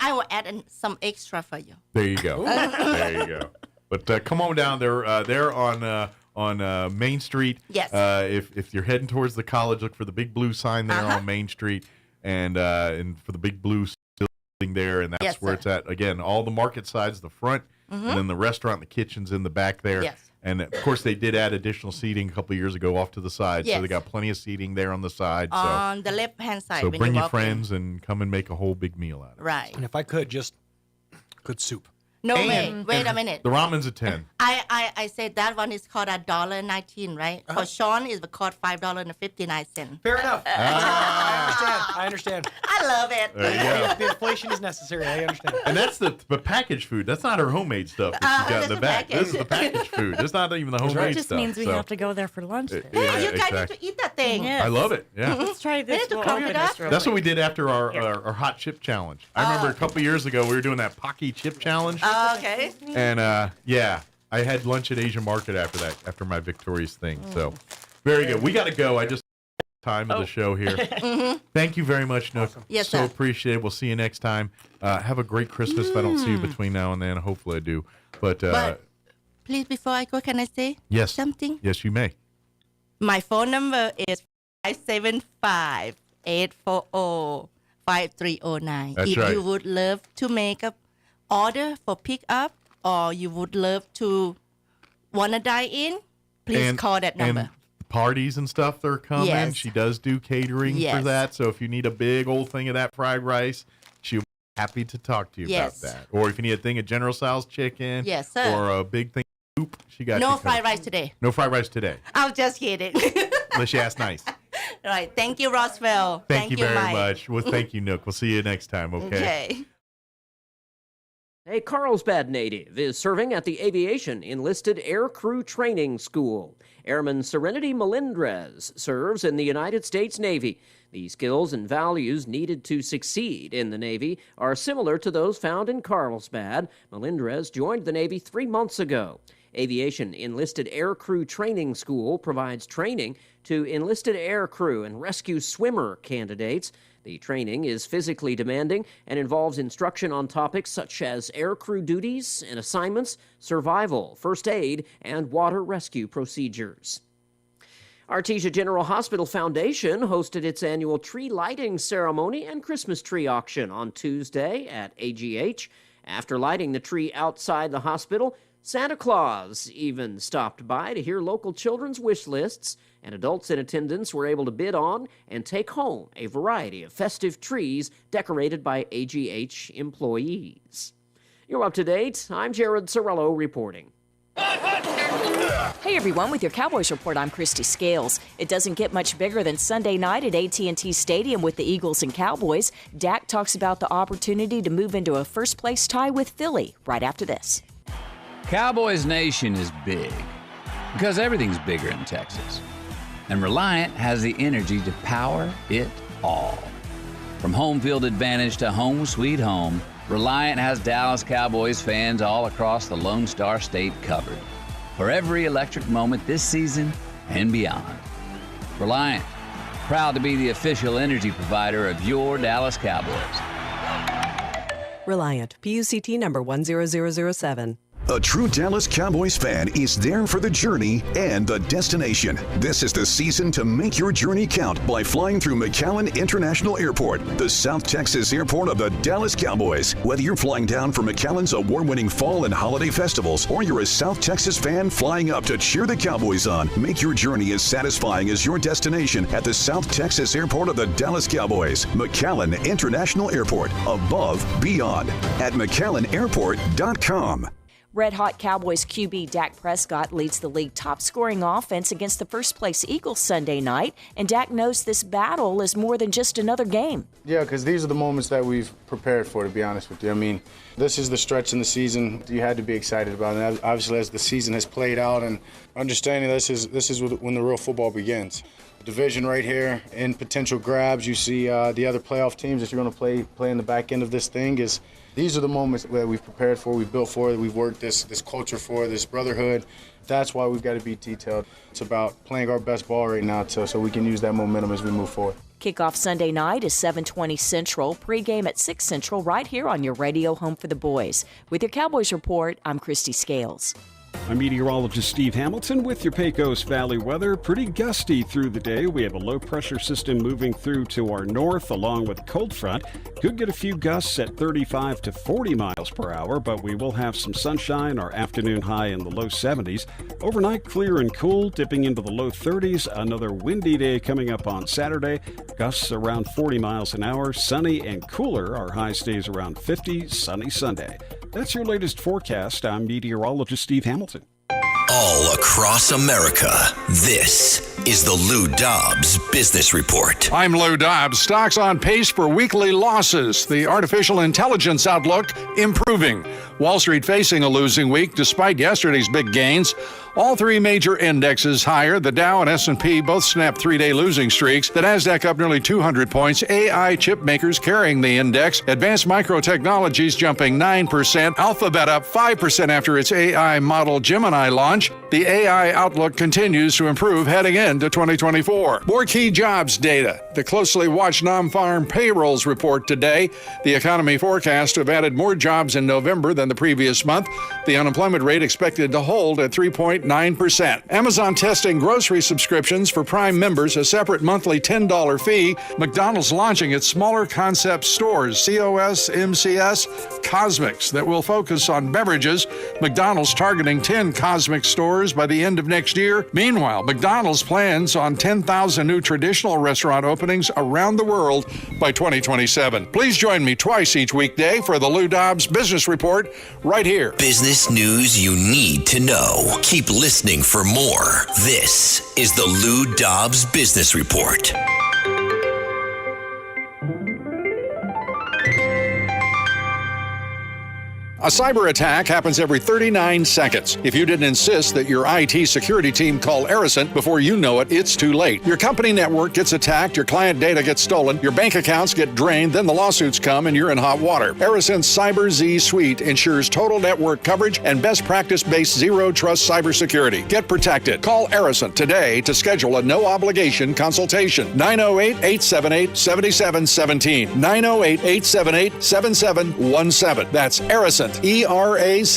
I will add in some extra for you. There you go. There you go. But come on down. They're on Main Street. Yes. If you're heading towards the college, look for the big blue sign there on Main Street, and for the big blue building there, and that's Yes, where sir. it's at. Again, all the market sides, the front, and then the restaurant, the kitchen's in the back there. Yes. And of course, they did add additional seating a couple of years ago off to the side, so Yes. they got plenty of seating there on the side. On the left-hand side. So when bring you your walk in. friends and come and make a whole big meal out of it. Right. And if I could, just good soup. No, And- wait a minute. The ramen's at 10. I said that one is called $1.19, right? For Sean, it's called $5.59. Fair enough. I understand. I love it. There you go. The inflation is necessary. I understand. And that's the packaged food. That's not her homemade stuff that she got in the back. This is the packed food. That's not even the homemade It just stuff. means we so. have to go there for lunch. Then. Yeah, You guys need exactly. to eat that thing. Yes. I love it. Yeah. Let's try this. need to We'll cover open it up. this real That's what quick. we did after our hot chip challenge. I remember a couple years ago we were doing that Pocky chip challenge. Okay. And yeah, I had lunch at Asian Market after that, after my victorious thing. So very good. We got to go. I just time of the show here. Thank you very much, Nook. Yes, so sir. appreciate it. We'll see you next time. Have a great Christmas if I don't see you between now and then. Hopefully I do. But Please, before I go, can I say yes, something? yes, you may. My phone number is 575-840-5309. That's if right. you would love to make a order for pickup, or you would love to wanna dine in, please call that number. And parties and stuff that are coming. Yes. She does do catering for that. So if you need a big old thing of that fried rice, she'll be happy to talk to you about that. Or if you need a thing of General Tso's chicken, Yes, sir. or a big thing of soup, she got you No covered. fried rice today. No fried rice today. I'm just kidding. Unless you ask nice. All right. Thank you, Roswell. Thank you very Mike. much. Well, thank you, Nook. We'll see you next time, Okay. A Carlsbad native is serving at the Aviation Enlisted Air Crew Training School. Airman Serenity Melendrez serves in the United States Navy. The skills and values needed to succeed in the Navy are similar to those found in Carlsbad. Melendrez joined the Navy 3 months ago. Aviation Enlisted Air Crew Training School provides training to enlisted air crew and rescue swimmer candidates. The training is physically demanding and involves instruction on topics such as air crew duties and assignments, survival, first aid, and water rescue procedures. Artesia General Hospital Foundation hosted its annual tree lighting ceremony and Christmas tree auction on Tuesday at AGH. After lighting the tree outside the hospital, Santa Claus even stopped by to hear local children's wish lists, and adults in attendance were able to bid on and take home a variety of festive trees decorated by AGH employees. You're up to date. I'm Jared Sorello reporting. Hey everyone, with your Cowboys report, I'm Christy Scales. It doesn't get much bigger than Sunday night at AT&T Stadium with the Eagles and Cowboys. Dak talks about the opportunity to move into a first-place tie with Philly right after this. Cowboys Nation is big because everything's bigger in Texas. And Reliant has the energy to power it all. From home field advantage to home sweet home, Reliant has Dallas Cowboys fans all across the Lone Star State covered for every electric moment this season and beyond. Reliant, proud to be the official energy provider of your Dallas Cowboys. Reliant, PUCT number 10007. A true Dallas Cowboys fan is there for the journey and the destination. This is the season to make your journey count by flying through McAllen International Airport, the South Texas airport of the Dallas Cowboys. Whether you're flying down for McAllen's award-winning fall and holiday festivals, or you're a South Texas fan flying up to cheer the Cowboys on, make your journey as satisfying as your destination at the South Texas airport of the Dallas Cowboys. McAllen International Airport, above, beyond, at McAllenAirport.com. Red-hot Cowboys QB Dak Prescott leads the league top-scoring offense against the first-place Eagles Sunday night, and Dak knows this battle is more than just another game. Yeah, because these are the moments that we've prepared for, to be honest with you. I mean, this is the stretch in the season you had to be excited about, and obviously as the season has played out and understanding this is when the real football begins. Division right here in potential grabs. You see the other playoff teams that you're going to play in the back end of this thing is. These are the moments that we've prepared for, we've built for, we've worked this culture for, this brotherhood. That's why we've got to be detailed. It's about playing our best ball right now so we can use that momentum as we move forward. Kickoff Sunday night is 7:20 Central, pregame at 6 Central, right here on your radio home for the boys. With your Cowboys report, I'm Christy Scales. I'm meteorologist Steve Hamilton with your Pecos Valley weather. Pretty gusty through the day. We have a low-pressure system moving through to our north along with a cold front. Could get a few gusts at 35 to 40 miles per hour, but we will have some sunshine. Our afternoon high in the low 70s. Overnight, clear and cool, dipping into the low 30s. Another windy day coming up on Saturday. Gusts around 40 miles an hour. Sunny and cooler. Our high stays around 50. Sunny Sunday. That's your latest forecast. I'm meteorologist Steve Hamilton. All across America, this is the Lou Dobbs Business Report. I'm Lou Dobbs. Stocks on pace for weekly losses. The artificial intelligence outlook improving. Wall Street facing a losing week despite yesterday's big gains. All three major indexes higher. The Dow and S&P both snapped three-day losing streaks. The Nasdaq up nearly 200 points. AI chip makers carrying the index. Advanced Micro Technologies jumping 9%. Alphabet up 5% after its AI model Gemini launch. The AI outlook continues to improve heading into 2024. More key jobs data. The closely watched non-farm payrolls report today. The economy forecast to have added more jobs in November than than the previous month. The unemployment rate expected to hold at 3.9%. Amazon testing grocery subscriptions for Prime members, a separate monthly $10 fee. McDonald's launching its smaller concept stores, COS, MCS, Cosmics, that will focus on beverages. McDonald's targeting 10 Cosmic stores by the end of next year. Meanwhile, McDonald's plans on 10,000 new traditional restaurant openings around the world by 2027. Please join me twice each weekday for the Lou Dobbs Business Report right here. Business news you need to know. Keep listening for more. This is the Lou Dobbs Business Report. A cyber attack happens every 39 seconds. If you didn't insist that your IT security team call Arison, before you know it, it's too late. Your company network gets attacked, your client data gets stolen, your bank accounts get drained, then the lawsuits come and you're in hot water. Arison's Cyber Z Suite ensures total network coverage and best practice-based zero-trust cybersecurity. Get protected. Call Arison today to schedule a no-obligation consultation. 908-878-7717. 908-878-7717. That's Arison. ERACENT.com.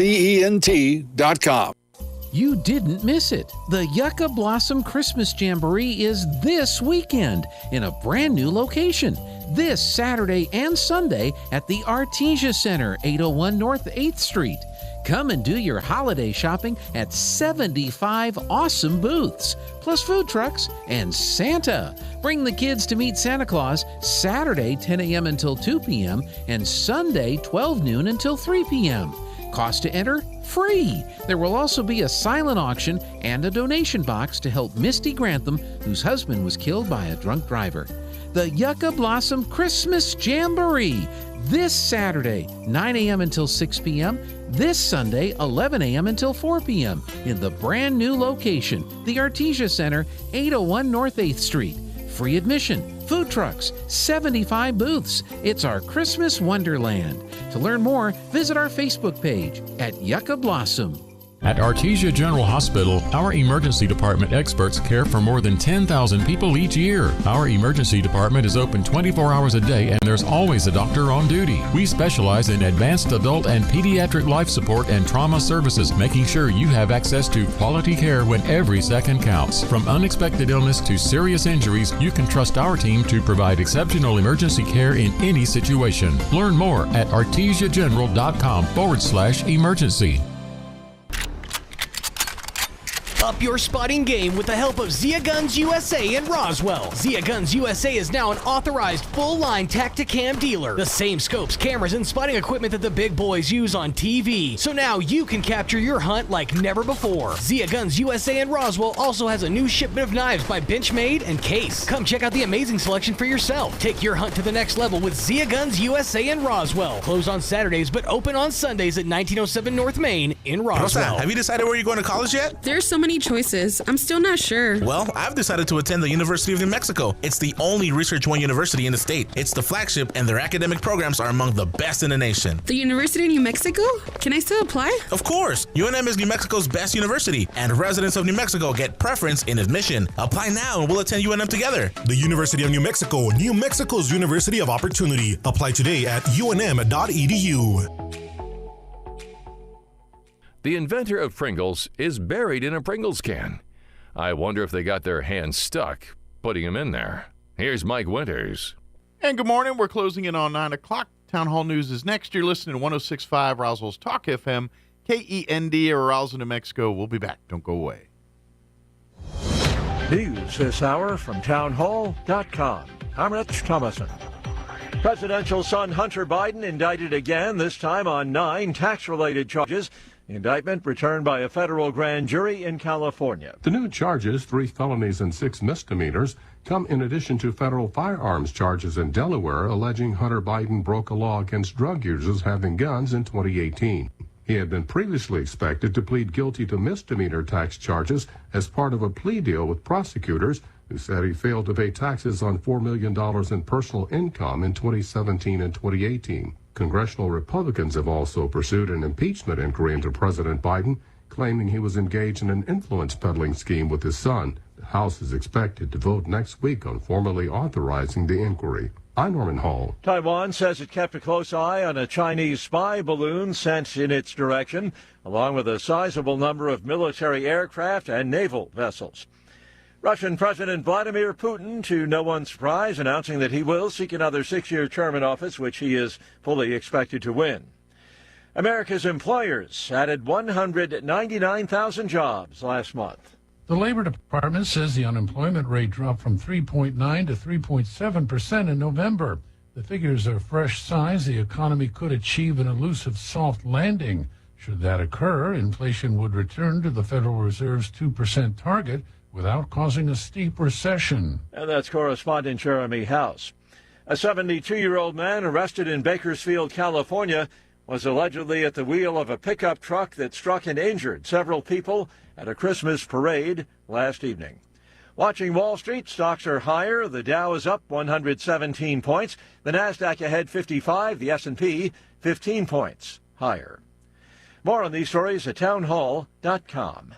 You didn't miss it. The Yucca Blossom Christmas Jamboree is this weekend in a brand new location. This Saturday and Sunday at the Artesia Center, 801 North 8th Street. Come and do your holiday shopping at 75 awesome booths, plus food trucks and Santa. Bring the kids to meet Santa Claus Saturday 10 a.m. until 2 p.m. and Sunday 12 noon until 3 p.m. Cost to enter? Free. There will also be a silent auction and a donation box to help Misty Grantham, whose husband was killed by a drunk driver. The Yucca Blossom Christmas Jamboree, this Saturday, 9 a.m. until 6 p.m., this Sunday, 11 a.m. until 4 p.m. in the brand new location, the Artesia Center, 801 North 8th Street. Free admission, food trucks, 75 booths. It's our Christmas wonderland. To learn more, visit our Facebook page at Yucca Blossom. At Artesia General Hospital, our emergency department experts care for more than 10,000 people each year. Our emergency department is open 24 hours a day and there's always a doctor on duty. We specialize in advanced adult and pediatric life support and trauma services, making sure you have access to quality care when every second counts. From unexpected illness to serious injuries, you can trust our team to provide exceptional emergency care in any situation. Learn more at artesiageneral.com/emergency. Up your spotting game with the help of Zia Guns USA in Roswell. Zia Guns USA is now an authorized full-line Tacticam dealer. The same scopes, cameras, and spotting equipment that the big boys use on TV. So now you can capture your hunt like never before. Zia Guns USA in Roswell also has a new shipment of knives by Benchmade and Case. Come check out the amazing selection for yourself. Take your hunt to the next level with Zia Guns USA in Roswell. Closed on Saturdays but open on Sundays at 1907 North Main in Roswell. Rosa, have you decided where you're going to college yet? There's so many choices. I'm still not sure. Well, I've decided to attend the University of New Mexico. It's the only Research One university in the state. It's the flagship, and their academic programs are among the best in the nation. The University of New Mexico? Can I still apply? Of course. UNM is New Mexico's best university, and residents of New Mexico get preference in admission. Apply now, and we'll attend UNM together. The University of New Mexico, New Mexico's University of Opportunity. Apply today at unm.edu. The inventor of Pringles is buried in a Pringles can. I wonder if they got their hands stuck putting him in there. Here's Mike Winters. And good morning. We're closing in on 9 o'clock. Town Hall News is next. You're listening to 106.5 Roswell's Talk FM, KEND, Roswell, New Mexico. We'll be back. Don't go away. News this hour from townhall.com. I'm Rich Thomason. Presidential son Hunter Biden indicted again, this time on 9 tax-related charges. Indictment returned by a federal grand jury in California. The new charges, 3 felonies and 6 misdemeanors, come in addition to federal firearms charges in Delaware alleging Hunter Biden broke a law against drug users having guns in 2018. He had been previously expected to plead guilty to misdemeanor tax charges as part of a plea deal with prosecutors who said he failed to pay taxes on $4 million in personal income in 2017 and 2018. Congressional Republicans have also pursued an impeachment inquiry into President Biden, claiming he was engaged in an influence peddling scheme with his son. The House is expected to vote next week on formally authorizing the inquiry. I'm Norman Hall. Taiwan says it kept a close eye on a Chinese spy balloon sent in its direction, along with a sizable number of military aircraft and naval vessels. Russian President Vladimir Putin, to no one's surprise, announcing that he will seek another 6-year term in office, which he is fully expected to win. America's employers added 199,000 jobs last month. The Labor Department says the unemployment rate dropped from 3.9 to 3.7% in November. The figures are fresh signs the economy could achieve an elusive soft landing. Should that occur, inflation would return to the Federal Reserve's 2% target without causing a steep recession. And that's correspondent Jeremy House. A 72-year-old man arrested in Bakersfield, California, was allegedly at the wheel of a pickup truck that struck and injured several people at a Christmas parade last evening. Watching Wall Street, stocks are higher. The Dow is up 117 points. The Nasdaq ahead 55. The S&P 15 points higher. More on these stories at townhall.com.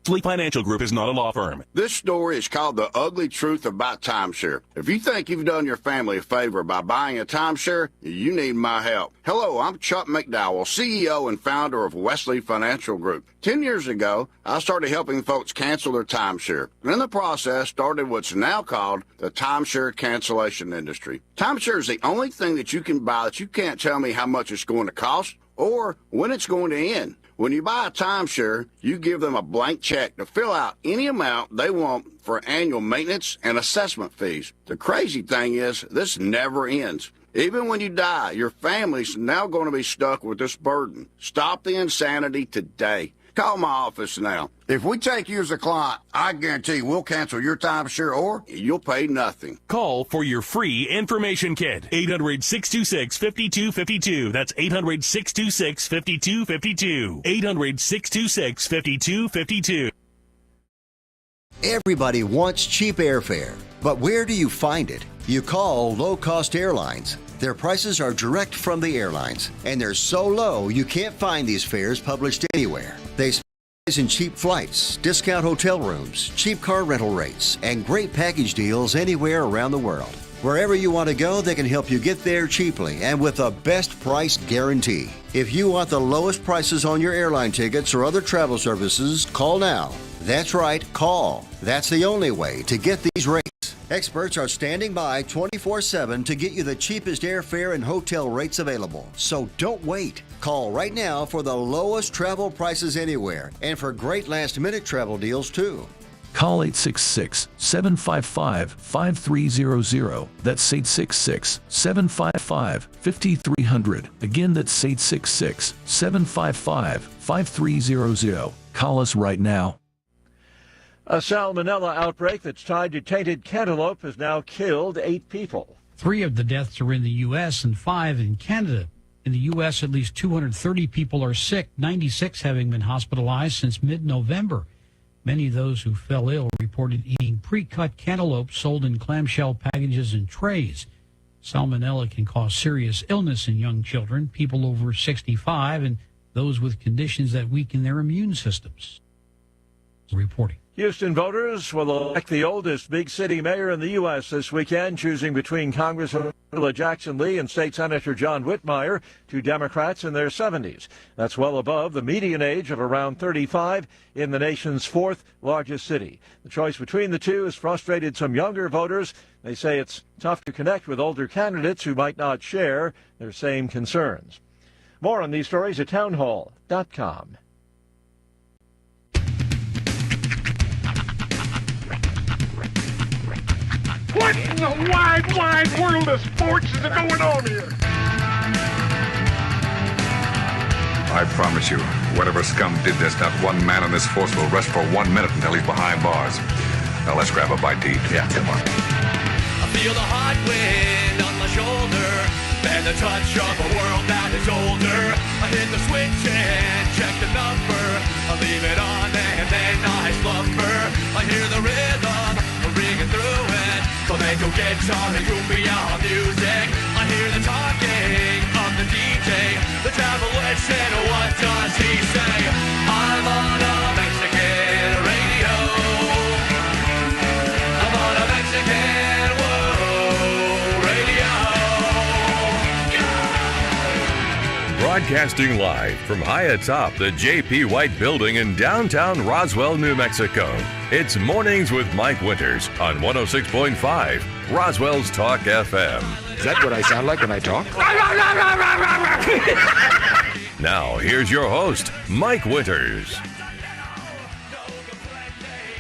Fleet Financial Group is not a law firm. This story is called The Ugly Truth About Timeshare. If you think you've done your family a favor by buying a timeshare, you need my help. Hello, I'm Chuck McDowell, CEO and founder of Wesley Financial Group. 10 years ago, I started helping folks cancel their timeshare. And in the process, started what's now called the timeshare cancellation industry. Timeshare is the only thing that you can buy that you can't tell me how much it's going to cost or when it's going to end. When you buy a timeshare, you give them a blank check to fill out any amount they want for annual maintenance and assessment fees. The crazy thing is, this never ends. Even when you die, your family's now going to be stuck with this burden. Stop the insanity today. Call my office now. If we take you as a client, I guarantee we'll cancel your timeshare or you'll pay nothing. Call for your free information kit. 800-626-5252. That's 800-626-5252. 800-626-5252. Everybody wants cheap airfare, but where do you find it? You call low-cost airlines. Their prices are direct from the airlines, and they're so low you can't find these fares published anywhere. They specialize in cheap flights, discount hotel rooms, cheap car rental rates, and great package deals anywhere around the world. Wherever you want to go, they can help you get there cheaply and with a best price guarantee. If you want the lowest prices on your airline tickets or other travel services, call now. That's right, call. That's the only way to get these rates. Experts are standing by 24/7 to get you the cheapest airfare and hotel rates available. So don't wait. Call right now for the lowest travel prices anywhere and for great last-minute travel deals too. Call 866-755-5300. That's 866-755-5300. Again, that's 866-755-5300. Call us right now. A salmonella outbreak that's tied to tainted cantaloupe has now killed 8 people. 3 of the deaths are in the U.S. and 5 in Canada. In the U.S., at least 230 people are sick, 96 having been hospitalized since mid-November. Many of those who fell ill reported eating pre-cut cantaloupe sold in clamshell packages and trays. Salmonella can cause serious illness in young children, people over 65, and those with conditions that weaken their immune systems. Reporting. Houston voters will elect the oldest big city mayor in the U.S. this weekend, choosing between Congressman Jackson Lee and State Senator John Whitmire, 2 Democrats in their 70s. That's well above the median age of around 35 in the nation's 4th largest city. The choice between the two has frustrated some younger voters. They say it's tough to connect with older candidates who might not share their same concerns. More on these stories at townhall.com. What in the wide, wide world of sports is going on here? I promise you, whatever scum did this, not one man on this force will rest for 1 minute until he's behind bars. Now let's grab a bite to eat. Yeah, come on. I feel the hot wind on my shoulder and the touch of a world that is older. I hit the switch and check the number. I leave it on and then I slumber. I hear the rhythm ringing through it. Flamenco guitar and cumbia music. I hear the talking of the DJ. The travelist, what does he say? I'm on a Mexican radio. I'm on a Mexican, whoa. Broadcasting live from high atop the J.P. White Building in downtown Roswell, New Mexico. It's Mornings with Mike Winters on 106.5 Roswell's Talk FM. Is that what I sound like when I talk? Now, here's your host, Mike Winters.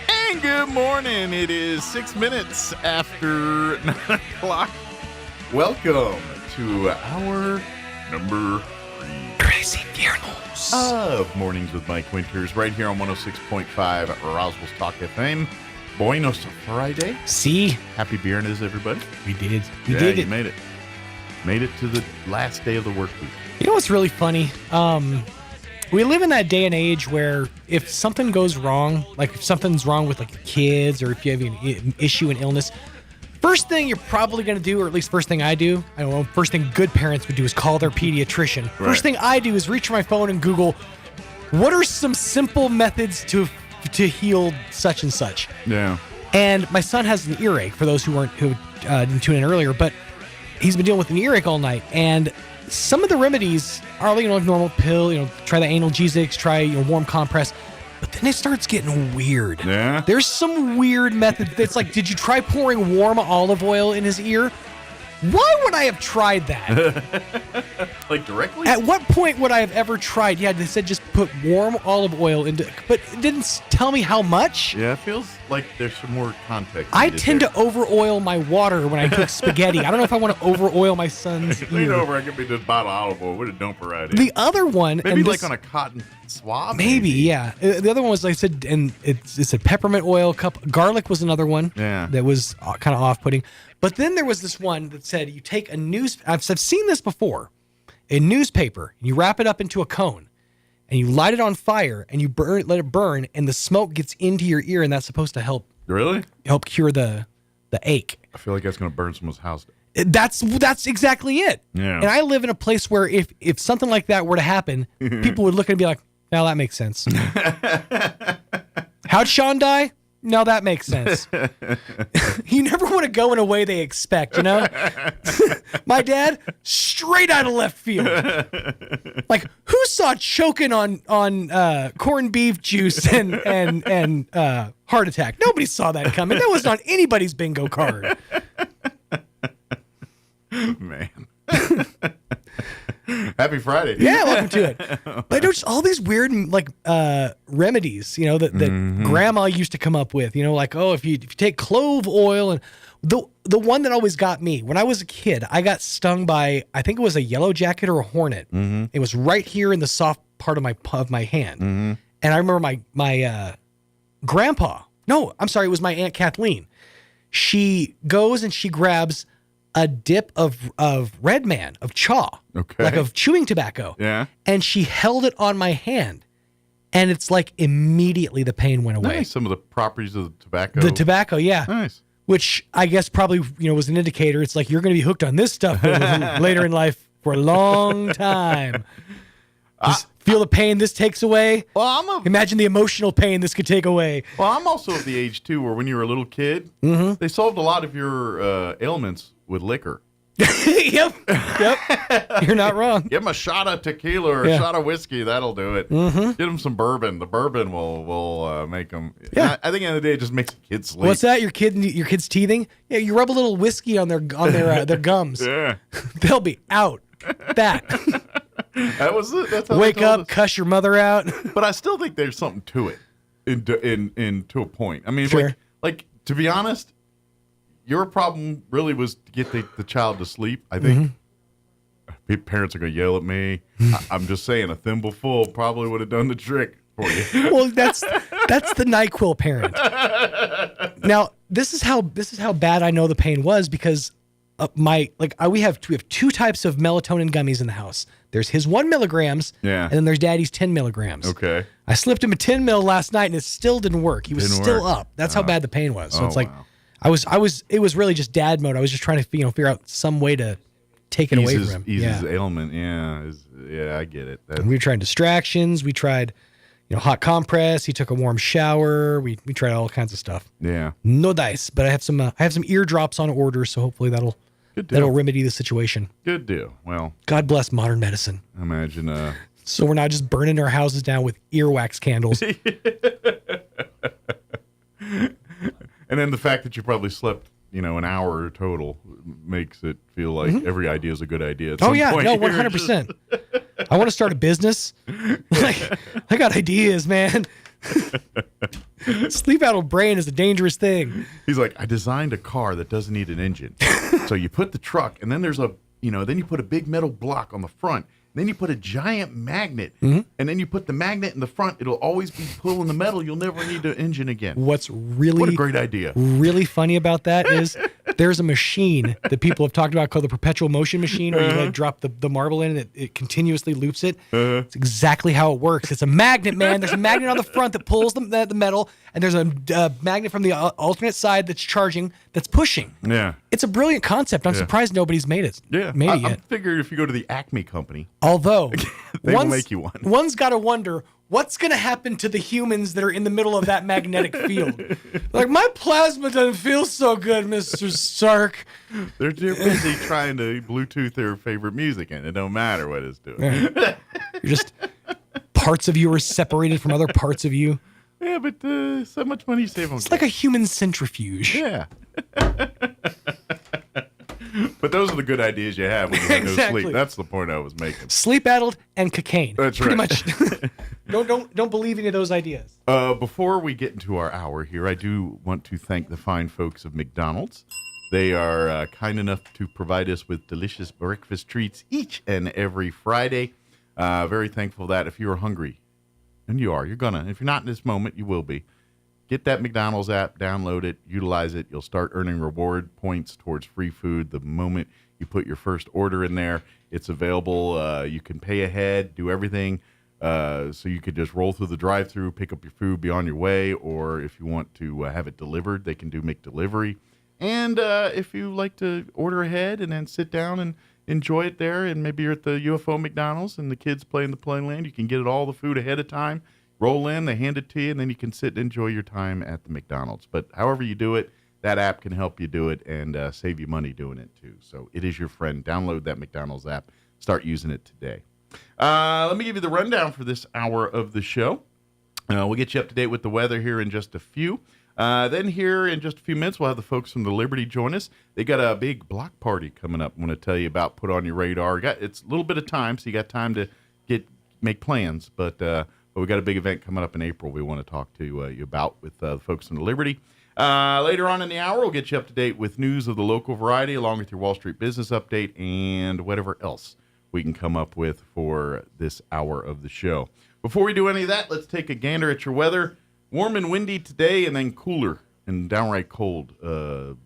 And good morning. It is 6 minutes after 9 o'clock. Welcome to our number 3 Crazy Viernes of Mornings with Mike Winters right here on 106.5 Roswell's Talk FM. Buenos Friday. See? Happy Viernes, everybody. We did. We Yeah, did you it. made it. Made it to the last day of the work week. You know what's really funny? We live in that day and age where if something goes wrong, like if something's wrong with like your kids or if you have an issue, an illness, first thing you're probably going to do, or at least first thing I do, I don't know, first thing good parents would do is call their pediatrician. Right. First thing I do is reach for my phone and Google, what are some simple methods to heal such and such? Yeah. And my son has an earache, for those who didn't tune in earlier, but he's been dealing with an earache all night. And some of the remedies are, like normal pill, try the analgesics, try warm compress. But then it starts getting weird. Yeah. There's some weird method that's like, did you try pouring warm olive oil in his ear? Why would I have tried that? Like directly? At what point would I have ever tried? Yeah, they said just put warm olive oil into, but it didn't tell me how much. Yeah, it feels like there's some more context. I tend to over-oil my water when I cook spaghetti. I don't know if I want to over-oil my son's Lean ear. over, I give me this bottle of olive oil. What a dumper right in. The other one, Maybe and like this- on a cotton swab. Maybe, yeah. The other one was, like I said, and it said peppermint oil cup. Garlic was another one. Yeah. That was kind of off-putting. But then there was this one that said you take a I've seen this before. A newspaper, you wrap it up into a cone, and you light it on fire, and you let it burn, and the smoke gets into your ear, and that's supposed to help. Really? Help cure the ache. I feel like that's going to burn someone's house. That's exactly it. Yeah. And I live in a place where if something like that were to happen, people would look at it and be like, "Now that makes sense." How'd Sean die? No, that makes sense. You never want to go in a way they expect, My dad, straight out of left field. Like, who saw choking on corned beef juice and heart attack? Nobody saw that coming. That wasn't on anybody's bingo card. Man. Happy Friday. Yeah, welcome to it. But there's all these weird remedies, that grandma used to come up with. Like, oh, if you take clove oil, and the one that always got me when I was a kid, I got stung by, I think it was a yellow jacket or a hornet. Mm-hmm. It was right here in the soft part of my hand. Mm-hmm. And I remember my grandpa. No, I'm sorry, it was my Aunt Kathleen. She goes and she grabs a dip of Red Man, of chaw, like of chewing tobacco. Yeah. And she held it on my hand. And it's like immediately the pain went away. Nice. Some of the properties of the tobacco. The tobacco, yeah. Nice. Which I guess probably, was an indicator. It's like you're going to be hooked on this stuff later in life for a long time. Just feel the pain this takes away. Well, imagine the emotional pain this could take away. Well, I'm also of the age, too, where when you were a little kid, they solved a lot of your ailments with liquor. Yep. You're not wrong. Give them a shot of tequila or a shot of whiskey. That'll do it. Mm-hmm. Give them some bourbon. The bourbon will make them. Yeah. I think at the end of the day, it just makes the kids sleep. What's that? Your kids teething? Yeah, you rub a little whiskey on their gums. Yeah. They'll be out. That. That was it. That's how Wake up, cuss your mother out. But I still think there's something to it, in to a point. I mean, sure. like to be honest, your problem really was to get the child to sleep. I think parents are going to yell at me. I'm just saying, a thimbleful probably would have done the trick for you. Well, that's the NyQuil parent. Now, this is how bad I know the pain was because we have 2 types of melatonin gummies in the house. There's his 1 milligrams, and then there's Daddy's 10 milligrams. Okay. I slipped him a 10 mil last night, and it still didn't work. He was still up. That's how bad the pain was. So it's like, wow. It was really just dad mode. I was just trying to figure out some way to take it away from him. Ease his ailment. Yeah, I get it. And we tried distractions. We tried, hot compress. He took a warm shower. We tried all kinds of stuff. Yeah. No dice, but I have some eardrops on order, so hopefully that'll Good deal. That'll remedy the situation. Good deal. Well, God bless modern medicine. Imagine. So we're not just burning our houses down with earwax candles. And then the fact that you probably slept, an hour total makes it feel like every idea is a good idea. At some point, no, 100%. I want to start a business. Like, I got ideas, man. Sleep-addled brain is a dangerous thing. He's like, I designed a car that doesn't need an engine. So you put the truck, and then there's then you put a big metal block on the front. Then you put a giant magnet, and then you put the magnet in the front. It'll always be pulling the metal. You'll never need an engine again. What a great idea. Really funny about that is there's a machine that people have talked about called the perpetual motion machine, where you drop the marble in and it continuously loops it. It's exactly how it works. It's a magnet, man. There's a magnet on the front that pulls the metal, and there's a magnet from the alternate side that's charging, that's pushing. Yeah. It's a brilliant concept. I'm surprised nobody's made it. Yeah. I figured if you go to the Acme company. Although, they will make you one. One's got to wonder, what's going to happen to the humans that are in the middle of that magnetic field? Like, my plasma doesn't feel so good, Mr. Stark. They're too busy trying to Bluetooth their favorite music, and it don't matter what it's doing. Right. You're just, parts of you are separated from other parts of you. Yeah, but so much money you save on. It's like a human centrifuge. Yeah. But those are the good ideas you have when you have no sleep. That's the point I was making. Sleep-addled and cocaine. That's Pretty right. much. Don't believe any of those ideas. Before we get into our hour here, I do want to thank the fine folks of McDonald's. They are kind enough to provide us with delicious breakfast treats each and every Friday. Very thankful that if you're hungry, and you are, you're gonna. If you're not in this moment, you will be. Get that McDonald's app, download it, utilize it. You'll start earning reward points towards free food the moment you put your first order in there. It's available. You can pay ahead, do everything. So you could just roll through the drive-thru, pick up your food, be on your way. Or if you want to have it delivered, they can do McDelivery. And if you like to order ahead and then sit down and enjoy it there, and maybe you're at the UFO McDonald's and the kids play in the playland, you can get all the food ahead of time. Roll in, they hand it to you, and then you can sit and enjoy your time at the McDonald's. But however you do it, that app can help you do it and save you money doing it too. So it is your friend. Download that McDonald's app. Start using it today. Let me give you the rundown for this hour of the show. We'll get you up to date with the weather here in just a few. Then here in just a few minutes, we'll have the folks from the Liberty join us. They got a big block party coming up. I want to tell you about. Put on your radar. It's a little bit of time, so you got time to make plans. But we got a big event coming up in April we want to talk to you about with the folks from the Liberty. Later on in the hour, we'll get you up to date with news of the local variety, along with your Wall Street business update and whatever else we can come up with for this hour of the show. Before we do any of that, let's take a gander at your weather. Warm and windy today, and then cooler and downright cold for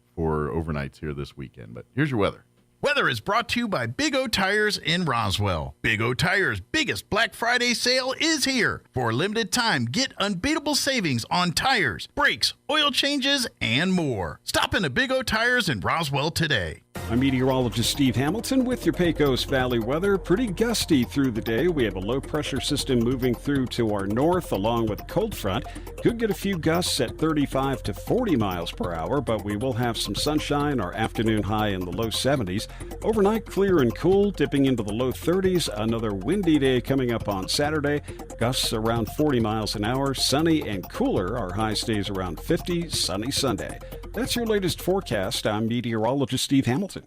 overnights here this weekend. But here's your weather. Weather is brought to you by Big O Tires in Roswell. Big O Tires' biggest Black Friday sale is here. For a limited time, get unbeatable savings on tires, brakes, oil changes, and more. Stop into Big O Tires in Roswell today. I'm meteorologist Steve Hamilton with your Pecos Valley weather. Pretty gusty through the day. We have a low pressure system moving through to our north along with a cold front. Could get a few gusts at 35 to 40 miles per hour, but we will have some sunshine. Our afternoon high in the low 70s. Overnight, clear and cool, dipping into the low 30s. Another windy day coming up on Saturday. Gusts around 40 miles an hour. Sunny and cooler. Our high stays around 50. Sunny Sunday. That's your latest forecast. I'm meteorologist Steve Hamilton.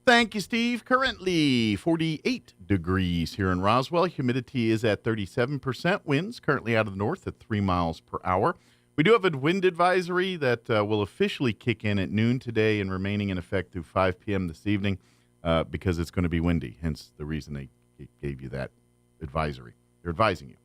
Thank you, Steve. Currently 48 degrees here in Roswell. Humidity is at 37%. Winds currently out of the north at 3 miles per hour. We do have a wind advisory that will officially kick in at noon today and remaining in effect through 5 p.m. this evening because it's going to be windy, hence the reason they gave you that advisory. They're advising you.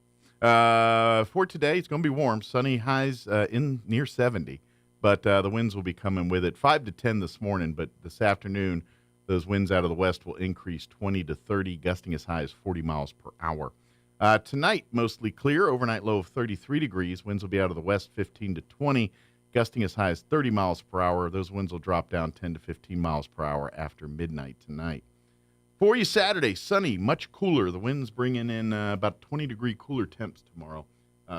For today, it's going to be warm. Sunny highs in near 70, but the winds will be coming with it. 5 to 10 this morning, but this afternoon, those winds out of the west will increase 20 to 30, gusting as high as 40 miles per hour. Tonight, mostly clear, overnight low of 33 degrees. Winds will be out of the west 15 to 20, gusting as high as 30 miles per hour. Those winds will drop down 10 to 15 miles per hour after midnight tonight. For you Saturday, sunny, much cooler. The winds bringing in about 20-degree cooler temps tomorrow.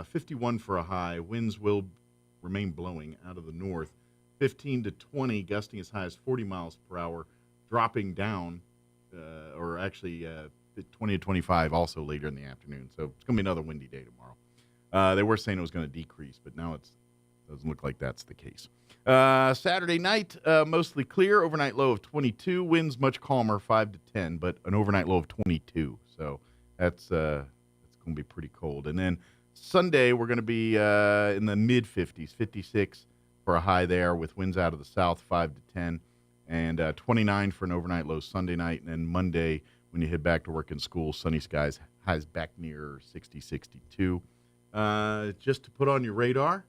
51 for a high. Winds will remain blowing out of the north. 15 to 20, gusting as high as 40 miles per hour dropping down, or actually 20 to 25 also later in the afternoon. So it's going to be another windy day tomorrow. They were saying it was going to decrease, but now it doesn't look like that's the case. Saturday night, mostly clear. Overnight low of 22. Winds much calmer, 5 to 10, but an overnight low of 22. So that's going to be pretty cold. And then Sunday, we're going to be in the mid-50s, 56 for a high there with winds out of the south, 5 to 10, and 29 for an overnight low Sunday night. And then Monday, when you head back to work in school, sunny skies, highs back near 60, 62. Just to put on your radar,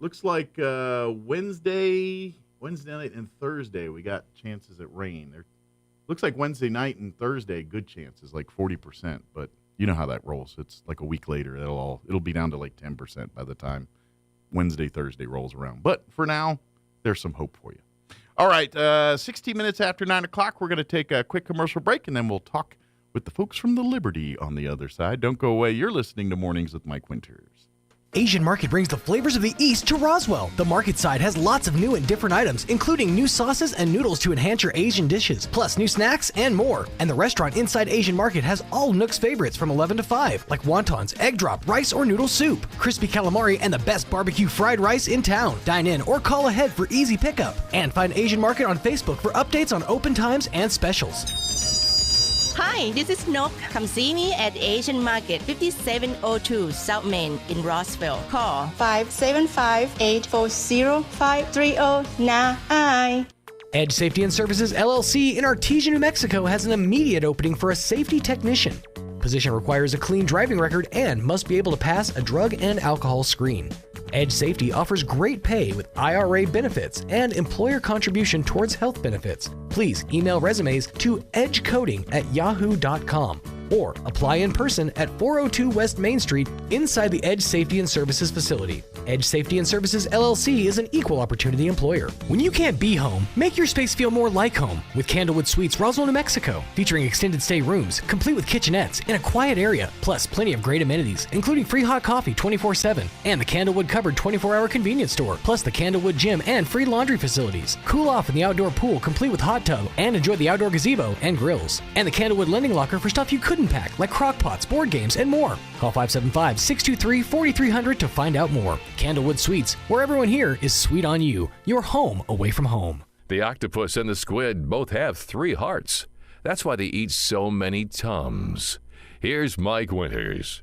looks like Wednesday night and Thursday we got chances at rain. Looks like Wednesday night and Thursday good chances, like 40%. But you know how that rolls. It's like a week later it'll be down to like 10% by the time Wednesday, Thursday rolls around. But for now, there's some hope for you. All right, 16 minutes after 9 o'clock, we're going to take a quick commercial break, and then we'll talk with the folks from the Liberty on the other side. Don't go away. You're listening to Mornings with Mike Winters. Asian Market brings the flavors of the East to Roswell. The market side has lots of new and different items, including new sauces and noodles to enhance your Asian dishes, plus new snacks and more. And the restaurant inside Asian Market has all Nook's favorites from 11 to 5, like wontons, egg drop, rice or noodle soup, crispy calamari, and the best barbecue fried rice in town. Dine in or call ahead for easy pickup. And find Asian Market on Facebook for updates on open times and specials. Hi, this is Nok. Come see me at Asian Market, 5702 South Main in Roswell. Call 575-840-5309. Edge Safety and Services LLC in Artesia, New Mexico has an immediate opening for a safety technician. Position requires a clean driving record and must be able to pass a drug and alcohol screen. Edge Safety offers great pay with IRA benefits and employer contribution towards health benefits. Please email resumes to edgecoding@yahoo.com or apply in person at 402 West Main Street inside the Edge Safety and Services facility. Edge Safety and Services LLC is an equal opportunity employer. When you can't be home, make your space feel more like home with Candlewood Suites, Roswell, New Mexico, featuring extended stay rooms, complete with kitchenettes in a quiet area, plus plenty of great amenities, including free hot coffee 24/7 and the Candlewood Cupboard 24-hour convenience store, plus the Candlewood Gym and free laundry facilities. Cool off in the outdoor pool, complete with hot tub, and enjoy the outdoor gazebo and grills. And the Candlewood Lending Locker for stuff you couldn't pack, like crock pots, board games, and more. Call 575-623-4300 to find out more. Candlewood Suites, where everyone here is sweet on you. Your home away from home. The octopus and the squid both have 3 hearts. That's why they eat so many Tums. Here's Mike Winters.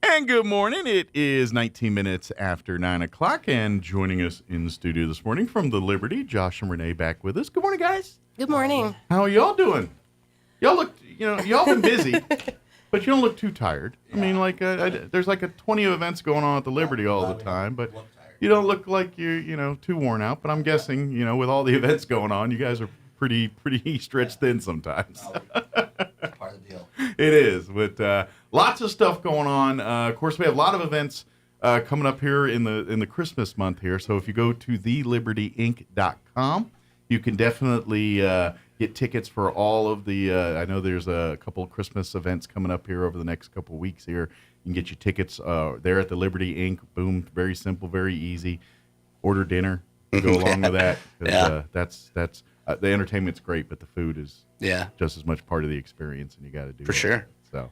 And good morning. It is 19 minutes after 9 o'clock, and joining us in the studio this morning from the Liberty, Josh and Renee back with us. Good morning, guys. Good morning. How are y'all doing? Y'all look, y'all been busy, but you don't look too tired. Yeah. I mean, like, there's like 20 events going on at the Liberty all the time, but you don't look like you're, too worn out. But I'm guessing, with all the events going on, you guys are pretty stretched thin sometimes. That's part of the deal. It is, but lots of stuff going on. Of course, we have a lot of events coming up here in the Christmas month here. So if you go to thelibertyinc.com, you can definitely get tickets for all of the. I know there's a couple of Christmas events coming up here over the next couple of weeks here. You can get your tickets there at the Liberty Inc. Boom, very simple, very easy. Order dinner, go along with that. Yeah. That's the entertainment's great, but the food is just as much part of the experience, and you got to do for sure. So,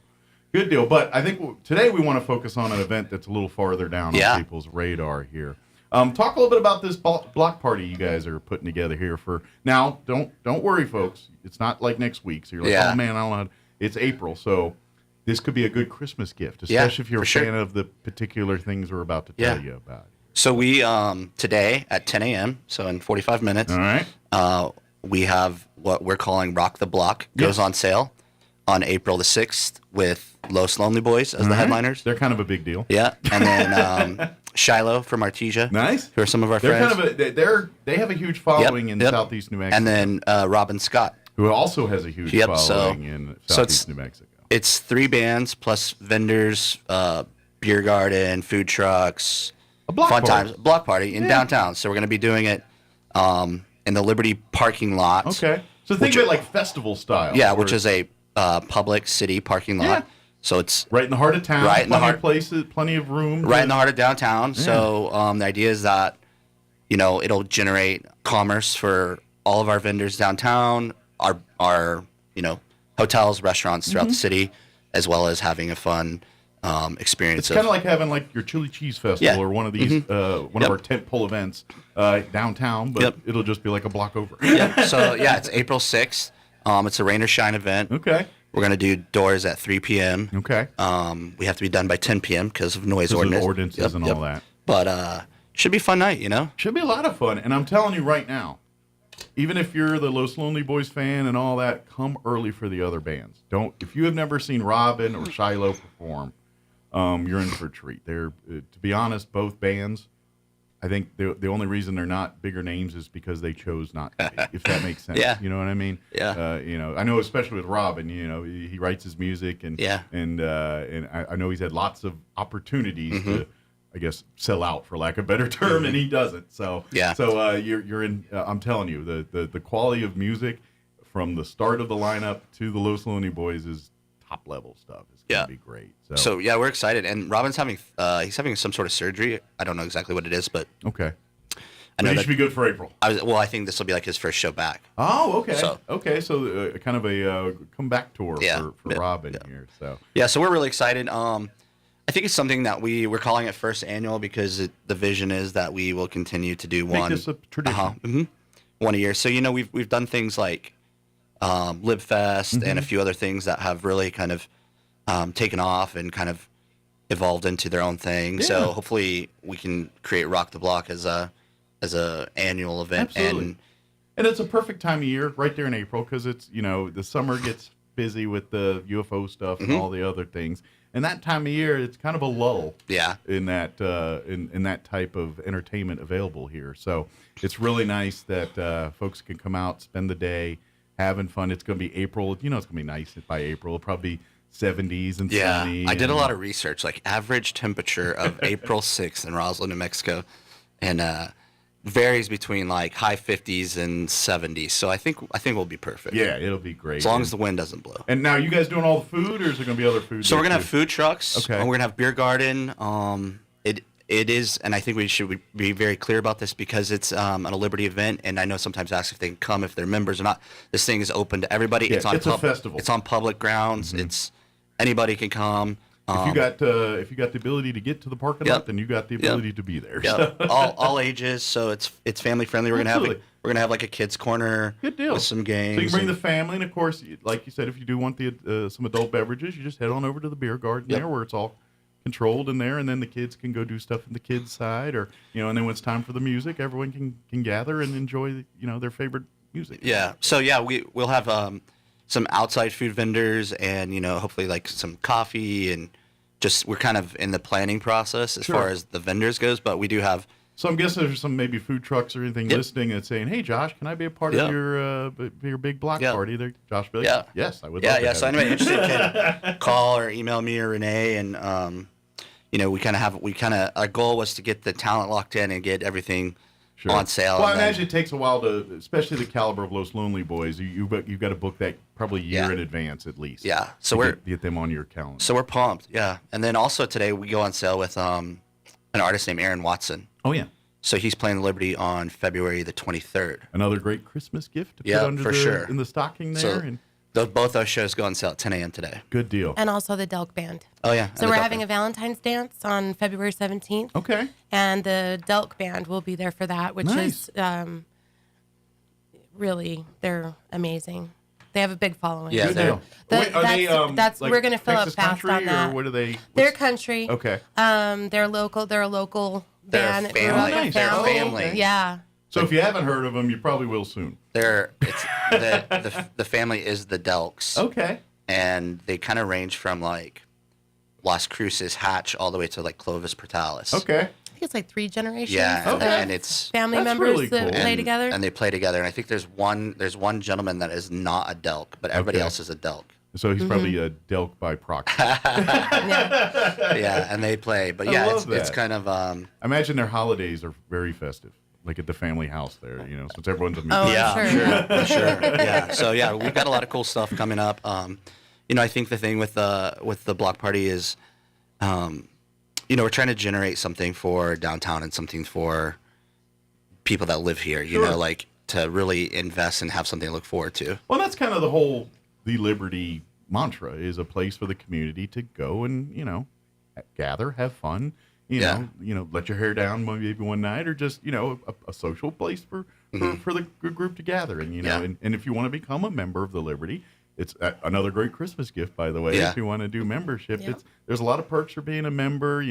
good deal. But I think today we want to focus on an event that's a little farther down on people's radar here. Talk a little bit about this block party you guys are putting together here for now. Don't worry, folks. It's not like next week. So you're like, oh man, I don't know. It's April, so this could be a good Christmas gift, especially if you're a fan of the particular things we're about to tell you about. So we today at 10 a.m. So in 45 minutes. All right. We have what we're calling Rock the Block goes on sale on April the 6th with Los Lonely Boys as the headliners. They're kind of a big deal. Yeah, and then Shiloh from Artesia. Nice. Who are some of our friends. They have a huge following in Southeast New Mexico. And then Robin Scott. Who also has a huge following in Southeast New Mexico. It's 3 bands plus vendors, beer garden, food trucks, fun times, block party in downtown. So we're going to be doing it in the Liberty parking lot. Okay. So think of it like festival style. Yeah, which is a public city parking lot. Yeah. So it's right in the heart of town. Right in the heart places, plenty of room. Right in the heart of downtown. Yeah. So the idea is that it'll generate commerce for all of our vendors downtown. our hotels, restaurants throughout Mm-hmm. the city, as well as having a fun experience. It's kind of like having like your chili cheese festival or one of these one of our tentpole events downtown, but it'll just be like a block over. So it's April 6th. It's a rain or shine event. Okay. We're going to do doors at 3 p.m. Okay. We have to be done by 10 p.m. because of noise ordinances and all that. But should be a fun night, Should be a lot of fun. And I'm telling you right now, even if you're the Los Lonely Boys fan and all that, come early for the other bands. If you have never seen Robin or Shiloh perform, you're in for a treat. They're, to be honest, both bands, I think the only reason they're not bigger names is because they chose not to be, if that makes sense. Yeah. You know what I mean? Yeah. I know especially with Robin, he writes his music and I know he's had lots of opportunities to, I guess, sell out for lack of a better term, and he doesn't. So you're in. I'm telling you, the quality of music from the start of the lineup to the Los Lonely Boys is top level stuff. It's gonna be great. So we're excited, and Robin's having some sort of surgery. I don't know exactly what it is, but okay. I know he that should be good for April. I think this will be like his first show back. Oh, okay. So kind of a comeback tour for Robin here. So we're really excited. I think it's something that we're calling it first annual because the vision is that we will continue to do Make one. this a tradition. One a year. So we've done things like Lib Fest and a few other things that have really kind of taken off and kind of evolved into their own thing. Yeah. So hopefully we can create Rock the Block as a annual event. Absolutely. And it's a perfect time of year right there in April because it's the summer gets busy with the UFO stuff and all the other things. And that time of year, it's kind of a lull. In that in that type of entertainment available here. So it's really nice that folks can come out, spend the day, having fun. It's going to be April. It's going to be nice by April. It'll probably be 70s and sunny. I did a lot of research, like average temperature of April 6th in Roswell, New Mexico, and varies between like high 50s and 70s. So I think we'll be perfect. Yeah, it'll be great. As long as the wind doesn't blow. And now, you guys doing all the food, or is there going to be other food? So we're going to have food trucks. Okay. And we're going to have beer garden. It is, and I think we should be very clear about this because it's a Liberty event, and I know sometimes ask if they can come if they're members or not. This thing is open to everybody. Yeah, it's a festival. It's on public grounds. It's anybody can come. If you got the ability to get to the parking lot, then you got the ability to be there. Yeah, all ages. So it's family friendly. We're gonna have like a kids corner. Good deal. With some games. So you can bring the family, and of course, like you said, if you do want the some adult beverages, you just head on over to the beer garden there, where it's all controlled in there, and then the kids can go do stuff in the kids side, or and then when it's time for the music, everyone can gather and enjoy their favorite music. Yeah. So we'll have some outside food vendors, and hopefully like some coffee, and just we're kind of in the planning process as far as the vendors goes, but we do have. So I'm guessing there's some maybe food trucks or anything listening and saying, "Hey, Josh, can I be a part of your big block party?" There, Josh, be like, yes, I would. Love to So anybody interested can call or email me or Renee, and our goal was to get the talent locked in and get everything on sale. Well, I imagine it takes a while to, especially the caliber of Los Lonely Boys. You've got to book that probably a year in advance at least. Yeah, so we're get them on your calendar. So we're pumped. Yeah, and then also today we go on sale with an artist named Aaron Watson. Oh yeah. So he's playing Liberty on February the 23rd. Another great Christmas gift to put under sure. in the stocking there. So both those shows go on sale at 10 a.m. today. Good deal. And also the Delk Band. Oh, yeah. So we're having a Valentine's dance on February 17th. Okay. And the Delk Band will be there for that, which is really, they're amazing. They have a big following. Yeah, so we're going to fill Texas up fast country, on that. Or what are they? They're country. Okay. They're local. They're a local band. They're family. They're a family. Yeah. So if you haven't heard of them, you probably will soon. The family is the Delks. Okay. And they kind of range from like Las Cruces Hatch all the way to like Clovis Portales. Okay. I think it's like 3 generations. Yeah, of and it's family members that play together. And they play together. And I think there's one gentleman that is not a Delk, but everybody else is a Delk. So he's probably a Delk by proxy. Yeah, and they play. But yeah, it's kind of. I imagine their holidays are very festive, like at the family house there, since everyone's a Oh, sure. Yeah. So yeah, we've got a lot of cool stuff coming up. I think the thing with the block party is, we're trying to generate something for downtown and something for people that live here. to really invest and have something to look forward to. Well, that's kind of the Liberty mantra, is a place for the community to go and, gather, have fun, you know, let your hair down maybe one night, or just, a social place for the group to gather. And, and if you want to become a member of the Liberty, it's another great Christmas gift, by the way. If you want to do membership, there's a lot of perks for being a member.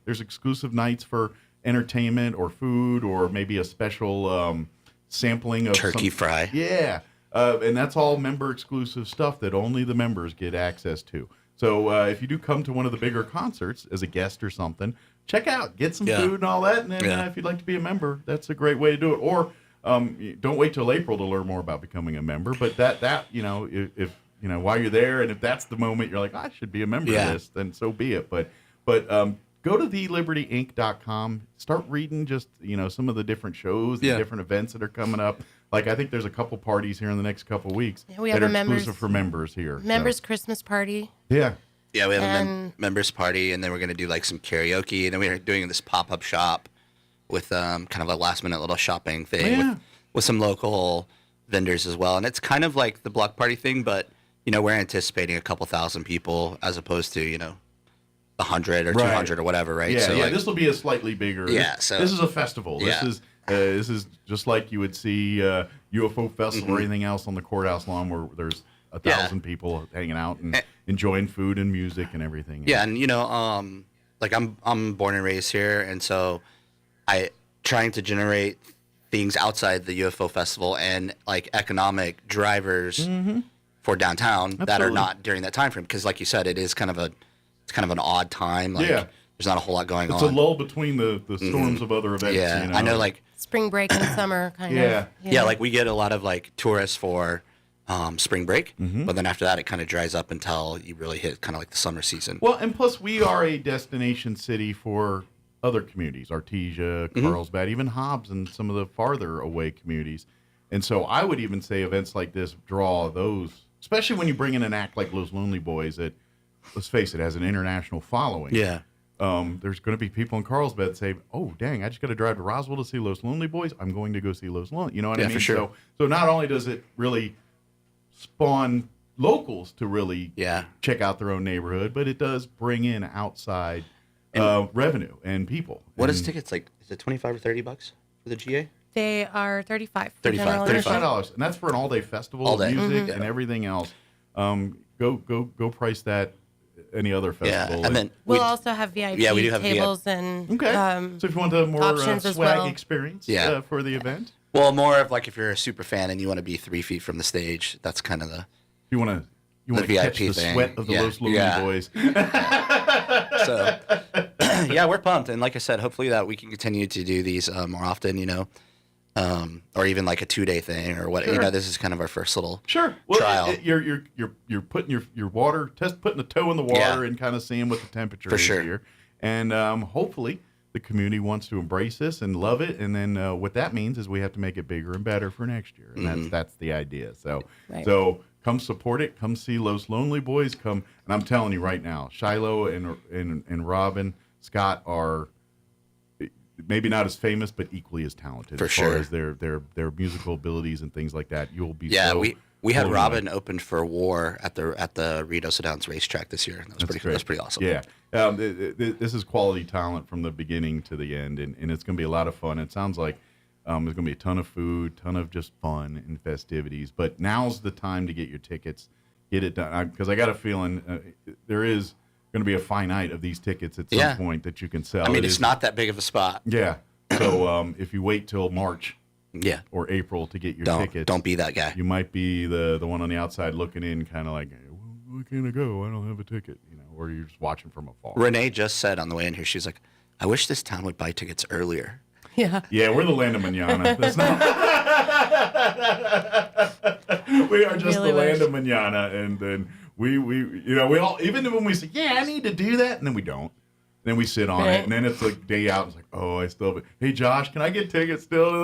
There's exclusive nights for entertainment or food, or maybe a special sampling of turkey fry. Yeah. And that's all member exclusive stuff that only the members get access to. So if you do come to one of the bigger concerts as a guest or something, check out, get some food and all that. And then if you'd like to be a member, that's a great way to do it. Or don't wait till April to learn more about becoming a member. But that if while you're there, and if that's the moment you're like, I should be a member of this, then so be it. But go to thelibertyinc.com. Start reading just some of the different shows and different events that are coming up. Like, I think there's a couple parties here in the next couple weeks we have that are a exclusive for members here. Members Christmas party. Yeah. Yeah, we have a members party, and then we're going to do like some karaoke, and then we're doing this pop-up shop with kind of a last-minute little shopping thing with some local vendors as well. And it's kind of like the block party thing, but we're anticipating a couple thousand people as opposed to 100 or 200 or whatever, right? Yeah, so this will be a slightly bigger. Yeah, this is a festival. This is just like you would see UFO festival or anything else on the courthouse lawn, where there's 1,000 people hanging out and enjoying food and music and everything. Yeah, and like I'm born and raised here, and so I trying to generate things outside the UFO festival and like economic drivers for downtown that are not during that time frame, because like you said, it's kind of an odd time. Like, there's not a whole lot going on. It's a lull between the storms of other events. Yeah, I know, like spring break and summer kind of. Yeah, like we get a lot of like tourists for spring break, but then after that it kind of dries up until you really hit kind of like the summer season. Well, and plus we are a destination city for other communities, Artesia, Carlsbad, even Hobbs, and some of the farther away communities. And so I would even say events like this draw those, especially when you bring in an act like Los Lonely Boys that, let's face it, has an international following. Yeah. There's going to be people in Carlsbad that say, oh, dang, I just got to drive to Roswell to see Los Lonely Boys. I'm going to go see Los Lonely. You know what I mean? For sure. So not only does it really spawn locals to really check out their own neighborhood, but it does bring in outside revenue and people. What is tickets like? Is it $25 or $30 for the GA? They are $35. $35, and that's for an all-day festival, all day. Music and everything else. Go price that any other festival. Yeah, and then we'll also have VIP we do have tables and so if you want a more swag experience for the event. Well, more of like if you're a super fan and you want to be 3 feet from the stage, that's kind of the you want to catch the sweat of the Los Lonely Boys. So we're pumped, and like I said, hopefully that we can continue to do these more often, or even like a 2-day thing or what. Sure. This is kind of our first little well, trial. You're putting your water putting the toe in the water and kind of seeing what the temperature is here, and hopefully the community wants to embrace this and love it, and then what that means is we have to make it bigger and better for next year, and that's the idea. So come support it. Come see Los Lonely Boys. Come, and I'm telling you right now, Shiloh and Robin Scott are maybe not as famous, but equally as talented for as far as their musical abilities and things like that. You'll be we had Robin open for War at the Rito Sedans racetrack this year. That was pretty awesome. Yeah, this is quality talent from the beginning to the end, and it's going to be a lot of fun. It sounds like there's going to be a ton of food, ton of just fun and festivities. But now's the time to get your tickets, get it done, because I got a feeling there is going to be a finite of these tickets at some point that you can sell. I mean, it's not that big of a spot. Yeah. So if you wait till March or April to get your tickets. Don't be that guy. You might be the one on the outside looking in kind of like, where can I go? I don't have a ticket. Or you're just watching from afar. Renee just said on the way in here, she's like, I wish this town would buy tickets earlier. Yeah. Yeah, we're the land of manana. That's not... we are just the land of manana, and then we all, even when we say, I need to do that, and then we don't. And then we sit on it, and then it's like day out. It's like, I still. Hey, Josh, can I get tickets still?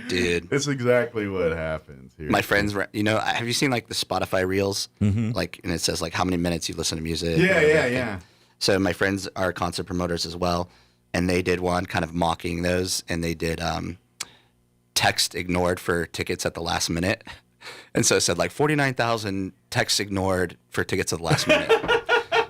Dude, it's exactly what happens here. My friends, have you seen like the Spotify Reels? Like, and it says like how many minutes you listen to music. Yeah. So my friends are concert promoters as well, and they did one kind of mocking those, and they did text ignored for tickets at the last minute. And so it said like 49,000 texts ignored for tickets at the last minute.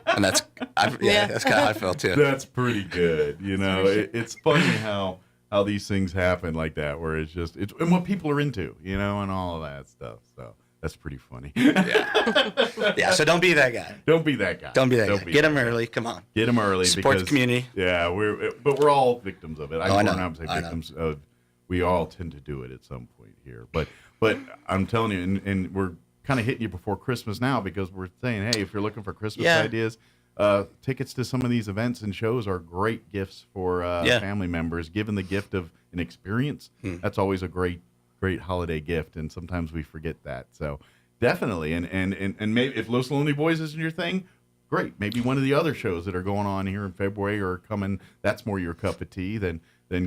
And that's kind of how I felt too. That's pretty good. You know, it's funny how these things happen like that, where it's and what people are into, you know, and all of that stuff. So that's pretty funny. Yeah. So don't be that guy. Don't be that guy. Don't be that guy. Get them early. Come on. Get them early. Support because, the community. Yeah, but we're all victims of it. I know. I'm saying victims of. We all tend to do it at some point here, but I'm telling you, and we're kind of hitting you before Christmas now, because we're saying, hey, if you're looking for Christmas ideas, tickets to some of these events and shows are great gifts for family members. Given the gift of an experience, that's always a great holiday gift, and sometimes we forget that. So definitely, and maybe if Los Lonely Boys isn't your thing, great. Maybe one of the other shows that are going on here in February or coming, that's more your cup of tea, then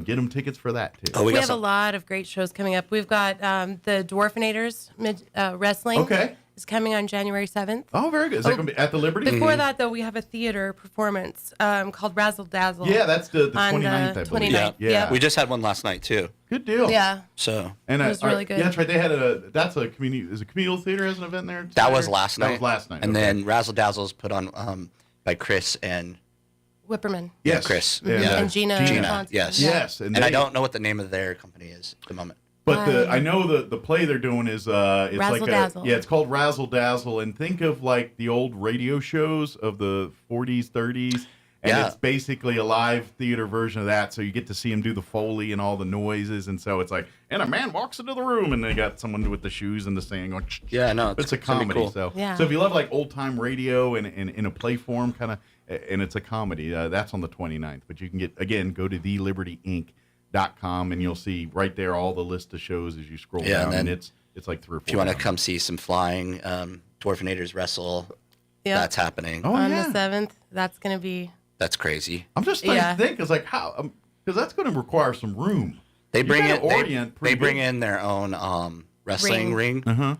get them tickets for that too. We have a lot of great shows coming up. We've got the Dwarfinators Wrestling. Okay. Is coming on January 7th. Oh, very good. Is that going to be at the Liberty? Before that, though, we have a theater performance called Razzle Dazzle. Yeah, that's the 29th, I believe. 29th. Yeah. We just had one last night too. Good deal. Yeah. So it was really good. Yeah, that's right. They had a communal theater has an event there? That was last night. That was last night. And then Razzle Dazzle's put on by Chris and Whipperman. Yes. Chris. And Gina. Yes. Yes. And I don't know what the name of their company is at the moment. But I know the play they're doing is it's Razzle like Dazzle. it's called Razzle Dazzle, and think of like the old radio shows of the 40s, 30s, and it's basically a live theater version of that. So you get to see them do the Foley and all the noises, and so it's like, and a man walks into the room, and they got someone with the shoes and the saying going. It's a comedy. Cool. So if you love like old time radio and in a play form kind of, and it's a comedy, that's on the 29th. But you can go to thelibertyinc.com, and you'll see right there all the list of shows as you scroll down, and it's like 3 or 4. If you want to come see some flying Dwarfinators wrestle, that's happening. On the 7th, that's going to be. That's crazy. I'm just trying to think, it's like how, because that's going to require some room. They bring in their own wrestling ring. Uh-huh.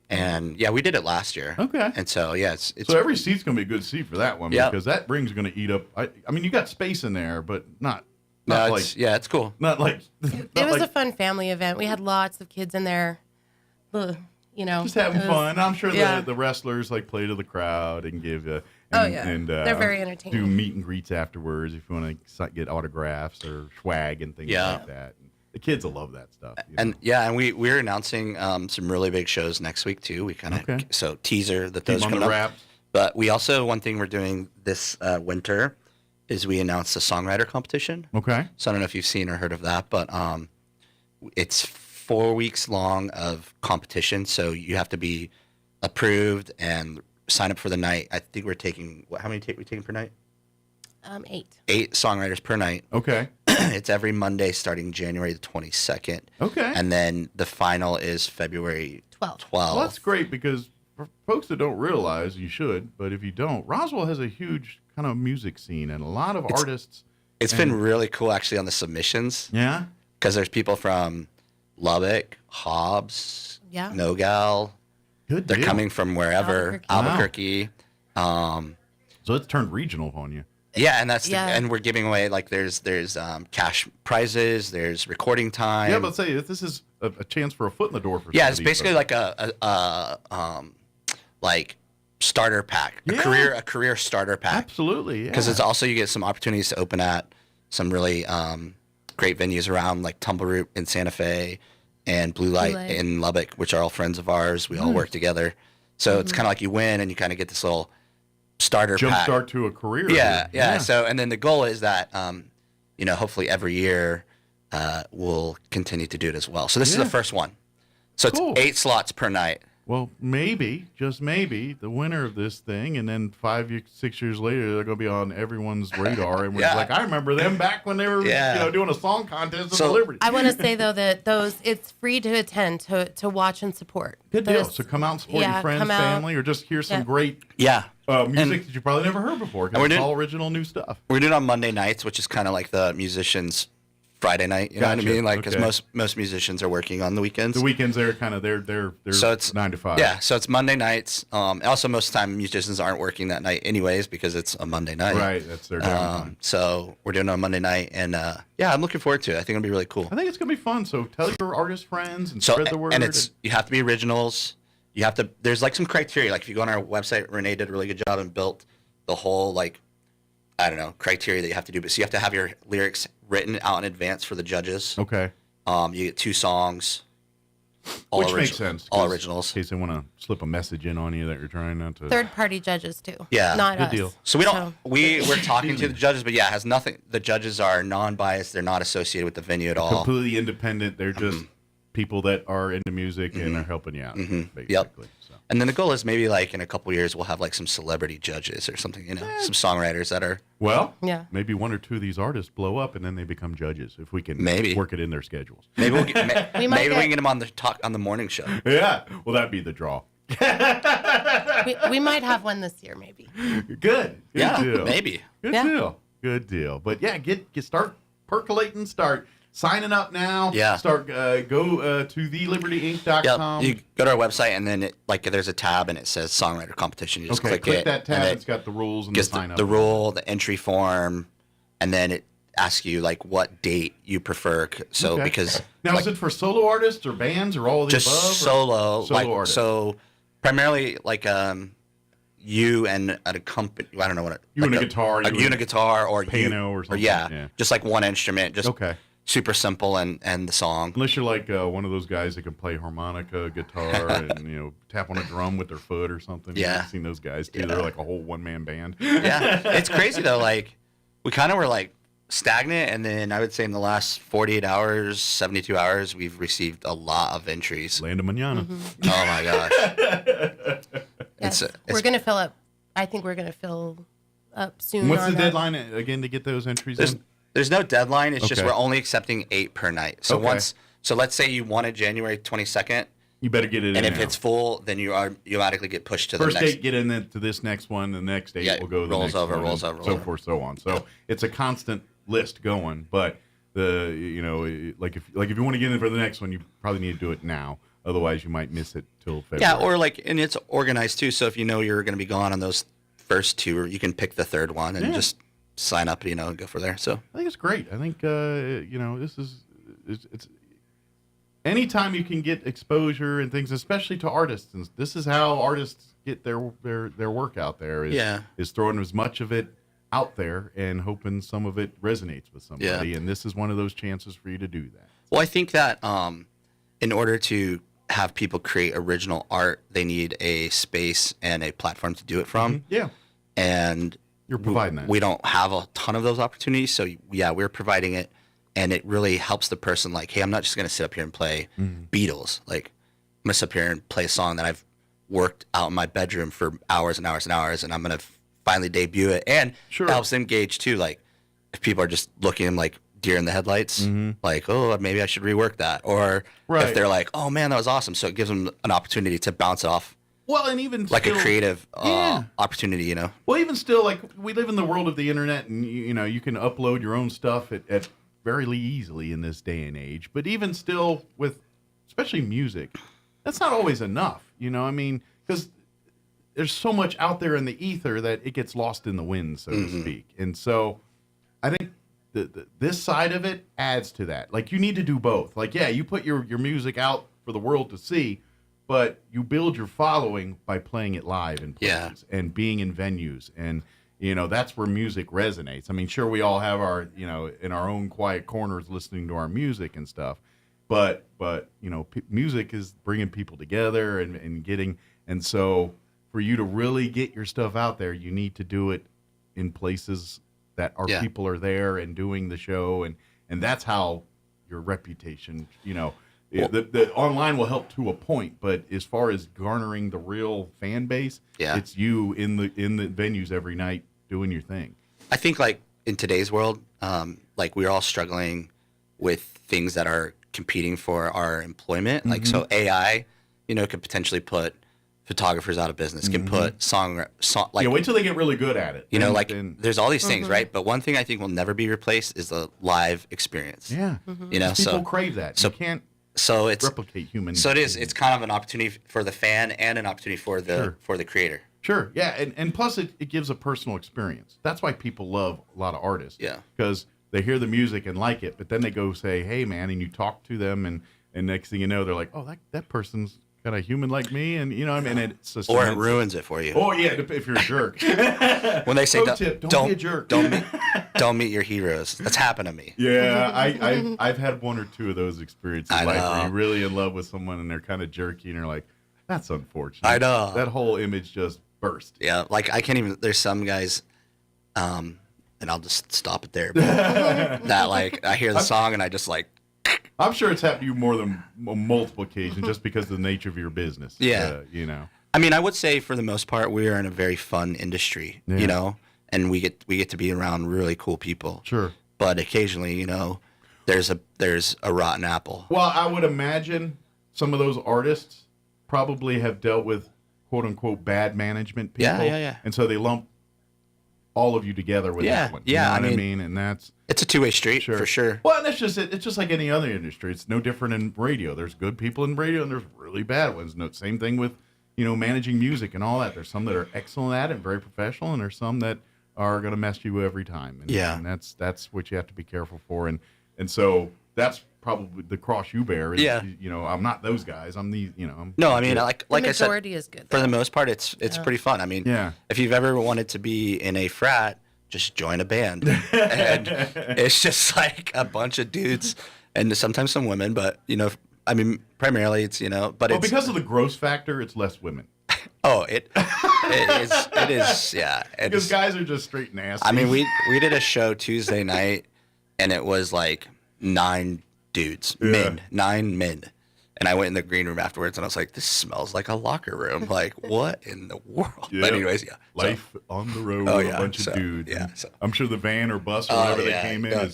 And we did it last year. Okay. And so it's so every seat's going to be a good seat for that one, because that ring's going to eat up. I mean, you got space in there, but not like it's cool. Not like It was a fun family event. We had lots of kids in there. Just having fun. I'm sure the wrestlers like play to the crowd and give and they're very entertaining. Do meet and greets afterwards if you want to get autographs or swag and things like that. And the kids will love that stuff. And we're announcing some really big shows next week too. We kind of so teaser that those coming up. But we also, one thing we're doing this winter is we announced a songwriter competition. Okay. So I don't know if you've seen or heard of that, but it's 4 weeks long of competition. So you have to be approved and sign up for the night. I think we're taking, how many we taking per night? 8. 8 songwriters per night. Okay. It's every Monday starting January the 22nd. Okay. And then the final is February 12th. Well, that's great, because for folks that don't realize, you should, but if you don't, Roswell has a huge kind of music scene and a lot of artists. It's been really cool actually on the submissions. Yeah. Because there's people from Lubbock, Hobbs, Nogal. Good They're deal. coming from wherever, Albuquerque. So it's turned regional on you. Yeah, and and we're giving away there's cash prizes, there's recording time. Yeah, but say if this is a chance for a foot in the door for. Yeah, it's basically like a starter pack, a career starter pack. Absolutely, yeah. Because it's also, you get some opportunities to open at some really great venues around, like Tumbleroot in Santa Fe and Blue Light in Lubbock, which are all friends of ours. We all work together. So it's kind of like you win and you kind of get this little starter pack. Start to a career. Yeah. So, and then the goal is that, hopefully every year we'll continue to do it as well. So this is the first one. So it's 8 slots per night. Well, maybe, just maybe, the winner of this thing, and then 6 years later, they're going to be on everyone's radar, and we're like, I remember them back when they were, doing a song contest at the Liberty. I want to say though that it's free to attend, to watch and support. Good deal. So come out and support your friends, family, or just hear some great music that you probably never heard before, because it's all original new stuff. We're doing it on Monday nights, which is kind of like the musicians Friday night. You know what I Gotcha. mean? Like, because Okay. most musicians are working on the weekends. The weekends they're kind of they're So it's 9 to 5. Yeah, so it's Monday nights. Also, most of the time musicians aren't working that night anyways because it's a Monday night. Right, that's their downtime. So we're doing it on Monday night, and yeah, I'm looking forward to it. I think it'll be really cool. I think it's gonna be fun. So tell your artist friends and So spread the word. and it's you have to be originals. You have to. There's like some criteria. Like if you go on our website, Renee did a really good job and built the whole like I don't know criteria that you have to do. But so you have to have your lyrics written out in advance for the judges. Okay. You get 2 songs. All Which makes sense. All 'cause originals. In case they want to slip a message in on you that you're trying not to. Third-party judges too. Yeah, not good us. deal. So we don't we're talking to the judges, but yeah, it has nothing. The judges are non-biased. They're not associated with the venue at all. Completely independent. They're just people that are into music and are helping you out. Basically. Yep. And then the goal is maybe like in a couple years we'll have like some celebrity judges or something. You know, some songwriters that are. Well, yeah. Maybe 1 or 2 of these artists blow up and then they become judges if we can Maybe work it in their schedules. Maybe we'll get, We might maybe we get- can get them on the talk on the morning show. Yeah. Well, that'd be the draw. We might have one this year, maybe. Good. Yeah, deal. maybe. Good Yeah. deal. Good deal. But yeah, get start percolating. Start signing up now. Yeah. Start go to thelibertyinc.com. You go to our website and then there's a tab and it says songwriter competition. You just Okay, click click it. that tab, and it's got the rules and gives the sign up. the rule, the entry form, and then it asks you like what date you prefer. So Okay. because Now, like, is it for solo artists or bands or all of the just above? or- solo, Solo like artists. so primarily like you and a company. I don't know what it, You like and a guitar, like you you and and a guitar, or piano you, or something, yeah, yeah. just like one instrument, just Okay. super simple and the song. Unless you're like one of those guys that can play harmonica, guitar, and tap on a drum with their foot or something. Yeah. I've seen those guys too. Yeah. They're like a whole one-man band. Yeah, it's crazy though. Like we kind of were like stagnant, and then I would say in the last 48 hours, 72 hours, we've received a lot of entries. Land of manana. Oh my gosh. Yes. It's We're going to fill up. I think we're going to fill up soon. What's on the that. deadline again to get those entries in? There's no deadline. It's just Okay. we're only accepting 8 per night. So Okay. so let's say you wanted January 22nd. You better get it in. And if now. it's full, then you automatically get pushed to First the next. date, get in to this next one. The next date Yeah, will go to the rolls next over, one, rolls and over, so rolls forth, so on. So it's a constant list going. But like if you want to get in for the next one, you probably need to do it now. Otherwise, you might miss it till February. Yeah, or and it's organized too. So if you know you're going to be gone on those first 2, or you can pick the third one and Yeah. just sign up, and go for there. So I think it's great. I think this is it's anytime you can get exposure and things, especially to artists, and this is how artists get their work out there. Is throwing as much of it out there and hoping some of it resonates with somebody. And this is one of those chances for you to do that. Well, I think that in order to have people create original art, they need a space and a platform to do it from. Yeah. And you're providing that. We don't have a ton of those opportunities. So, yeah, we're providing it. And it really helps the person like, hey, I'm not just going to sit up here and play Beatles. Like, I'm going to sit up here and play a song that I've worked out in my bedroom for hours and hours and hours, and I'm going to finally debut it. And it helps them gauge, too, like, if people are just looking like deer in the headlights, like, oh, maybe I should rework that. Or if they're like, oh, man, that was awesome. So it gives them an opportunity to bounce off. Well, and even like still, a creative opportunity, Well, even still, like, we live in the world of the internet, and, you can upload your own stuff at very easily in this day and age. But even still, with especially music, that's not always enough. I mean, because there's so much out there in the ether that it gets lost in the wind, so to speak. And so I think this side of it adds to that. Like, you need to do both. Like, yeah, you put your music out for the world to see, but you build your following by playing it live in places and being in venues. And, that's where music resonates. I mean, sure, we all have our, in our own quiet corners listening to our music and stuff. But music is bringing people together and getting, and so for you to really get your stuff out there, you need to do it in places that our people are there and doing the show. And that's how your reputation, the online will help to a point, but as far as garnering the real fan base, it's you in the venues every night doing your thing. I think like in today's world, like we're all struggling with things that are competing for our employment. Like, so AI, could potentially put photographers out of business, can put song like. Yeah, wait till they get really good at it. You know, And there's all these things, right? But one thing I think will never be replaced is the live experience. Yeah. You know, people crave that. So You can't so it's replicate human. So it is. It's kind of an opportunity for the fan and an opportunity for the creator. Sure, yeah, and plus it gives a personal experience. That's why people love a lot of artists. Yeah. Because they hear the music and like it, but then they go say, "Hey, man," and you talk to them, and next thing you know, they're like, "Oh, that person's kind of human like me," and you know, I mean, it's just, Or it ruins it for you. Oh yeah, if you're a jerk. When they say don't be a jerk, don't meet your heroes. That's happened to me. Yeah, I've had one or two of those experiences. I Like know. where you're really in love with someone and they're kind of jerky, and you're like, "That's unfortunate." I know. That whole image just burst. Yeah, like I can't even. There's some guys, and I'll just stop it there. But that like I hear the song and I just like. I'm sure it's happened to you more than multiple occasions, just because of the nature of your business. Yeah. You know. I mean, I would say for the most part, we are in a very fun industry. Yeah. You know, and we get to be around really cool people. Sure. But occasionally, you know, there's a rotten apple. Well, I would imagine some of those artists probably have dealt with quote unquote bad management people. Yeah. And so they lump all of you together with that one. Yeah, You know I what I mean, mean? And that's it's a two-way street for sure. Well, and that's just it. It's just like any other industry. It's no different in radio. There's good people in radio and there's really bad ones. No, same thing with, you know, managing music and all that. There's some that are excellent at it and very professional, and there's some that are going to mess you every time. And, Yeah. and that's what you have to be careful for. And so that's probably the cross you bear. Is, Yeah. You know, I'm not those guys. I'm these. You know. No, I mean, like I said, majority is good, for the most part. It's pretty fun. I mean, Yeah. if you've ever wanted to be in a frat, just join a band, and it's just like a bunch of dudes and sometimes some women. But you know, I mean, primarily it's but Well, it's because of the gross factor, it's less women. oh it is yeah. Because guys are just straight nasty. I mean, we did a show Tuesday night, and it was like 9 dudes, Yeah. 9 men. And I went in the green room afterwards, and I was like, "This smells like a locker room. Like, what in the world?" Yeah. But anyways, yeah. Life on the road Oh, with yeah. a bunch So, of dudes. yeah, And so- I'm sure the van or bus or Oh, whatever yeah, they came in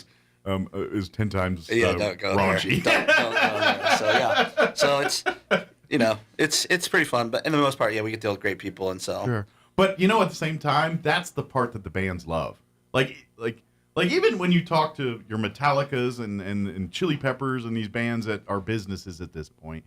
is 10 times Yeah, don't go raunchy. there. Don't go there. So yeah, so it's it's pretty fun. But in the most part, yeah, we get to deal with great people, and so Sure. But you know, at the same time, that's the part that the bands love. Like even when you talk to your Metallicas and Chili Peppers and these bands that are businesses at this point,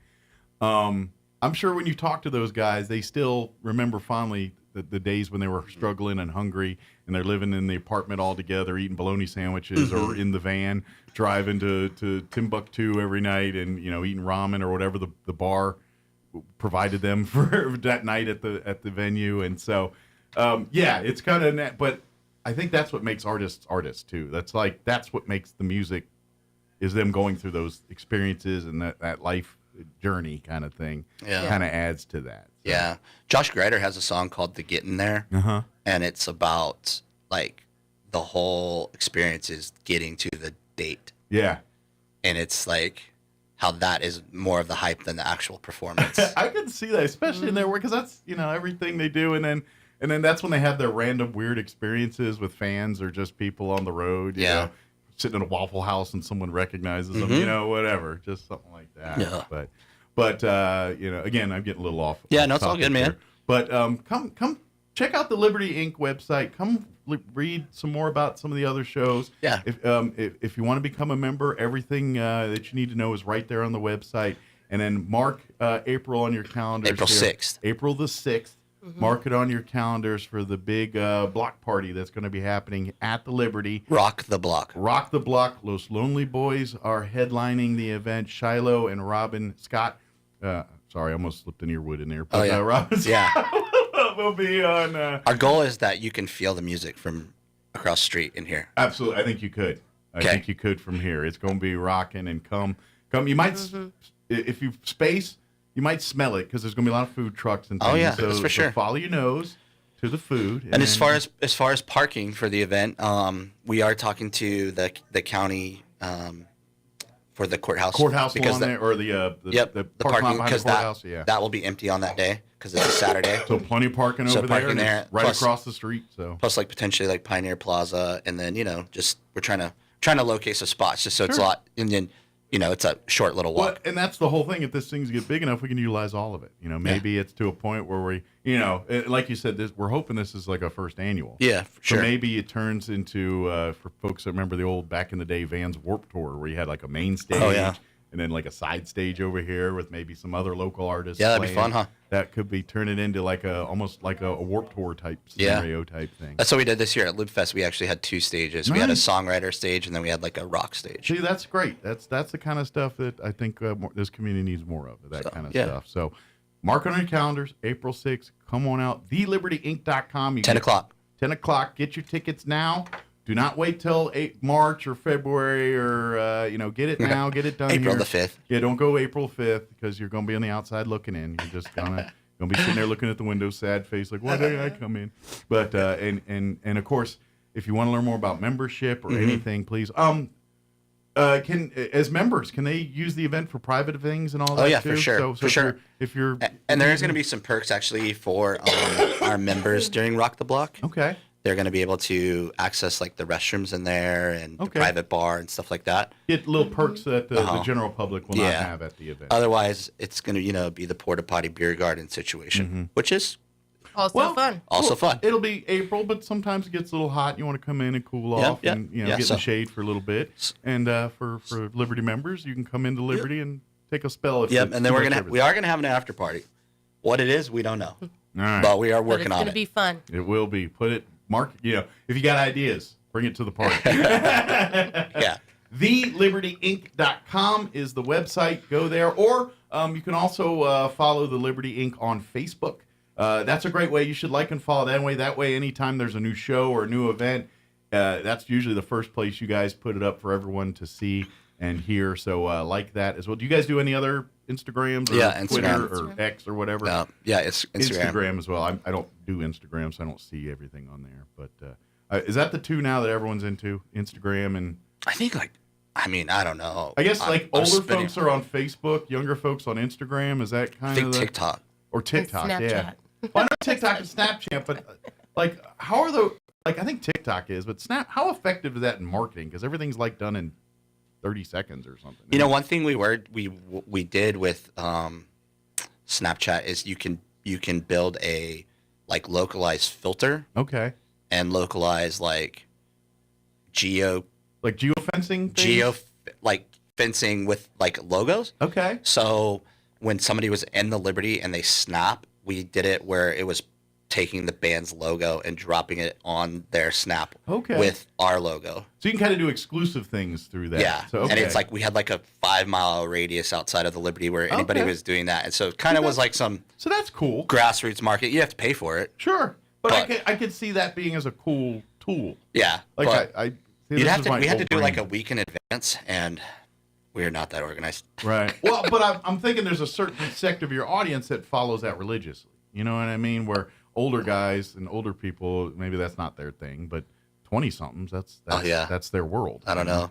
I'm sure when you talk to those guys, they still remember fondly the days when they were struggling and hungry, and they're living in the apartment all together, eating bologna sandwiches, or in the van driving to Timbuktu every night, and eating ramen or whatever the bar provided them for that night at the venue. And so it's kind of, but I think that's what makes artists too. That's what makes the music, is them going through those experiences and that life journey kind of thing. Yeah. Kind of adds to that. So. Yeah. Josh Greider has a song called The Getting There. Uh-huh. And it's about like the whole experience is getting to the date. Yeah. And it's like how that is more of the hype than the actual performance. I can see that, especially in their work, because that's everything they do, and then that's when they have their random weird experiences with fans or just people on the road. You know, sitting in a Waffle House and someone recognizes them. Whatever, just something like that. Yeah. But again, I'm getting a little off. Yeah, off no, it's all topic good, man. here. But come check out the Liberty Inc. website. Come read some more about some of the other shows. Yeah. If you want to become a member, everything that you need to know is right there on the website. And then mark April on your calendars. April 6th. April the 6th. Mark it on your calendars for the big block party that's going to be happening at the Liberty. Rock the Block. Rock the Block. Los Lonely Boys are headlining the event. Shiloh and Robin Scott. Sorry, I almost slipped an earwood in there. But, Robin Scott will be on. Our goal is that you can feel the music from across the street in here. Absolutely. I think you could. I think you could from here. It's going to be rocking, and come. You might, if you space, you might smell it because there's going to be a lot of food trucks and things. Oh, yeah, so, that's for sure. So follow your nose to the food. And as far as parking for the event, we are talking to the county for the courthouse. Courthouse along there, or the parking, because that will be empty on that day because it's a Saturday. So plenty of parking over there, and it's right across the street. So plus like potentially like Pioneer Plaza, and then just we're trying to locate some spots just so it's a lot, and then it's a short little walk. Well, and that's the whole thing. If this things get big enough, we can utilize all of it. Maybe it's to a point where we, like you said, we're hoping this is like a first annual. Yeah, for sure. So maybe it turns into, for folks that remember the old back in the day Vans Warped Tour, where you had like a main stage. Oh, yeah. And then like a side stage over here with maybe some other local artists. Yeah, that'd be playing. fun, huh? That could be turning into like almost like a Warped Tour type scenario type thing. That's what we did this year at LibFest. We actually had 2 stages. We had a songwriter stage, and then we had like a rock stage. See, that's great. That's the kind of stuff that I think this community needs more of, that kind of stuff. So mark it on your calendars, April 6th. Come on out, thelibertyinc.com. 10 o'clock. 10 o'clock. Get your tickets now. Do not wait till March or February or, get it now. Get it done April here. the 5th. Yeah, don't go April 5th because you're going to be on the outside looking in. You're just going to be sitting there looking at the window, sad face, like, why did I come in? But, and of course, if you want to learn more about membership or anything, please, as members, can they use the event for private things and all that? Oh, yeah, too? for sure. So for sure. If you're and there's going to be some perks actually for our members during Rock the Block. Okay. They're going to be able to access like the restrooms in there and the private bar and stuff like that. Get little perks that the general public will not have at the event. Otherwise, it's going to be the porta potty beer garden situation, which is also fun. Also fun. It'll be April, but sometimes it gets a little hot. You want to come in and cool off and get in the shade for a little bit. And for Liberty members, you can come into Liberty and take a spell. And then we are gonna have an after party. What it is, we don't know. All right. But we are working on it. It's going to be fun. It will be. Mark, if you got ideas, bring it to the party. Yeah. TheLibertyInc.com is the website. Go there. Or you can also follow the Liberty Inc. on Facebook. That's a great way. You should like and follow that way. That way, anytime there's a new show or a new event, that's usually the first place you guys put it up for everyone to see and hear. So like that as well. Do you guys do any other Instagrams or Twitter or X or whatever? It's Instagram as well. I don't do Instagram, so I don't see everything on there. But is that the two now that everyone's into, Instagram and? I think I don't know. I guess older folks are on Facebook, younger folks on Instagram. Is that kind of TikTok or TikTok? Snapchat. Yeah. Well, I know TikTok and Snapchat, but how are the I think TikTok is, but how effective is that in marketing? Because everything's done in 30 seconds or something. One thing we did with Snapchat is you can build a localized filter. Okay. And localize geofencing. Fencing with logos. Okay. So when somebody was in the Liberty and they snap, we did it where it was taking the band's logo and dropping it on their snap with our logo. So you can kind of do exclusive things through that. Yeah. So, and it's we had a 5-mile radius outside of the Liberty where anybody was doing that. And so it kind of was some so that's cool grassroots market. You have to pay for it. Sure. But I could see that being as a cool tool. Yeah. We had to do a week in advance, and we're not that organized. Right. Well, but I'm thinking there's a certain sector of your audience that follows that religiously. You know what I mean? Where older guys and older people, maybe that's not their thing, but 20-somethings, that's their world. I don't know.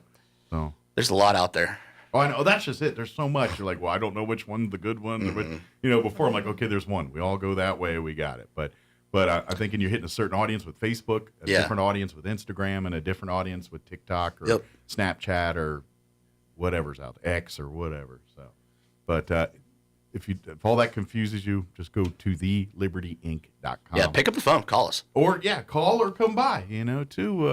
So there's a lot out there. Oh, I know. That's just it. There's so much. You're well, I don't know which one's the good one. Mm-hmm. But before I'm okay, there's one. We all go that way. We got it. But I'm thinking you're hitting a certain audience with Facebook, a different audience with Instagram, and a different audience with TikTok or Snapchat or whatever's out there, X or whatever. So, but if all that confuses you, just go to thelibertyinc.com. Yeah, pick up the phone, call us, or call or come by. Too,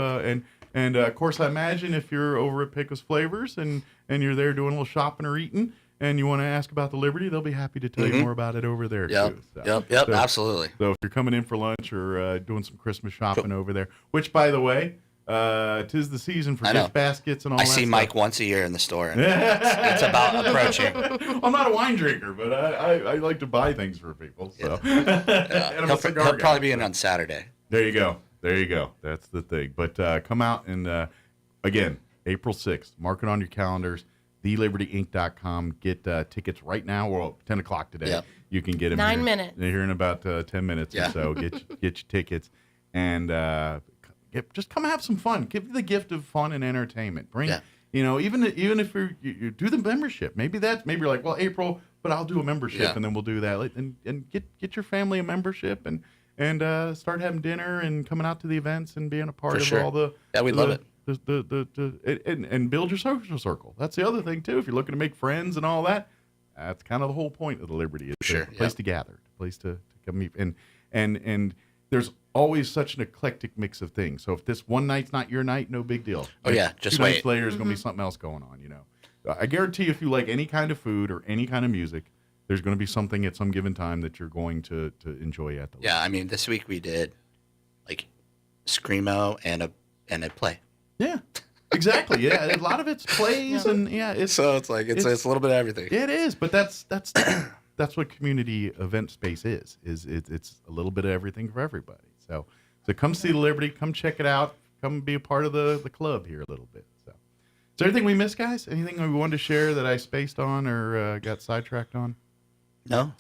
and of course, I imagine if you're over at Pecos Flavors and you're there doing a little shopping or eating, and you want to ask about the Liberty, they'll be happy to tell you more about it over there, too. So, Yep, absolutely. So if you're coming in for lunch or doing some Christmas shopping over there, which, by the way, 'tis the season for gift baskets and all that I see stuff. Mike once a year in the store, and it's about approaching. I'm not a wine drinker, but I like to buy things for people. So. He'll probably be in on Saturday. There you go. That's the thing. But come out and, again, April 6th, mark it on your calendars. TheLibertyInc.com. Get tickets right now. Well, 10 o'clock today. Yep. You can get them. 9 minutes. They're here in about 10 minutes or so. Get your tickets and just come have some fun. Give the gift of fun and entertainment. Bring, even if you do the membership. Maybe you're like, well, April, but I'll do a membership and then we'll do that. And get your family a membership and start having dinner and coming out to the events and being a part of all the love it. and build your social circle. That's the other thing too. If you're looking to make friends and all that, that's kind of the whole point of the Liberty. It's a place to gather, a place to come meet, and there's always such an eclectic mix of things. So if this one night's not your night, no big deal. Oh yeah, just two wait. nights later, there's going to be something else going on. I guarantee if you like any kind of food or any kind of music, there's going to be something at some given time that you're going to enjoy at the Liberty. Yeah, I mean, this week we did like screamo and a play. Yeah, exactly. Yeah, a lot of it's plays and it's a little bit of everything. It is, but that's what community event space is. It's a little bit of everything for everybody. So come see the Liberty, come check it out, come be a part of the club here a little bit. So, is there anything we missed, guys? Anything we wanted to share that I spaced on or got sidetracked on? No.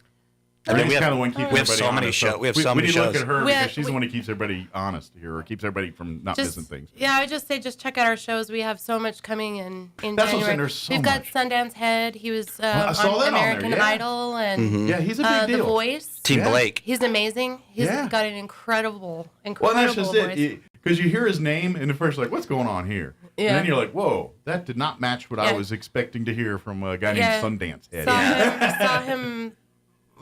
I mean, we have so many shows. We have so many shows. We need to shows. look at her because she's the one who keeps everybody honest here, or keeps everybody from not missing things. Yeah, I would just say check out our shows. We have so much coming in That's January. What I'm saying, there's so We've got much. Sundance Head. He was I saw that on American on there, yeah. Idol and Yeah, he's a big deal. The Voice. Team Blake. He's amazing. He's got an incredible Well, that's just voice. it. Because you hear his name, and at first you're like, what's going on here? Yeah. And then you're like, whoa, that did not match what I was expecting to hear from a guy named Sundance Head. Saw him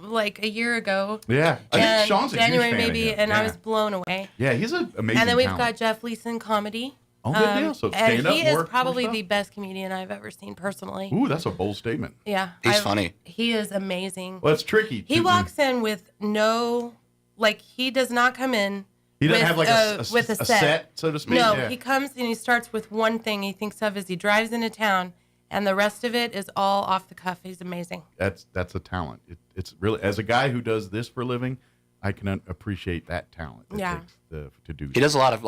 like a year ago. Yeah. I think Sean's a huge January fan of maybe, him. and I Yeah. was blown away. Yeah, he's an amazing And then we've talent. got Jeff Leeson comedy. Oh, good deal. So and stand-up, he is more probably stuff? the best comedian I've ever seen personally. Ooh, that's a bold statement. Yeah. He's funny. He is amazing. Well, it's tricky. He walks in with he does not come in. He doesn't with have like with a set, so to speak. No, Yeah. he comes and he starts with one thing he thinks of as he drives into town, and the rest of it is all off the cuff. He's amazing. That's a talent. It's really, as a guy who does this for a living, I can appreciate that talent. It Yeah. takes to do. He does a lot of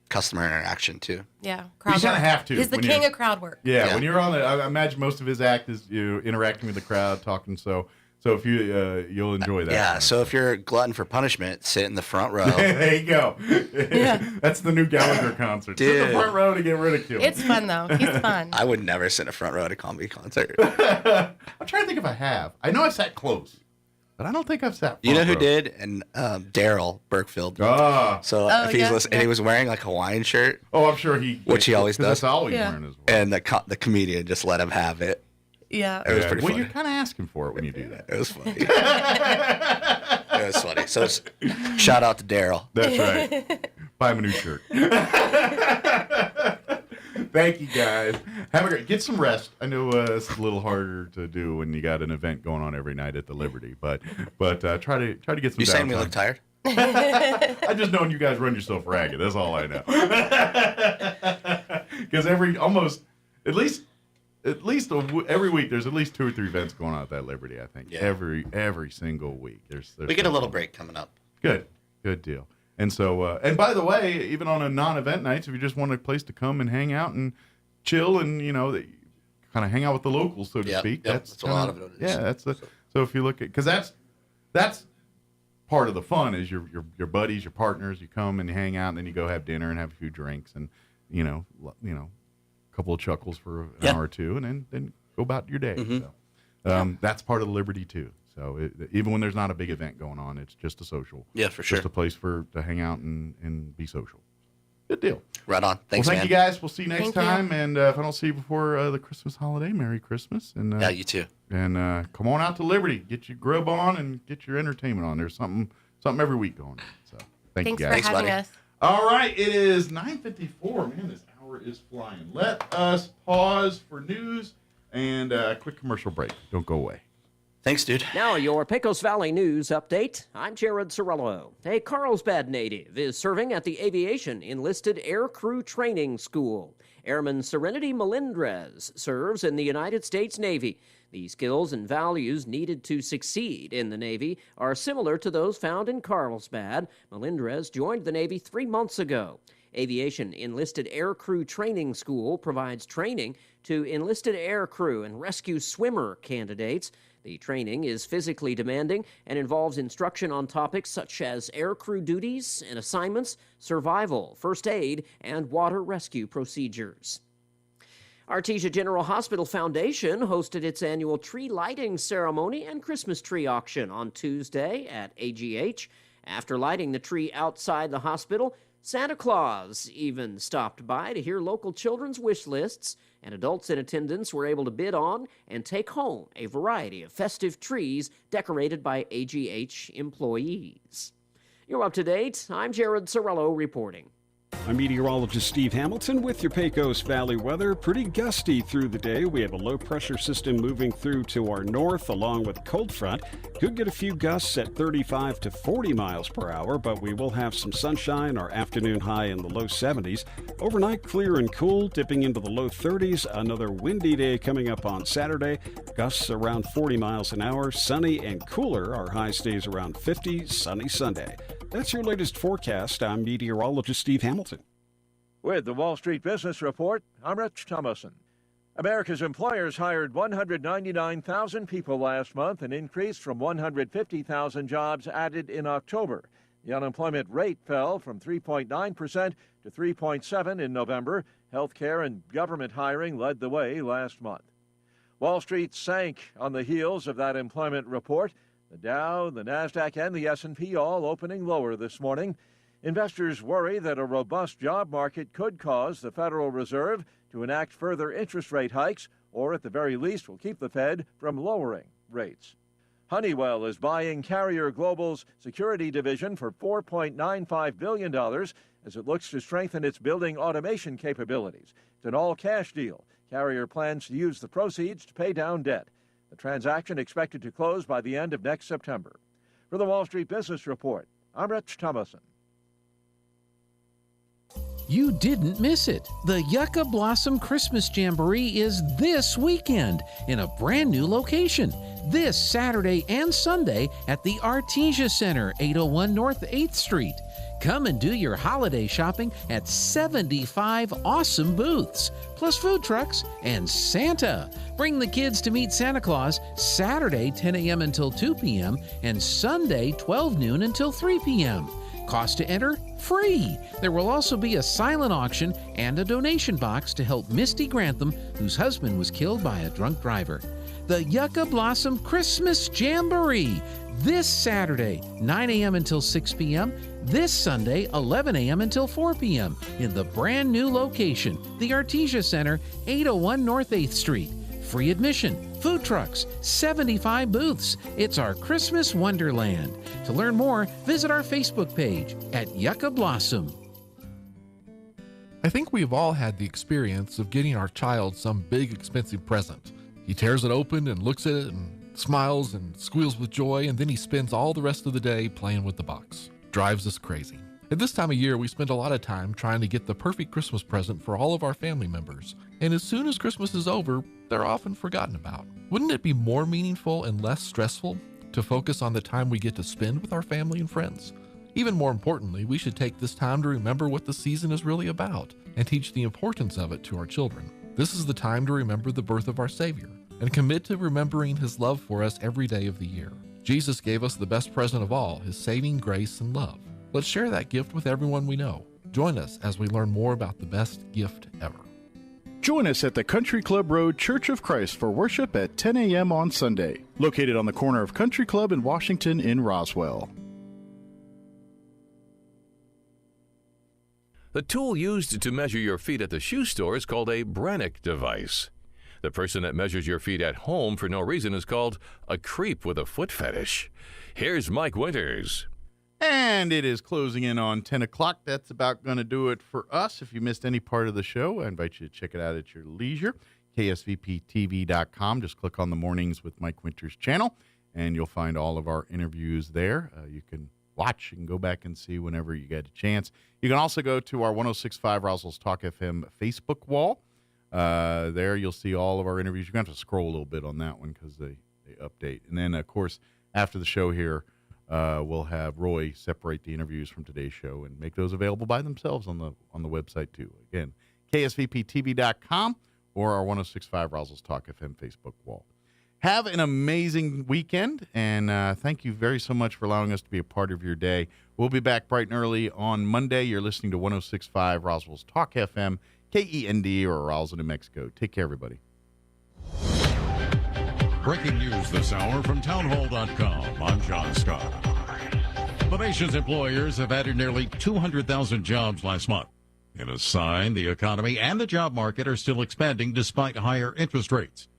customer interaction too. Yeah, You kind of have to. He's the when king you're- of crowd work. Yeah, when you're on I imagine most of his act is interacting with the crowd, talking. So if you'll enjoy that. Yeah. So if you're a glutton for punishment, sit in the front row. There you go. That's the new Gallagher concert. Sit in Dude. the front row to get ridiculed. It's fun though. He's fun. I would never sit in a front row at a comedy concert. I'm trying to think if I have. I know I sat close, but I don't think I've sat. You know front who row. did? And Daryl Burkfield. So Oh, if he's yeah, listening, and he was wearing like a Hawaiian shirt. Oh, I'm sure he. Which he always 'cause does. That's all he's wearing as well. And the comedian just let him have it. Yeah. It was pretty well, funny. you're kind of asking for it when you do that. It was funny. It was funny. So shout out to Daryl. That's right. Buy him a new shirt. Thank you, guys. Have a great. Get some rest. I know it's a little harder to do when you got an event going on every night at the Liberty, but try to get some. You saying we downtime. look tired? I just knowing you guys run yourself ragged. That's all I know. Because every week there's at least 2 or 3 events going on at that Liberty. I think every single week there's We get a little break coming up. Good deal. And so, and by the way, even on a non-event nights, if you just want a place to come and hang out and chill and kind of hang out with the locals, so to speak, that's a lot of it is. Yeah, that's so if you look at, because that's part of the fun is your buddies, your partners. You come and hang out, and then you go have dinner and have a few drinks, and a couple of chuckles for an hour or two, and then go about your day. Mm-hmm. So, that's part of the Liberty too. So even when there's not a big event going on, it's just a social. Yeah, for sure. Just a place to hang out and be social. Good deal. Right on. Thanks, well, thank man. you guys. We'll see you next Thank you. time. And if I don't see you before the Christmas holiday, Merry Christmas. And Yeah, you too. And come on out to Liberty. Get your grub on and get your entertainment on. There's something every week going on. So thank Thanks you guys. for having us. All right, it is 9:54. Man, this hour is flying. Let us pause for news and a quick commercial break. Don't go away. Thanks, dude. Now, your Pecos Valley News update. I'm Jared Cirillo. A Carlsbad native is serving at the Aviation Enlisted Air Crew Training School. Airman Serenity Melendrez serves in the United States Navy. The skills and values needed to succeed in the Navy are similar to those found in Carlsbad. Melendrez joined the Navy 3 months ago. Aviation Enlisted Air Crew Training School provides training to enlisted air crew and rescue swimmer candidates. The training is physically demanding and involves instruction on topics such as air crew duties and assignments, survival, first aid, and water rescue procedures. Artesia General Hospital Foundation hosted its annual tree lighting ceremony and Christmas tree auction on Tuesday at AGH. After lighting the tree outside the hospital, Santa Claus even stopped by to hear local children's wish lists, and adults in attendance were able to bid on and take home a variety of festive trees decorated by AGH employees. You're up to date. I'm Jared Sorello reporting. I'm meteorologist Steve Hamilton with your Pecos Valley weather. Pretty gusty through the day. We have a low-pressure system moving through to our north along with a cold front. Could get a few gusts at 35 to 40 miles per hour, but we will have some sunshine. Our afternoon high in the low 70s. Overnight, clear and cool, dipping into the low 30s. Another windy day coming up on Saturday. Gusts around 40 miles an hour. Sunny and cooler. Our high stays around 50. Sunny Sunday. That's your latest forecast. I'm meteorologist Steve Hamilton. With the Wall Street Business Report, I'm Rich Thomason. America's employers hired 199,000 people last month, an increase from 150,000 jobs added in October. The unemployment rate fell from 3.9% to 3.7% in November. Healthcare and government hiring led the way last month. Wall Street sank on the heels of that employment report. The Dow, the Nasdaq, and the S&P all opening lower this morning. Investors worry that a robust job market could cause the Federal Reserve to enact further interest rate hikes, or at the very least will keep the Fed from lowering rates. Honeywell is buying Carrier Global's security division for $4.95 billion as it looks to strengthen its building automation capabilities. It's an all-cash deal. Carrier plans to use the proceeds to pay down debt. The transaction expected to close by the end of next September. For the Wall Street Business Report, I'm Rich Thomason. You didn't miss it. The Yucca Blossom Christmas Jamboree is this weekend in a brand new location. This Saturday and Sunday at the Artesia Center, 801 North 8th Street. Come and do your holiday shopping at 75 awesome booths, plus food trucks and Santa. Bring the kids to meet Santa Claus Saturday 10 a.m. until 2 p.m. and Sunday 12 noon until 3 p.m. Cost to enter? Free. There will also be a silent auction and a donation box to help Misty Grantham, whose husband was killed by a drunk driver. The Yucca Blossom Christmas Jamboree, this Saturday, 9 a.m. until 6 p.m., this Sunday, 11 a.m. until 4 p.m., in the brand new location, the Artesia Center, 801 North 8th Street. Free admission, food trucks, 75 booths. It's our Christmas wonderland. To learn more, visit our Facebook page at Yucca Blossom. I think we've all had the experience of getting our child some big, expensive present. He tears it open and looks at it and smiles and squeals with joy, and then he spends all the rest of the day playing with the box. Drives us crazy. At this time of year, we spend a lot of time trying to get the perfect Christmas present for all of our family members. And as soon as Christmas is over, they're often forgotten about. Wouldn't it be more meaningful and less stressful to focus on the time we get to spend with our family and friends? Even more importantly, we should take this time to remember what the season is really about and teach the importance of it to our children. This is the time to remember the birth of our Savior and commit to remembering His love for us every day of the year. Jesus gave us the best present of all, His saving grace and love. Let's share that gift with everyone we know. Join us as we learn more about the best gift ever. Join us at the Country Club Road Church of Christ for worship at 10 a.m. on Sunday, located on the corner of Country Club and Washington in Roswell. The tool used to measure your feet at the shoe store is called a Brannock device. The person that measures your feet at home for no reason is called a creep with a foot fetish. Here's Mike Winters. And it is closing in on 10 o'clock. That's about going to do it for us. If you missed any part of the show, I invite you to check it out at your leisure. KSVPTV.com. Just click on the Mornings with Mike Winters channel, and you'll find all of our interviews there. You can watch and go back and see whenever you get a chance. You can also go to our 106.5 Roswell's Talk FM Facebook wall. There you'll see all of our interviews. You're going to have to scroll a little bit on that one because they update. And then, of course, after the show here, we'll have Roy separate the interviews from today's show and make those available by themselves on the website, too. Again, KSVPTV.com or our 106.5 Roswell's Talk FM Facebook wall. Have an amazing weekend, and thank you very so much for allowing us to be a part of your day. We'll be back bright and early on Monday. You're listening to 106.5 Roswell's Talk FM, KEND, or Roswell, New Mexico. Take care, everybody. Breaking news this hour from townhall.com. I'm John Scott. The nation's employers have added nearly 200,000 jobs last month. In a sign, the economy and the job market are still expanding despite higher interest rates.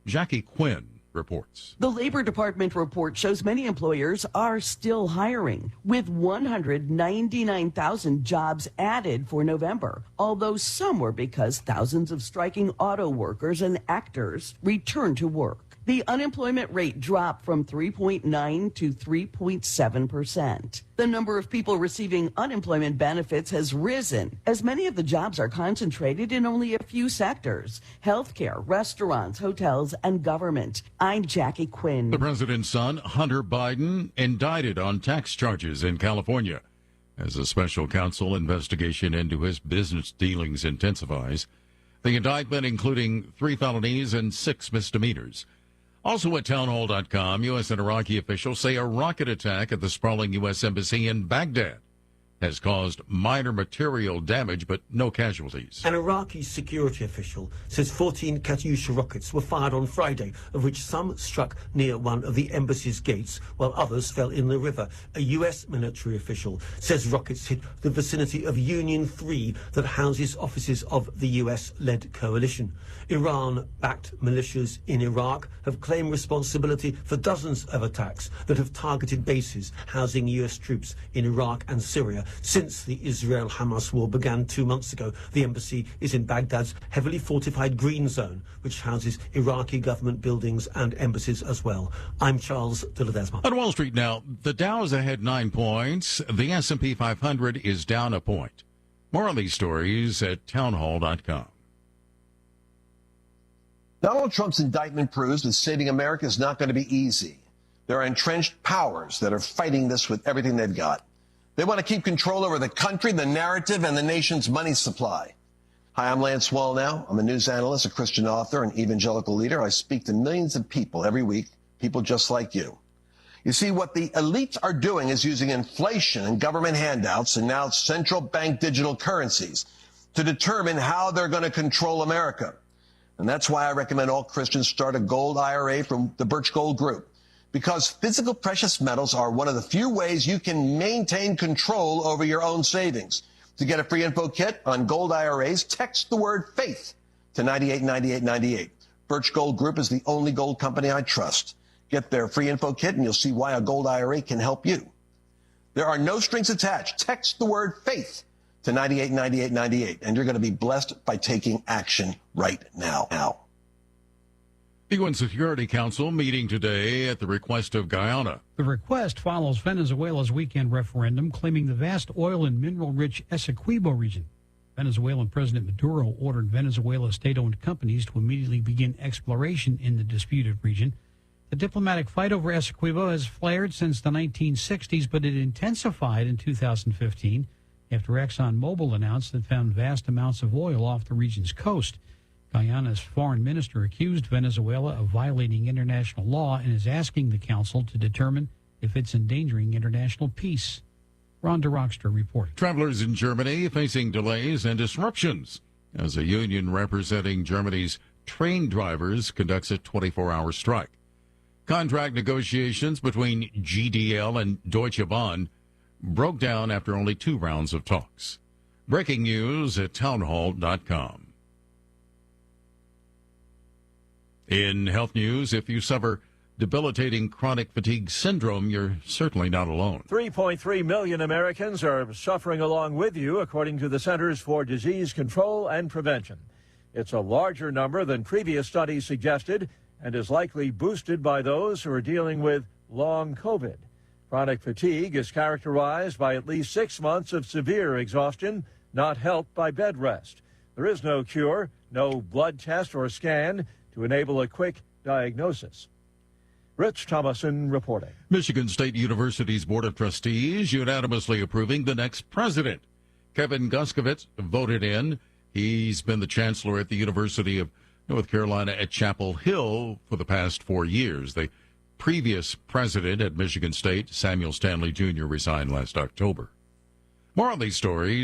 Jackie Quinn reports. The Labor Department report shows many employers are still hiring, with 199,000 jobs added for November, although some were because thousands of striking auto workers and actors returned to work. The unemployment rate dropped from 3.9 to 3.7%. The number of people receiving unemployment benefits has risen, as many of the jobs are concentrated in only a few sectors: healthcare, restaurants, hotels, and government. I'm Jackie Quinn. The president's son, Hunter Biden, indicted on tax charges in California. As a special counsel investigation into his business dealings intensifies, the indictment including 3 felonies and 6 misdemeanors. Also at townhall.com, U.S. and Iraqi officials say a rocket attack at the sprawling U.S. embassy in Baghdad has caused minor material damage but no casualties. An Iraqi security official says 14 Katyusha rockets were fired on Friday, of which some struck near one of the embassy's gates, while others fell in the river. A U.S. military official says rockets hit the vicinity of Union 3 that houses offices of the U.S.-led coalition. Iran-backed militias in Iraq have claimed responsibility for dozens of attacks that have targeted bases housing U.S. troops in Iraq and Syria. Since the Israel-Hamas war began 2 months ago, the embassy is in Baghdad's heavily fortified Green Zone, which houses Iraqi government buildings and embassies as well. I'm Charles de Ledesma. On Wall Street now, the Dow is ahead 9 points. The S&P 500 is down a point. More on these stories at townhall.com. Donald Trump's indictment proves that saving America is not going to be easy. There are entrenched powers that are fighting this with everything they've got. They want to keep control over the country, the narrative, and the nation's money supply. Hi, I'm Lance Wallnau. I'm a news analyst, a Christian author, an evangelical leader. I speak to millions of people every week, people just like you. You see, what the elites are doing is using inflation and government handouts and now central bank digital currencies to determine how they're going to control America. And that's why I recommend all Christians start a gold IRA from the Birch Gold Group. Because physical precious metals are one of the few ways you can maintain control over your own savings. To get a free info kit on gold IRAs, text the word FAITH to 989898. Birch Gold Group is the only gold company I trust. Get their free info kit and you'll see why a gold IRA can help you. There are no strings attached. Text the word FAITH to 989898 and you're going to be blessed by taking action right now. The UN Security Council meeting today at the request of Guyana. The request follows Venezuela's weekend referendum claiming the vast oil and mineral-rich Essequibo region. Venezuelan President Maduro ordered Venezuela's state-owned companies to immediately begin exploration in the disputed region. The diplomatic fight over Essequibo has flared since the 1960s, but it intensified in 2015 after ExxonMobil announced it found vast amounts of oil off the region's coast. Guyana's foreign minister accused Venezuela of violating international law and is asking the council to determine if it's endangering international peace. Ron DeRockster reporting. Travelers in Germany facing delays and disruptions as a union representing Germany's train drivers conducts a 24-hour strike. Contract negotiations between GDL and Deutsche Bahn broke down after only 2 rounds of talks. Breaking news at townhall.com. In health news, if you suffer debilitating chronic fatigue syndrome, you're certainly not alone. 3.3 million Americans are suffering along with you, according to the Centers for Disease Control and Prevention. It's a larger number than previous studies suggested and is likely boosted by those who are dealing with long COVID. Chronic fatigue is characterized by at least 6 months of severe exhaustion, not helped by bed rest. There is no cure, no blood test or scan to enable a quick diagnosis. Rich Thomason reporting. Michigan State University's Board of Trustees unanimously approving the next president. Kevin Guskovitz voted in. He's been the chancellor at the University of North Carolina at Chapel Hill for the past 4 years. The previous president at Michigan State, Samuel Stanley Jr., resigned last October. More on these stories